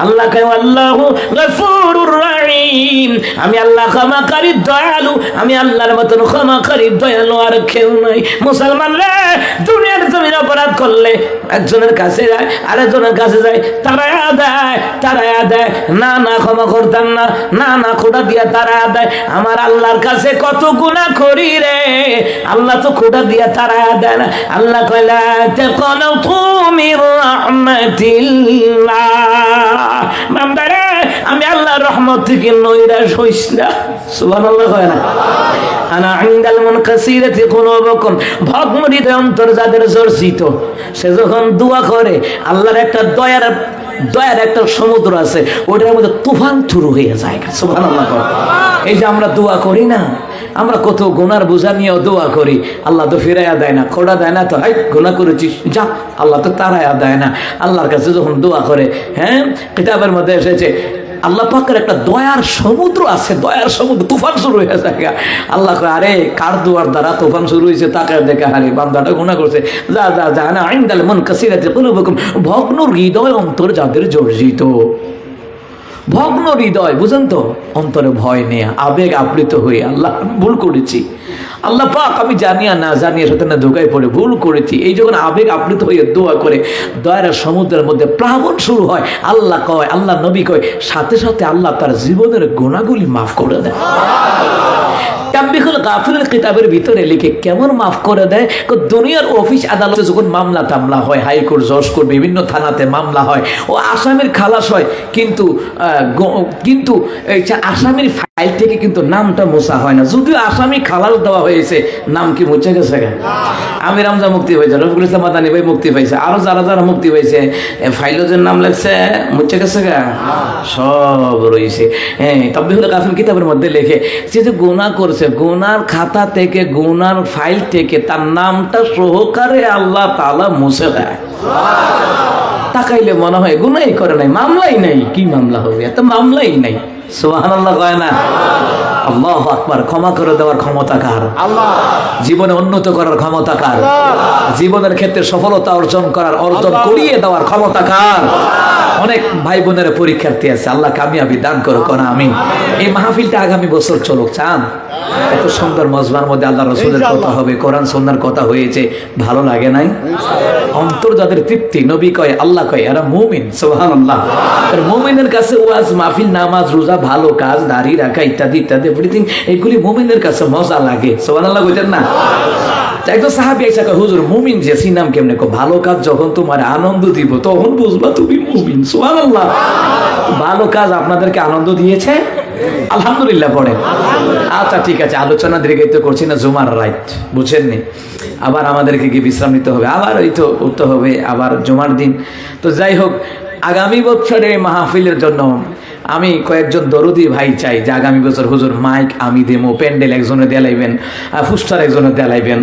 আল্লাহ কয় আল্লাহু গফুরুর রহিম, আমি আল্লাহ ক্ষমাকারী দয়ালু, আমি আল্লাহর মতন ক্ষমাকারী দয়ালু আর কেউ নাই। মুসলমানরা দুনিয়ার জমিনে অপরাধ করলে একজনের কাছে যায়, আরেকজনের কাছে যায়, তারায়া দেয়, না না ক্ষমা করতাম না, না না খোদা দিয়া তারায়া দেয়। আমার আল্লাহর কাছে কত গুনাহ করি রে, আল্লাহ তো খোদা দিয়া তারায়া দেয় না। আল্লাহ কইলা তাকানাতু মির রাহমাতিল্লাহ, বান্দারে আমি আল্লাহর রহমত থেকে নৈরাশ হইস না। সুবহানাল্লাহ কয় না? আনা ইনদাল মুনকাসিরাতি কুলুবুকুম, ভগ্ন হৃদয় অন্তর যাদের জর্জিত, সে যখন দোয়া করে আল্লাহর একটা দয়ার একটা সমুদ্র আছে, ওটার মধ্যে তুফান শুরু হয়ে যায়। সুবহানাল্লাহ। এই যে আমরা দোয়া করি না, আমরা কত গুনার বোঝা নিয়েও দোয়া করি, আল্লাহ তো ফিরাইয়া দেয় না, খোড়া দেয় না, তো হাই গুনাহ করেছিস যা, আল্লাহ তো তারাইয়া দেয় না। আল্লাহর কাছে যখন দোয়া করে, হ্যাঁ কিতাবের মধ্যে এসেছে আল্লাহ পাকের একটা দয়ার সমুদ্র আছে, দয়ার সমুদ্র, তুফান শুরু হয়ে যায়। আল্লাহ কয় আরে কার দোয়ার দ্বারা তুফান শুরু হয়েছে, তাকে দেখে হারে বান্দাটা গুনাহ করছে, যা না ইনদাল মুনকাসিরাতি কুলুবুকুম, ভগ্ন হৃদয় অন্তর যাদের জর্জিত। ভগ্ন হৃদয়, বুঝেন তো, অন্তরে ভয় নেয়া, আবেগ আপ্লুত হয়ে আল্লাহ ভুল করেছি, আল্লাহ পাক আমি জানিয়া না জানিয়া সাথে না ধোকায় পড়ে ভুল করেছি, এই যখন আবেগ আপ্লুত হয়ে দোয়া করে দয়ার সমুদ্রের মধ্যে প্লাবন শুরু হয়, আল্লাহ কয়, আল্লাহ নবী কয় সাথে সাথে আল্লাহ তার জীবনের গুনাহগুলি মাফ করে দেয়। তানবীহুল গাফিলের কিতাবের ভিতরে লিখে কেমন মাফ করে দেয়, দুনিয়ার অফিস আদালতে যখন মামলা টামলা হয়, হাইকোর্ট জজ কোর্ট বিভিন্ন থানাতে মামলা হয়, ও আসামির খালাস হয়, কিন্তু আসামির ফাইল থেকে কিন্তু নামটা মোছা হয় না, যদিও আসামি খালাস দেওয়া হয়েছে, নাম কি মুছে গেছে? আমির হামজা মুক্তি হয়েছে, রফিকুল ইসলাম মাদানী ভাই মুক্তি পাইছে, আরো যারা মুক্তি পাইছে, ফাইলজের নাম লাগছে মুছে গেছে গা, সব রয়েছে। হ্যাঁ, তানবীহুল গাফিল কিতাবের মধ্যে লেখে যে গুনাহ করছে, গুনার খাতা থেকে গুনার ফাইল থেকে তার নামটা সহকারে আল্লাহ তাআলা মুছে দেয়। তাকাইলে মনে হয় গুনাহই করে নাই, মামলাই নাই, কি মামলা হবে, এত মামলাই নাই। সুবহানাল্লাহ কয় না? আল্লাহু আকবার। ক্ষমা করে দেওয়ার ক্ষমতা কার? আল্লাহ। জীবনে উন্নত করার ক্ষমতা কার? জীবনের ক্ষেত্রে সফলতা অর্জন করিয়ে দেওয়ার ক্ষমতা কার? অনেক ভাই বোনের পরীক্ষার্থী আছে, আল্লাহ কামিয়াবি দান করো, কোন আমিন। এই মাহফিলটা আগামী বছর চলুক, চান? এত সুন্দর মজমার মধ্যে আল্লাহ রাসূলের কথা হবে, কোরআন সুন্নাহর কথা হয়েছে, ভালো লাগে নাই? অন্তর যাদের তৃপ্তি, নবী কয়, আল্লাহ কয় এরা মুমিন। সুবহানাল্লাহ। আর মুমিনের কাছে ওয়াজ মাহফিল, নামাজ, রোজা, ভালো কাজ, দাড়ি রাখা ইত্যাদি ইত্যাদি এভরিথিং, এগুলি মুমিনের কাছে মজা লাগে। সুবহানাল্লাহ কইতেন না? একজন সাহাবী এসে কয়, হুজুর মুমিন যে সিনাম কেমনে? ভালো কাজ যখন তোমার আনন্দ দিব তখন বুঝবা তুমি মুমিন। সুবহানাল্লাহ। ভালো কাজ আপনাদেরকে আনন্দ দিয়েছে? আলহামদুলিল্লাহ পড়ে। আচ্ছা ঠিক আছে, আলোচনা দীর্ঘায়িত করছি না, জুমার রাত বুঝেননি, আবার আমাদেরকে কি বিশ্রাম নিতে হবে, আবার ওই তো উঠতে হবে, আবার জুমার দিন। তো যাই হোক, আগামী বছরে মাহফিলের জন্য আমি কয়েকজন দরদি ভাই চাই যে আগামী বছর হুজুর মাইক আমি দেবো, প্যান্ডেল একজনে দেলাইবেন, ফুস্টার একজনে দেলাইবেন।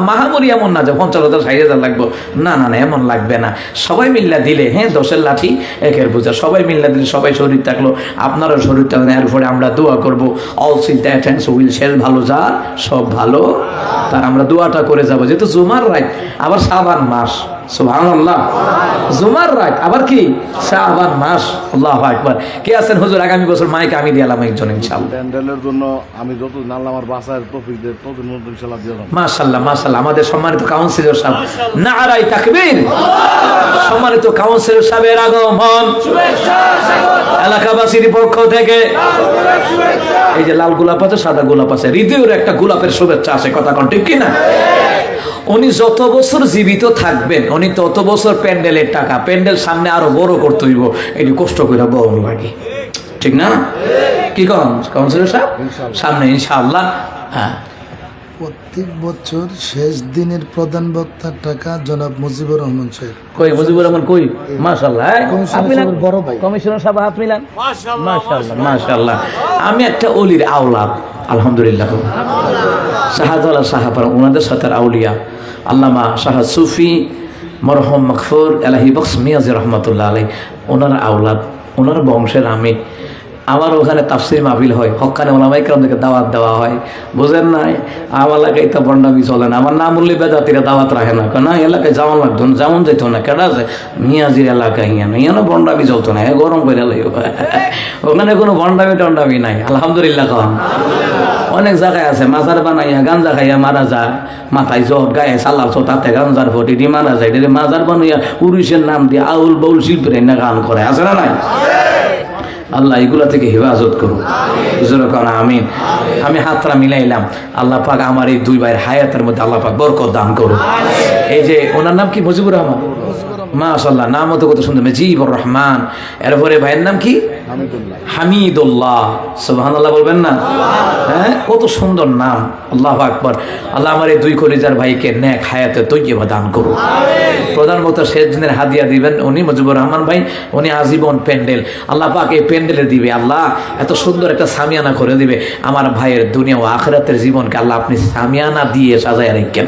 মাহামুরি এমন না যে 50,000 60,000 লাগবো, না না না, এমন লাগবে না। সবাই মিল্লা দিলে, হ্যাঁ 10-এর লাঠি 1-এর বোঝা, সবাই মিল্লা দিলে, সবাই শরীর থাকলো, আপনারও শরীর থাকলেন, এরপরে আমরা দোয়া করবো, all seal that and will shell, ভালো যা সব ভালো তার, আমরা দোয়াটা করে যাবো। যেহেতু জুমার রাত, আবার শাবান মাস, সুবহানাল্লাহ, জুমার রাত, আবার কি শাবান মাস, আল্লাহু আকবার। কে আছেন হুজুর আগামী বছর মাইক আমি দিলাম একজন ইনশাআল্লাহ? প্যান্ডেলের জন্য আমি যত আল্লাহ আমার বাসায় তৌফিক দেয় তত ইনশাআল্লাহ দিয়ে দেব। মাশাআল্লাহ মাশাআল্লাহ। আমাদের সম্মানিত কাউন্সিলর সাহেব, নারায়ে তাকবীর। সম্মানিত কাউন্সিলর সাহেবের আগমন, শুভেচ্ছা স্বাগত এলাকাবাসীর পক্ষ থেকে। এই যে লাল গোলাপ আছে, সাদা গোলাপ আছে, হৃদয়ের একটা গোলাপের শুভেচ্ছা আছে, কথা কোন ঠিক কি না? উনি যত বছর জীবিত থাকবেন উনি তত বছর প্যান্ডেলের টাকা, প্যান্ডেল সামনে আরো বড় করতে হইব, এটি কষ্ট করে বহন লাগে, ঠিক না? কি করেন কাউন্সিলর সাহেব? সামনে ইনশাআল্লাহ। হ্যাঁ, প্রত্যেক বছর শেষ দিনের প্রধান বক্তার টাকা জনাব মুজিবুর রহমান সাহেব। কই মুজিবুর রহমান কই? মাশাআল্লাহ, কমিশনার বড় ভাই। কমিশনার সাহেব হাত মিলান। মাশাআল্লাহ মাশাআল্লাহ। আমি একটা অলির আওলাদ, আলহামদুলিল্লাহ। শাহজালাল সাহাবার ওনাদের সাথে আউলিয়া আল্লামা শাহ সুফি মরহম মকফুর এলাহি বক্স মিয়াজি রহমতুল্লাহ আলাই, ওনার আওলাদ, ওনার বংশের আমি। আমার ওখানে তাফসির মাহফিল হয়, হক্কানে ওলামাই কেরামদেরকে দাওয়াত দেওয়া হয়, বুঝেন নাই? আমার এলাকায় তো বন্ডামি চলে না, আমার নাম উল্লি বেদাতিরা দাওয়াত রাখে না, না এলাকায় যেমন লাগতো না, যেমন যেত না, কেটা আছে মিয়াজির এলাকায় ইয়ানো বন্ডামি চলতো না, গরম করে লাগবে ওখানে কোনো বন্ডামি টন্ডামি নাই, আলহামদুলিল্লাহ। কম অনেক জায়গায় আছে মাজার বানাইয়া গাঞ্জা খাইয়া মারা যায়, মাথায় জ্বর, গায়ে সালাল তাতে গাঞ্জার ফটি দিয়ে মারা যায়, মাজার বানাইয়া পুরুষের নাম দিয়ে আউল বাউল শিল্পীরা না গান করে, আছে না নাই? আল্লাহ এগুলা থেকে হেফাজত করুন, কারণ আমিন। আমি হাতটা মিলাইলাম, আল্লাহ পাক আমার এই দুই ভাইয়ের হায়াতের মধ্যে আল্লাহ পাক বরকত দান করুন। এই যে ওনার নাম কি? মুজিবুর রহমান, মাশাআল্লাহ, নাম তো কত সুন্দর, মুজিবুর রহমান। এরপরে ভাইয়ের নাম কি? হামিদুল্লাহ। সুবহানাল্লাহ বলবেন না? হ্যাঁ, কত সুন্দর নাম, আল্লাহু আকবার। আল্লাহ আমার এই দুই কলিজার ভাইকে নেক হায়াতে তৈয়বা দান করুন। প্রধান বক্তা শেষ দিনের হাদিয়া দিবেন উনি মুজিবুর রহমান ভাই, উনি আজীবন প্যান্ডেল আল্লাহ পাক এই প্যান্ডেলে দিবে, আল্লাহ এত সুন্দর একটা সামিয়ানা করে দিবে। আমার ভাইয়ের দুনিয়া ও আখিরাতের জীবনকে আল্লাহ আপনি সামিয়ানা দিয়ে সাজায় রাখেন।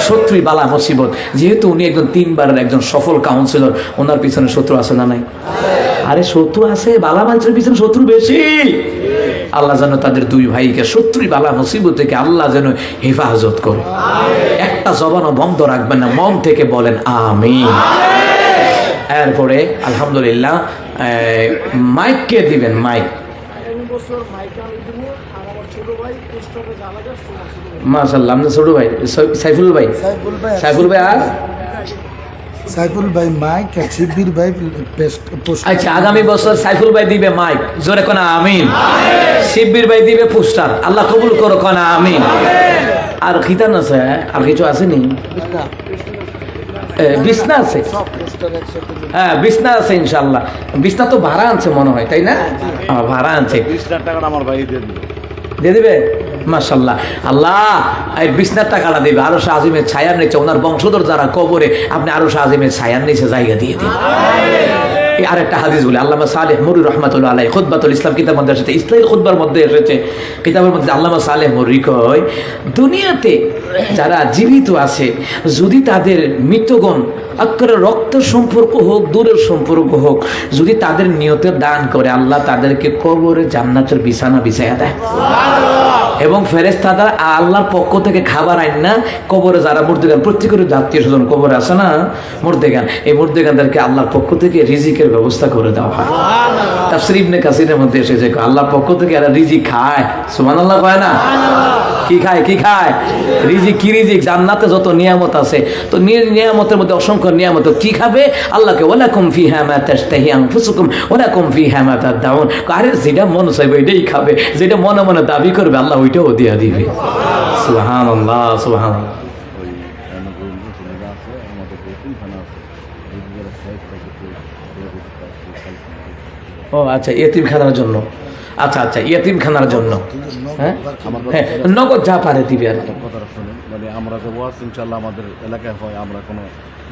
শত্রু বালা মুসিবত, যেহেতু উনি একজন 3 বারের একজন সফল কাউন্সিলর, ওনার পিছনে শত্রু আছে না নাই? আরে শত্রু আছে, বালা মানুষের পিছনে শত্রু বেশি। আল্লাহ যেন তাদের দুই ভাইকে শত্রু বালা মুসিবত থেকে আল্লাহ যেন হেফাজত করে। একটা জবানও বন্ধ রাখবেন না, মন থেকে বলেন আমিন। এরপরে আলহামদুলিল্লাহ মাইক কে দিবেন? মাইক মাশাআল্লাহ, আপনার ছোট ভাই সাইফুল ভাই, সাইফুল ভাই আর সাইফুল ভাই মাইক, শিবির ভাই পোস্টার। আচ্ছা, আগামী বছর সাইফুল ভাই দিবে মাইক, জোরে কোনা আমিন। শিবির ভাই দিবে পোস্টার, আল্লাহ কবুল করো, কোনা আমিন। আর খিতান আছে, আর কিছু আসেনি? বিছনা আছে, হ্যাঁ বিছনা আছে ইনশাল্লাহ। বিছনা তো ভাড়া আনছে মনে হয়, তাই না? ভাড়া আনছে, দিয়ে দিবে মাশাআল্লাহ। আল্লাহ এই বিছনার টাকাটা দিবে, আরো শাহ আজিমের ছায়ার নিচে, ওনার বংশধর যারা কবরে, আপনি আরো শাহ আজিমের ছায়ার নিচে জায়গা দিয়ে দিন। আরেকটা হাদিস বলে আল্লামা সালেহ মুরি রহমাতুল্লাহ আলাইহি খুতবাতুল ইসলাম কিতাবের মধ্যে এসেছে, ইসলামী খুতবার মধ্যে এসেছে, কিতাবের মধ্যে আল্লামা সালেহ মুরি কয়, দুনিয়াতে যারা জীবিত আছে যদি তাদের মৃতগণ আক্কারে রক্ত সম্পর্ক হোক, দূরের সম্পর্ক হোক, যদি তাদের নিয়তে দান করে, আল্লাহ তাদেরকে কবরে জান্নাতের বিছানা বিছায়া দেয়। এবং ফেরেশতারা আল্লাহর পক্ষ থেকে খাবার আইন না, কবরে যারা মুর্দেগান, প্রত্যেকের আত্মীয় স্বজন কবরে আছে না মুর্দেগান, এই মুর্দেগানদেরকে আল্লাহর পক্ষ থেকে রিজিকের ব্যবস্থা করে দেওয়া হয়। তাফসীর ইবনে কাসিরের মধ্যে এসেছে আল্লাহর পক্ষ থেকে এরা রিজিক খায়, সুবহানাল্লাহ কয় না? কি খায়? কি খায়? রিজিক। কি রিজিক? জান্নাতে যত নিয়ামত আছে, তো নিয়ামতের মধ্যে অসংখ্য নিয়ামত, কি খাবে? আল্লাহকে ওয়ালাকুম ফিহা মা তাশতাহি আনফুসুকুম ওয়ালাকুম ফিহা মা তাদউন, আরে যেটা মন চাইবে এটাই খাবে, যেটা মনে মনে দাবি করবে আল্লাহ ওইটাও দিয়া দিবে। সুবহানাল্লাহ সুবহানাল্লাহ। ও আচ্ছা, ইয়েতিমখানার জন্য, আচ্ছা আচ্ছা, ইয়েতিমখানার জন্য, হ্যাঁ হ্যাঁ, নগদ যা পারে দিবে আর কি। মানে আমরা যে ওয়াজ ইনশাআল্লাহ আমাদের এলাকায় হয়, আমরা কোনো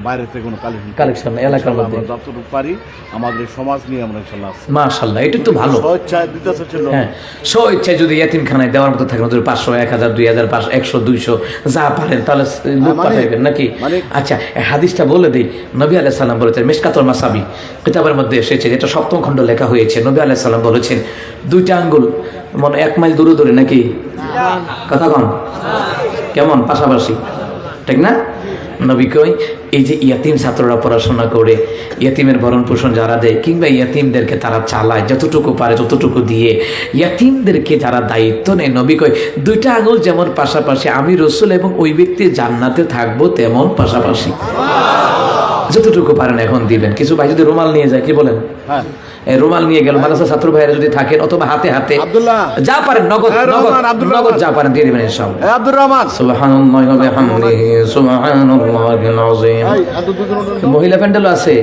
বাইরে থেকে কোনো কালেকশন এলাকার মধ্যে যতটুকু পারি আমাদের সমাজ নিয়ে আমরা ইনশাআল্লাহ, মাশাআল্লাহ, এটা তো ভালো। স্বেচ্ছায় দিতেছে ছিল, হ্যাঁ স্বেচ্ছায় যদি ইয়েতিমখানায় দেওয়ার মতো থাকে, 500 1000 2000 500 100 200 যা পারেন তাহলে লোক পাঠাইবেন নাকি? আচ্ছা, হাদিসটা বলে দিই। নবী আলাইহিস সালাম বলেছেন, মিশকাতুল মাসাবি কিতাবের মধ্যে এসেছে, যেটা 7ম খণ্ড লেখা হয়েছে, নবী আলাইহিস সালাম বলেছেন, 2টা আঙ্গুল মানে 1 মাইল দূরে দূরে নাকি? কথা কন কেমন? পাশাপাশি, ঠিক না? নবী কই, এই যে ইয়াতিম ছাত্ররা পড়াশোনা করে, ইয়াতিমের ভরণ পোষণ যারা দেয়, কিংবা ইয়াতিমদেরকে তারা চালায়, যতটুকু পারে ততটুকু দিয়ে ইয়াতিমদেরকে যারা দায়িত্ব নেয়, নবী কই 2টা আঙুল যেমন পাশাপাশি, আমি রাসূল এবং ওই ব্যক্তি জান্নাতে থাকবো তেমন পাশাপাশি। যতটুকু পারেন এখন দিবেন। কিছু ভাই যদি রুমাল নিয়ে যায়, কি বলেন, হ্যাঁ এই রুমাল নিয়ে গেল, মাদ্রাসা ছাত্র ভাইরা যদি থাকেন, অথবা হাতে হাতে আব্দুল্লাহ যা পারেন, নগদ হ্যাঁ, নগদ রহমান, আব্দুল নগদ রহমান। যা পারেন দিয়ে দিবেন ইনশাআল্লাহ। আব্দুর রহমান সুবহানাল্লাহি ওয়া বিহামদিহি সুবহানাল্লাহিল আযীম। মহিলা প্যান্ডেল আছে?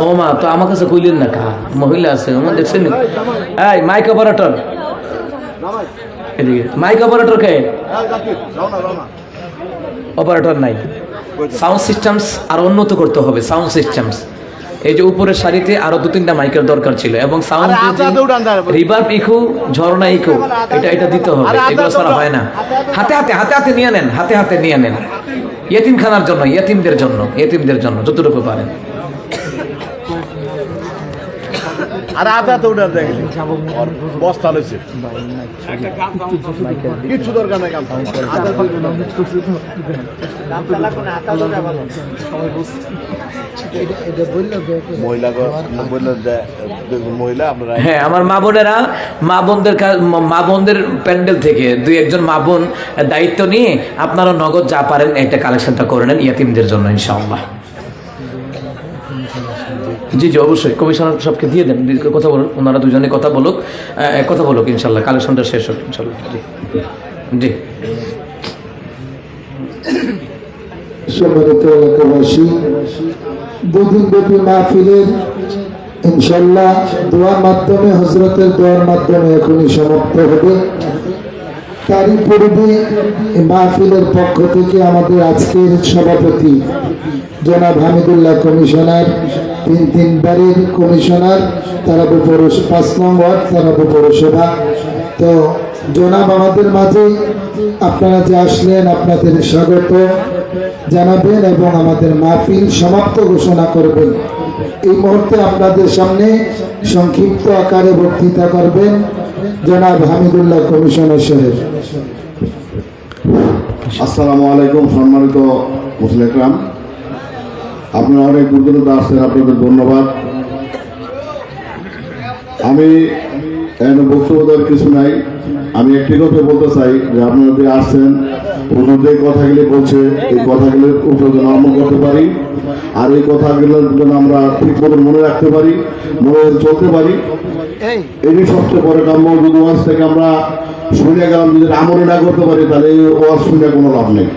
ও মা, তো আমার কাছে কইলেন না কা মহিলা আছে? ওমা দেখছেন, এই মাইক অপারেটর, এদিকে মাইক অপারেটর কে? অপারেটর নাই। সাউন্ড সিস্টেমস আর উন্নত করতে হবে, সাউন্ড সিস্টেমস। এই যে উপরের সারিতে আরো 2-3টা মাইকের দরকার ছিল, এবং সাউন্ড রিভার্ব ইকো, ঝর্ণা ইকো, এটা দিতে হবে। এগুলো ছাড়া হয় না। হাতে হাতে হাতে হাতে নিয়ে নেন, হাতে হাতে নিয়ে নেন, ইয়েতিমখানার জন্য, ইয়েতিমদের জন্য যতটুকু পারেন। আর আদা তো উঠান দেখেন বস্তা লইছে কিছু দরকার নাই কাম মহিলা আপনারা হ্যাঁ, আমার মা বোনদের প্যান্ডেল থেকে 2-1 মা বোন দায়িত্ব নিয়ে আপনারা নগদ যা পারেন একটা কালেকশনটা করে নেন ইয়েতিমদের জন্য ইনশাআল্লাহ। জি জি, অবশ্যই কমিশনার সবকে দিয়ে দেন, কথা বলুন, ওনারা দুজনে কথা বলুক ইনশাল্লাহ, কালেকশনটা শেষ হোক ইনশাল্লাহ। জি জি। সম্মানিত এলাকাবাসী, 2 দিন ব্যাপী মাহফিলের ইনশাল্লাহ দোয়ার মাধ্যমে, হযরতের দোয়ার মাধ্যমে এখনই সমাপ্ত হবে। তারই পূর্বে এই মাহফিলের পক্ষ থেকে আমাদের আজকের সভাপতি জনাব হামিদুল্লাহ কমিশনার, 3 বারের কমিশনার, তারাবো 5 নং ওয়ার্ড, তারাবো পৌরসভা। তো জনাব আমাদের মাঝে আপনারা যে আসলেন, আপনাদের স্বাগত জানাবেন এবং আমাদের মাহফিল সমাপ্ত ঘোষণা করবেন। এই মুহূর্তে আপনাদের সামনে সংক্ষিপ্ত আকারে বক্তৃতা করবেন জনাব হামিদুল্লাহ কমিশনার সাহেব। আসসালামু আলাইকুম। সম্মানিত মুসলিম ইকরাম, আপনারা অনেক দূর দূরান্ত আসছেন, আপনাদের ধন্যবাদ। আমি বক্তব্য দেওয়ার কিছু নাই, আমি একটি কথা বলতে চাই যে আপনারা যে আসছেন, হুজুর যে কথাগুলি বলছে এই কথাগুলির উপর যেন আমল করতে পারি, আর এই কথাগুলোর যেন আমরা ঠিক মতো মনে রাখতে পারি, মনে চলতে পারি, এটি সবচেয়ে বড় কাম্য। যদি ওয়াজ থেকে আমরা শুনে গেলাম, যদি আমলে না করতে পারি, তাহলে এই ওয়াজ শুনে কোনো লাভ নেই।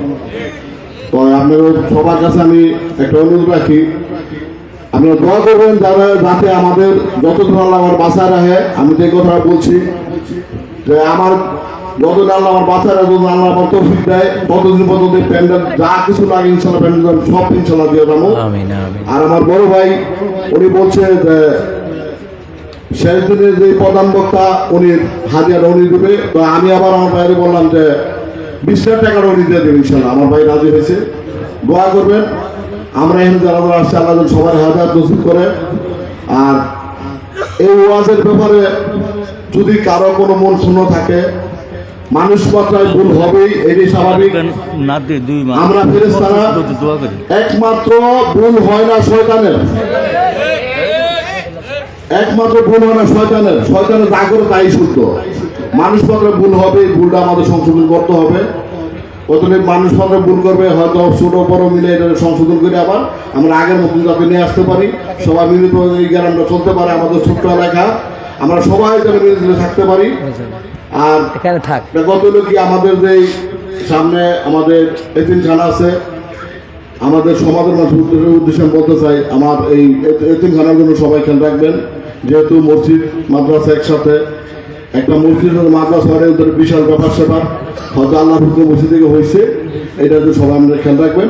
তো আপনাদের সবার কাছে আমি একটা অনুরোধ রাখি, আপনারা দোয়া করবেন যাতে আমাদের যতদিন আল্লাহ আমার বাঁচায় রাখে। আমি যে কথা বলছি যে আমার যতদিন আল্লাহ আমার বাঁচায় রাখে, যতদিন আল্লাহ আমার তৌফিক দেয়, ততদিন পর্যন্ত প্যান্ডেল যা কিছু লাগে ইনশাল্লাহ প্যান্ডেল সব ইনশাল্লাহ দিয়ে যাবো। আর আমার বড় ভাই উনি বলছে যে শেষ দিনের যে প্রধান বক্তা উনি হাজিরা উনি দেবে, তো আমি আবার আমার ভাইয়ের বললাম যে 20,000 টাকার উনি দিয়ে দেবে ইনশাল্লাহ। আমার ভাই রাজি হয়েছে। দোয়া করবেন, আমরা এখানে যারা আসছে আল্লাহ সবার হাজার নসিব করে। আর এই ওয়াজের ব্যাপারে যদি কারো কোনো মন শূন্য থাকে, মানুষ মাত্রায় ভুল হবেই, এটি স্বাভাবিক। আমরা ফেরেশতারা একমাত্র ভুল হয় না শয়তানের, একমাত্র ভুল হয় না শয়তানের যা করে তাই শুদ্ধ। মানুষ মাত্রায় ভুল হবে, ভুলটা আমাদের সংশোধন করতে হবে। কতদিন মানুষ মাত্র ভুল করবে, হয়তো ছোট বড় মিলে এটা সংশোধন করে আবার আমরা আগের মতন যাতে নিয়ে আসতে পারি, সবাই মিলিত এই গ্রামটা চলতে পারে, আমাদের ছোট্ট এলাকা, আমরা সবাই যাতে মিলে থাকতে পারি। আর গত হলো কি, আমাদের যে সামনে আমাদের এতিমখানা আছে, আমাদের সমাজের মানুষের উদ্দেশ্যে বলতে চাই, আমার এই এতিমখানার জন্য সবাই খেয়াল রাখবেন। যেহেতু মসজিদ মাদ্রাসা একসাথে, একটা মসজিদ মাদ্রাসা ওদের বিশাল ব্যাপার হয়তো আল্লাহ হুকুম মসজিদ থেকে হয়েছে, এটা তো সবাই আমরা খেয়াল রাখবেন।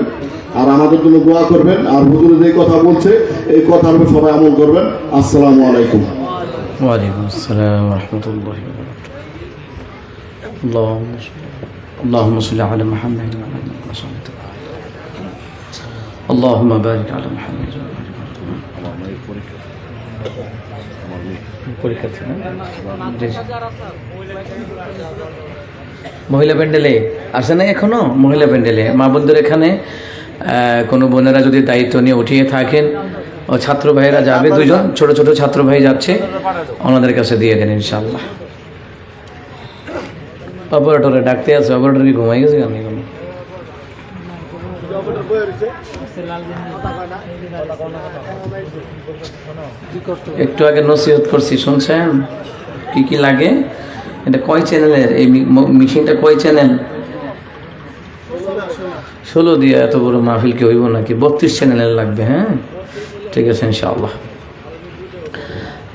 আর আমাদের জন্য দোয়া করবেন। আর হুজুরে যে কথা বলছে এই কথার উপর সবাই আমল করবেন। আসসালামু আলাইকুম। ওয়ালাইকুম আসসালাম ওয়া রাহমাতুল্লাহি ওয়া বারাকাতুহু। اللهم صل على محمد وعلى آله وصحبه. اللهم بارك على محمد وعلى آله মহিলা প্যান্ডেলে আসে না এখনো? মহিলা প্যান্ডেলে মা বোনদের এখানে কোনো বোনেরা যদি দায়িত্ব নিয়ে উঠিয়ে থাকেন, ও ছাত্র ভাইয়েরা যাবে, 2জন ছোট ছোট ছাত্র ভাই যাচ্ছে, ওনাদের কাছে দিয়ে দেন ইনশাআল্লাহ। অপারেটরে ডাকতে আছে, অপারেটর কি ঘুমাই গেছে? একটু আগে নসিহত করছি, শুনছেন কি কি লাগে? এটা কয় চ্যানেলের এই মেশিনটা? কয় চ্যানেল? 16 দিয়ে এত বড় মাহফিল কি হইব নাকি? 32 চ্যানেলের লাগবে। হ্যাঁ, ঠিক আছে ইনশাআল্লাহ।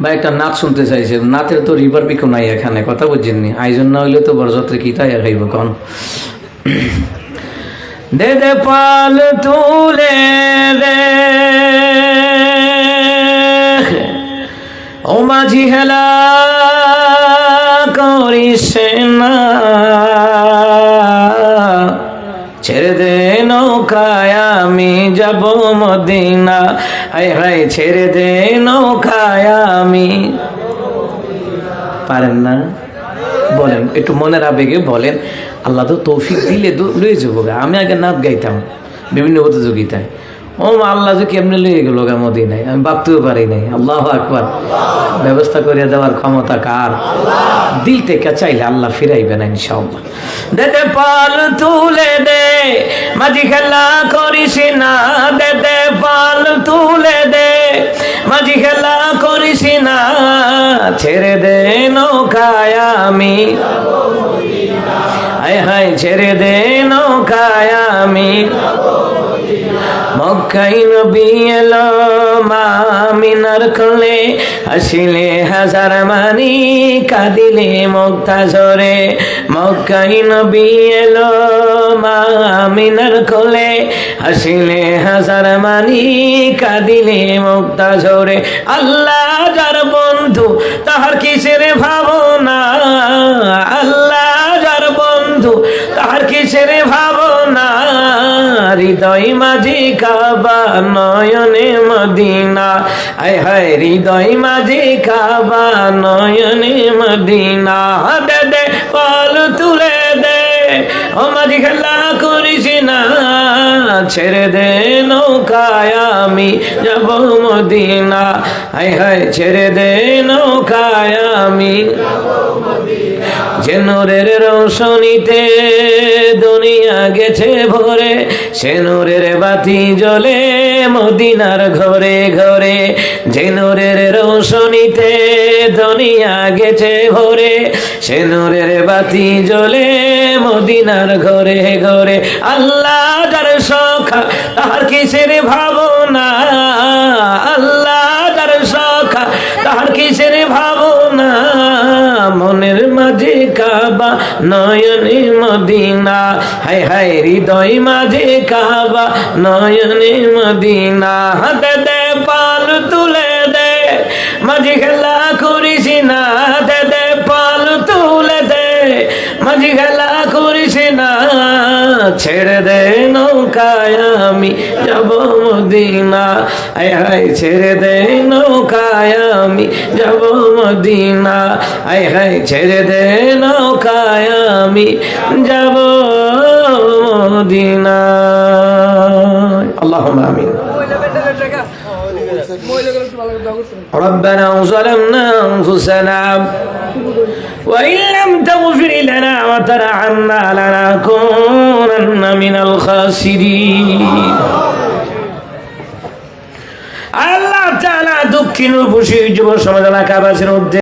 বা একটা নাচ শুনতে চাইছে, নাচের তো রিভারবিকও নাই এখানে, কথা বুঝছেননি? আয়োজন না হইলে তো বরযাত্রী কি তাই খাইব কন? দে দে পাল তুলে দে ও মাঝি, হেলা করিস না, ছেড়ে দে নৌকায় আমি যাব মদিনা। হায় হায়, ছেড়ে দে নৌকায় আমি। পারেন না? বলেন একটু মনের আবেগে বলেন। আল্লাহ তো তৌফিক দিলে লয়ে যাবো। আমি আগে নাচ গাইতাম বিভিন্ন প্রতিযোগিতায়। ও আল্লাহ যে কেমনে লয়ে গেল মদিনায়, আমি ভাবতেও পারি নাই। আল্লাহু আকবার। ব্যবস্থা করে দেওয়ার ক্ষমতা কার? দিল থেকে চাইলে আল্লাহ ফিরাইবে না ইনশাআল্লাহ। দে দে পাল তুলে দে মাঝি, খেলা করিস না। দে দে পাল তুলে দে মাঝি, খেলা করিস না, ছেড়ে দে নৌকায় আমি। হায় হায়, ছেড়ে দে নৌকায় আমি। মক্কায় নবী এলো মা আমিনার কোলে, হাসিলে হাজার মানি, কাঁদিলে মুক্তা ঝরে। মক্কায় নবী এলো মা আমিনার কোলে, হাসিলে হাজার মানি, কাঁদিলে মুক্তা ঝরে। আল্লাহ যার বন্ধু তাহার কিসের ভাবনা, আল্লাহ যার বন্ধু তাহার কিসের ভাবনা। হৃদয় মাঝি কাবা নয়নে মদিনা, হায় হায় হৃদয় মাঝি কাবা নয়নে মদিনা। দে দে পাল তুলে দে ও মাঝি, খেলা করিস না, ছেড়ে দে নৌকায় আমি যাব মদিনা। হায় হায়, ছেড়ে দে নৌকায় আমি। যে নূরের রৌশনীতে দুনিয়া গেছে ভরে, সে নূরের বাতি জ্বলে মদিনার ঘরে ঘরে। যে নূরের রৌশনীতে দুনিয়া গেছে ভরে, সে নূরের বাতি জ্বলে মদিনার ঘরে ঘরে। আল্লাহ যার সখা তাহার কিসের ভাবনা, আল্লাহ যার সখা তাহার কিসের ভাবনা। মনের মাঝে কাবা নয়নে মদিনা, হায় হায় হৃদয় মাঝে কাবা নয়নে মদিনা। দে দে পাল তুলে দে মাঝি, খেলা করিস না। দে দে পাল তুলে দে মাঝি, খেলা করিস না, ছেড়ে দে নৌকায় আমি যাব মদিনা। হায় হায়, ছেড়ে দে নৌকায় আমি যাব মদিনা। হায় হায়, ছেড়ে দে নৌকায় আমি যাব মদিনা। আল্লাহুম্মা আমিন। ربنا ظلمنا أنفسنا وإن لم تغفر لنا وترحمنا لنكونن من الخاسرين। আল্লাহ তাআলা দক্ষিণ পূর্ব যুব সমাজ এলাকাবাসীর মধ্যে